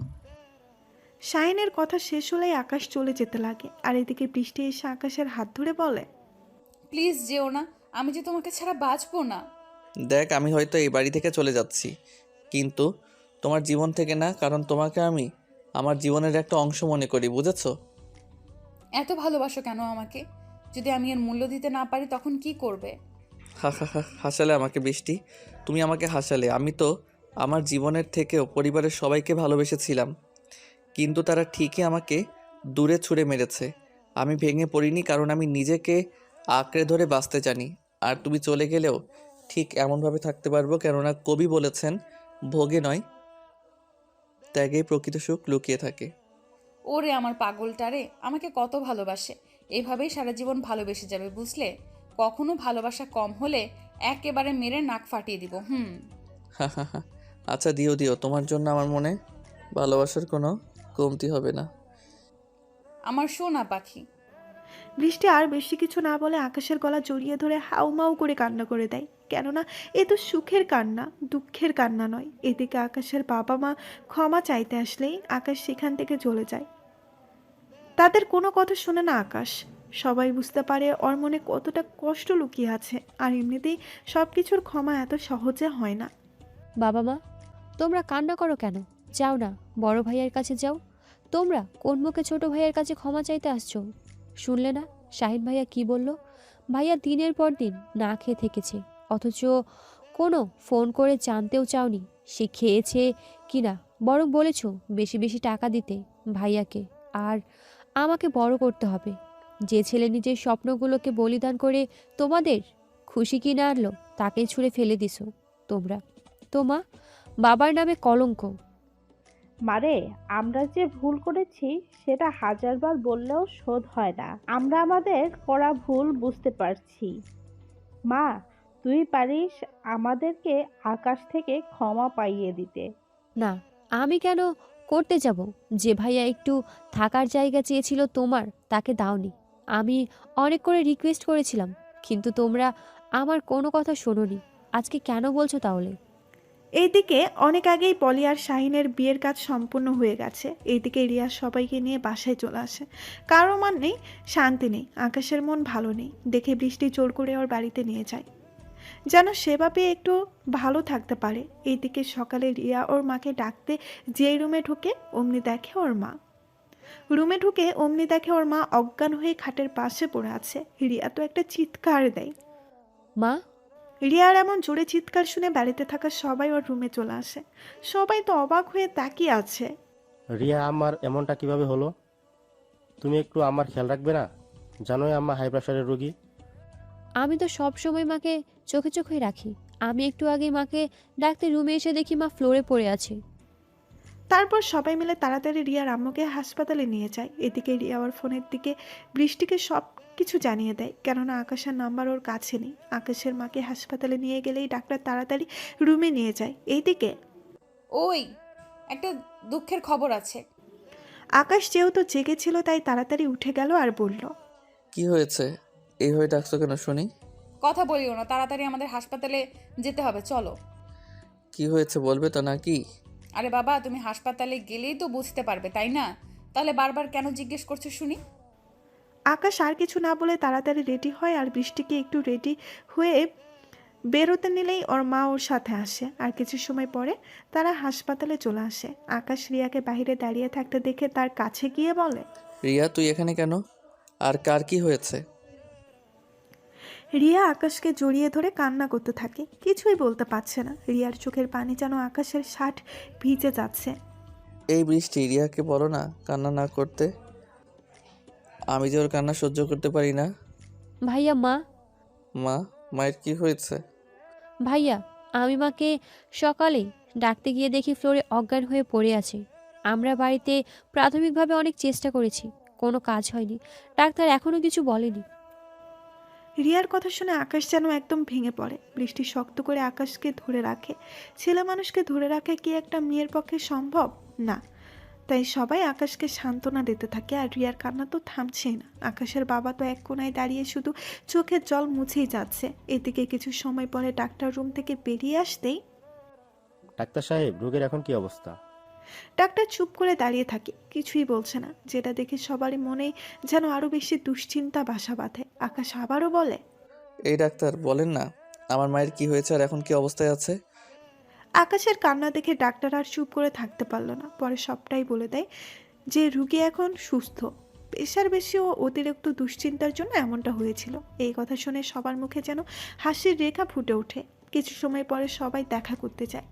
শাহিনের কথা শেষ হলেই আকাশ চলে যেতে লাগে, আর এদিকে বৃষ্টি এসে আকাশের হাত ধরে বলে, প্লিজ যেও না, আমি যে তোমাকে ছাড়া বাঁচবো না। দেখ, আমি হয়তো এই বাড়ি থেকে চলে যাচ্ছি, কিন্তু তোমার জীবন থেকে না, কারণ তোমাকে আমি আমার জীবনের একটা অংশ মনে করি, বুঝেছো? এত ভালোবাসো কেন আমাকে? যদি আমি এর মূল্য দিতে না পারি তখন কি করবে? হা হা হা, হাসালে আমাকে বৃষ্টি, তুমি আমাকে হাসালে। আমি তো আমার জীবনের থেকেও পরিবারের সবাইকে ভালোবেসেছিলাম, কিন্তু তারা ঠিকই আমাকে দূরে ছুঁড়ে মেরেছে। আমি ভেঙে পড়িনি, কারণ আমি নিজেকে আঁকড়ে ধরে বাঁচতে জানি। আর তুমি চলে গেলেও ঠিক এমনভাবে থাকতে পারবো, কেননা কবি বলেছেন, ভোগে নয় ত্যাগেই প্রকৃত সুখ লুকিয়ে থাকে। ওরে আমার পাগলটারে, আমাকে কত ভালোবাসে, এভাবেই সারা জীবন ভালোবেসে যাবে, বুঝলে? কখনো ভালোবাসা কম হলে একেবারে মেরে নাক ফাটিয়ে দিব। হা হা হা, আচ্ছা দিও দিও, তোমার জন্য আমার মনে ভালোবাসার কোনো কমতি হবে না। আমার সোনা পাখি। বৃষ্টি আর বেশি কিছু না বলে আকাশের গলা জড়িয়ে ধরে হাউমাউ করে কান্না করে দেয়, কেননা এ তো সুখের কান্না, দুঃখের কান্না নয়। এদিকে আকাশের বাবা মা ক্ষমা চাইতে আসলেই আকাশ সেখান থেকে চলে যায়। তাদের কোনো কথা শোনে না আকাশ। সবাই বুঝতে পারে ওর মনে কতটা কষ্ট লুকিয়ে আছে, আর এমনিতেই সব কিছুর ক্ষমা এত সহজে হয় না। বাবা মা, তোমরা কান্না করো কেন? যাও না, বড় ভাইয়ের কাছে যাও। তোমরা কোন মুখে ছোট ভাইয়ের কাছে ক্ষমা চাইতে আসছো? শুনলে না শাহিন ভাইয়া কি বলল? ভাইয়া দিনের পর দিন না খেয়ে থেকেছে, অথচ কোনো ফোন করে জানতেও চাওনি সে খেয়েছে কি না, বরং বলেছো বেশি বেশি টাকা দিতে ভাইয়াকে, আর আমাকে বড় করতে হবে। যে ছেলে নিজের স্বপ্নগুলোকে বলিদান করে তোমাদের খুশি কিনে আনলো, তাকেই ছুঁড়ে ফেলে দিছো তোমরা। তোমা বাবার নামে কলঙ্ক। মারে, আমরা যে ভুল করেছি সেটা হাজারবার বললেও শোধ হয় না। আমরা আমাদের করা ভুল বুঝতে পারছি। মা, তুই পারিস আমাদেরকে আকাশ থেকে ক্ষমা পাইয়ে দিতে। না, আমি কেন করতে যাব? যে ভাইয়া একটু থাকার জায়গা চেয়েছিল তোমার, তাকে দাওনি। আমি অনেক করে রিকোয়েস্ট করেছিলাম, কিন্তু তোমরা আমার কোনো কথা শোনোনি। আজকে কেন বলছো তাহলে? এইদিকে অনেক আগেই পলি আর শাহিনের বিয়ের কাজ সম্পূর্ণ হয়ে গেছে। এইদিকে রিয়া সবাইকে নিয়ে বাসায় চলে আসে। কারো মন নেই, শান্তি নেই, আকাশের মন ভালো নেই দেখে বৃষ্টি জোর করে ওর বাড়িতে নিয়ে যায়, যেন সেবা পেয়ে একটু ভালো থাকতে পারে। এইদিকে সকালে রিয়া ওর মাকে ডাকতে যেই রুমে ঢুকে অমনি দেখে ওর মা অজ্ঞান হয়ে খাটের পাশে পড়ে আছে। রিয়া তো একটা চিৎকার দেয়। মা, রিয়ার এমন জোরে চিৎকার শুনে বাড়িতে থাকা সবাই ওর রুমে চলে আসে। সবাই তো অবাক হয়ে তাকিয়ে আছে। রিয়া, আমার এমনটা কিভাবে হলো? তুমি একটু আমার খেয়াল রাখবে না? জানোই আম্মা হাই প্রেশারের রোগী। আমি তো সব সময় মাকে চোখে চোখে রাখি। আমি একটু আগে মাকে ডাকতে রুমে এসে দেখি মা ফ্লোরে পড়ে আছে। তারপর সবাই মিলে তাড়াতাড়ি রিয়ার আম্মুকে হাসপাতালে নিয়ে যায়। এদিকে রিয়া ওর ফোনের দিকে বৃষ্টিকে সব কিছু জানিয়ে দেয়, কেননা আকাশের নাম্বার ওর কাছে নেই। আকাশের মাকে হাসপাতালে নিয়ে গেলেই ডাক্তার তাড়াতাড়ি রুমে নিয়ে যায়। এইদিকে ওই একটা দুঃখের খবর আছে। আকাশ যেহেতু জেগেছিল তাই তাড়াতাড়ি উঠে গেল আর বলল, কি হয়েছে? এইভাবে ডাকছো কেন শুনি? কথা বলিও না, তাড়াতাড়ি আমাদের হাসপাতালে যেতে হবে, চলো। কি হয়েছে বলবে তো নাকি? আরে বাবা, তুমি হাসপাতালে গেলেই তো বুঝতে পারবে, তাই না? তাহলে বারবার কেন জিজ্ঞেস করছো শুনি? আকাশ আর কিছু না বলে তাড়াতাড়ি রেডি হয় আর বৃষ্টিকে একটু রেডি হয়ে বেরোতে নিলেই ওর মা ওর সাথে আসে। আর কিছু সময় পরে তারা হাসপাতালে চলে আসে। আকাশ রিয়াকে বাইরে দাঁড়িয়ে থাকতে দেখে তার কাছে গিয়ে বলে, রিয়া, তুই এখানে কেন? আর কার কি হয়েছে? রিয়া আকাশকে জড়িয়ে ধরে কান্না করতে থাকে, কিছুই বলতে পারছে না। রিয়ার চোখের পানি যেন আকাশের শার্ট ভিজে যাচ্ছে। এই বৃষ্টি, রিয়াকে বলো না কান্না না করতে। আমি যে ওর কান্না সহ্য করতে পারি না। ভাইয়া, মা। মায়ের কি হয়েছে? ভাইয়া, আমি মাকে সকালে ডাকতে গিয়ে দেখি ফ্লোরে অজ্ঞান হয়ে পড়ে আছে। আমরা বাড়িতে প্রাথমিকভাবে অনেক চেষ্টা করেছি, কোনো কাজ হয়নি। ডাক্তার এখনো কিছু বলেনি। রিয়ার কথা শুনে আকাশ যেন একদম ভেঙে পড়ে। বৃষ্টি শক্ত করে আকাশকে ধরে রাখে। ছেলে মানুষকে ধরে রাখা কি একটা মেয়ের পক্ষে সম্ভব? না। তাই সবাই আকাশকে সান্ত্বনা দিতে থাকে আর রিয়ার কান্না তো থামছেই না। আকাশের বাবা তো এক কোনায় দাঁড়িয়ে শুধু চোখের জল মুছেই যাচ্ছে। এদিকে কিছু সময় পরে ডাক্তার রুম থেকে বেরিয়ে আসতেই ডাক্তার সাহেব, রোগের এখন কি অবস্থা? ডাক্তার চুপ করে দাঁড়িয়ে থাকে, কিছুই বলছে না। যেটা দেখে সবারই মনে যেন আরো বেশি দুশ্চিন্তা বাসা বাঁধে। আকাশ আবারও বলে, এই ডাক্তার বলেন না আমার মায়ের কি হয়েছে আর এখন কি অবস্থায় আছে। আকাশের কান্না দেখে ডাক্তার আর চুপ করে থাকতে পারলো না। পরে সবটাই বলে দেয় যে রুগী এখন সুস্থ, প্রেশার বেশি ও অতিরিক্ত দুশ্চিন্তার জন্য এমনটা হয়েছিল। এই কথা শুনে সবার মুখে যেন হাসির রেখা ফুটে ওঠে। কিছু সময় পরে সবাই দেখা করতে যায়।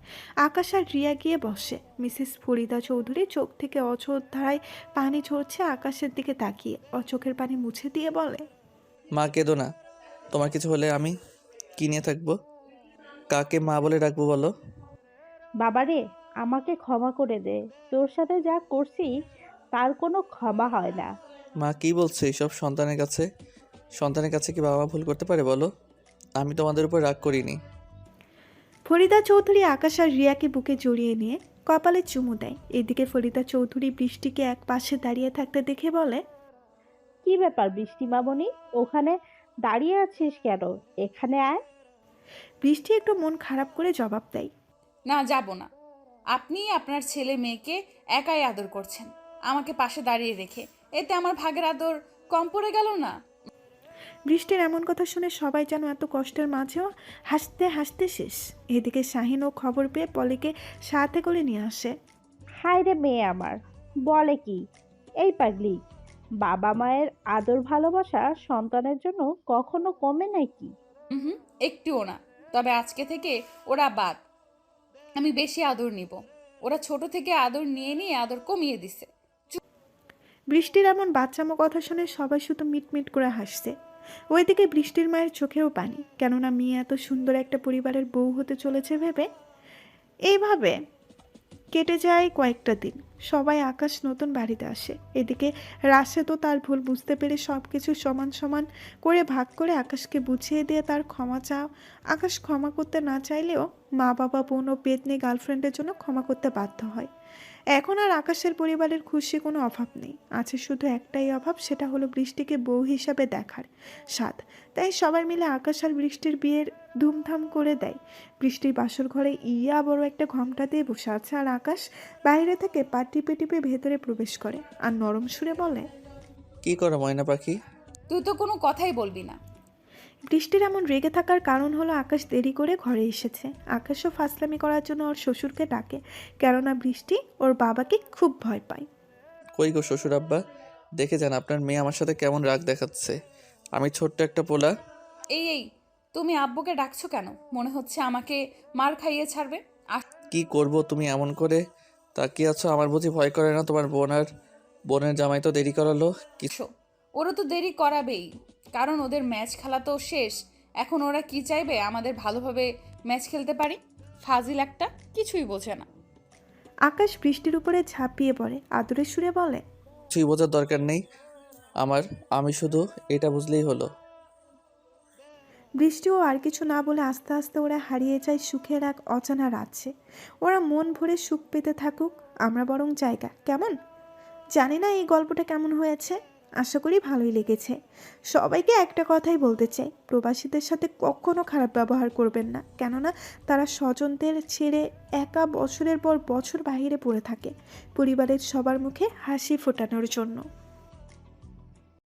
আকাশ আর রিয়া গিয়ে বসে। মিসেস ফরিদা চৌধুরী চোখ থেকে অঝোর ধারায় পানি ঝরছে। আকাশের দিকে তাকিয়ে চোখের পানি মুছে দিয়ে বলে, মা, কেঁদো না। তোমার কিছু হলে আমি কি নিয়ে থাকবো? কাকে মা বলে ডাকবো বলো? বাবারে, আমাকে ক্ষমা করে দে। তোর সাথে যা করছি তার কোনো ক্ষমা হয় না। মা, কি বলছে এইসব? সন্তানের কাছে কি বাবা মা ভুল করতে পারে বলো? আমি তোমাদের উপর রাগ করিনি। ফরিদা চৌধুরী আকাশ আর রিয়াকে বুকে জড়িয়ে নিয়ে কপালে চুমু দেয়। এদিকে ফরিদা চৌধুরী বৃষ্টিকে এক পাশে দাঁড়িয়ে থাকতে দেখে বলে, কি ব্যাপার বৃষ্টি মামনি, ওখানে দাঁড়িয়ে আছিস কেন? এখানে আয়। বৃষ্টি একটু মন খারাপ করে জবাব দেয়, না, যাব না। আপনি আপনার ছেলে মেয়েকে একাই আদর করছেন, আমাকে পাশে দাঁড়িয়ে রেখে। এতে আমার ভাগের আদর কম পড়ে গেল না? বৃষ্টির এমন কথা শুনে সবাই যেন এত কষ্টের মাঝেও হাসতে হাসতে শেষ। এদিকে শাহিন ও খবর পেয়ে পলিকে সাথে করে নিয়ে আসে। হায় রে মেয়ে আমার, বলে কি? এই পাগলি, বাবা মায়ের আদর ভালোবাসা সন্তানের জন্য কখনো কমে নাকি? হুম, একটুও না। তবে আজকে থেকে ওরা বাদ, আমি বেশি আদর নিব। ওরা ছোট থেকে আদর নিয়ে নিয়ে আদর কমিয়ে দিছে। বৃষ্টির এমন বাচ্চামো কথা শুনে সবাই শুধু মিটমিট করে হাসছে। ওইদিকে বৃষ্টির মায়ের চোখেও পানি, কেননা মেয়ে এত সুন্দর একটা পরিবারের বউ হতে চলেছে ভেবে। এইভাবে কেটে যায় কয়েকটা দিন। সবাই আকাশ নতুন বাড়িতে আসে। এদিকে রাশে তো তার ভুল বুঝতে পেরে সব কিছু সমান সমান করে ভাগ করে আকাশকে বুঝিয়ে দিয়ে তার ক্ষমা চাও। আকাশ ক্ষমা করতে না চাইলেও মা বাবা বোন ও পেতনি গার্লফ্রেন্ডের জন্য ক্ষমা করতে বাধ্য হয়। এখন আর আকাশের পরিবারের খুশি কোনো অভাব নেই, আছে শুধু একটাই অভাব, সেটা হলো বৃষ্টিকে বউ হিসাবে দেখার স্বাদ। তাই সবাই মিলে আকাশ আর বৃষ্টির বিয়ের ধুমধাম করে দেয়। বৃষ্টির বাসর ঘরে ইয়া বড় একটা ঘোমটা দিয়ে বসে আছে, আর আকাশ বাইরে থেকে পা টিপে টিপে ভেতরে প্রবেশ করে আর নরম সুরে বলে, কি করো ময়না পাখি? তুই তো কোনো কথাই বলবি না। বৃষ্টির এমন রেগে থাকার কারণ হলো আকাশ দেরি করে ঘরে এসেছে। আকাশও ফাসলামি করার জন্য ওর শ্বশুরকে ডাকে, কেননা বৃষ্টি ওর বাবাকে খুব ভয় পায়। কই গো শ্বশুর আব্বা, দেখে যান আপনার মেয়ে আমার সাথে কেমন রাগ দেখাচ্ছে। আমি ছোট্ট একটা পোলা। এই তুমি আব্বুকে ডাকছো কেন? মনে হচ্ছে আমাকে মার খাইয়ে ছাড়বে। কি করব, তুমি এমন করে তাকিয়ে আছো, আমার বুঝি ভয় করে না? তোমার বোনের জামাই তো দেরি করালো কিছু। আসো, ওরা তো দেরি করাবেই, কারণ ওদের ম্যাচ খেলা তো শেষ। এখন ওরা কি চাইবে? আমাদের ভালোভাবে ম্যাচ খেলতে পারি। ফাজিল একটা, কিছুই বোঝে না। আকাশ বৃষ্টির উপরে ঝাঁপিয়ে পড়ে, আদরের সুরে বলে, কিছুই বোঝার দরকার নেই আমি শুধু এটা বুঝলেই হলো। বৃষ্টিও আর কিছু না বলে আস্তে আস্তে ওরা হারিয়ে যায় সুখের এক অজানা রাজ্যে। ওরা মন ভরে সুখ পেতে থাকুক, আমরা বরং জায়গা। কেমন? জানি না এই গল্পটা কেমন হয়েছে, আশা করি ভালোই লেগেছে। সবাইকে একটা কথাই বলতে চাই, প্রবাসীদের সাথে কখনো খারাপ ব্যবহার করবেন না, কেননা তারা স্বজনদের ছেড়ে একা বছরের পর বছর বাইরে পড়ে থাকে পরিবারের সবার মুখে হাসি ফোটানোর জন্য।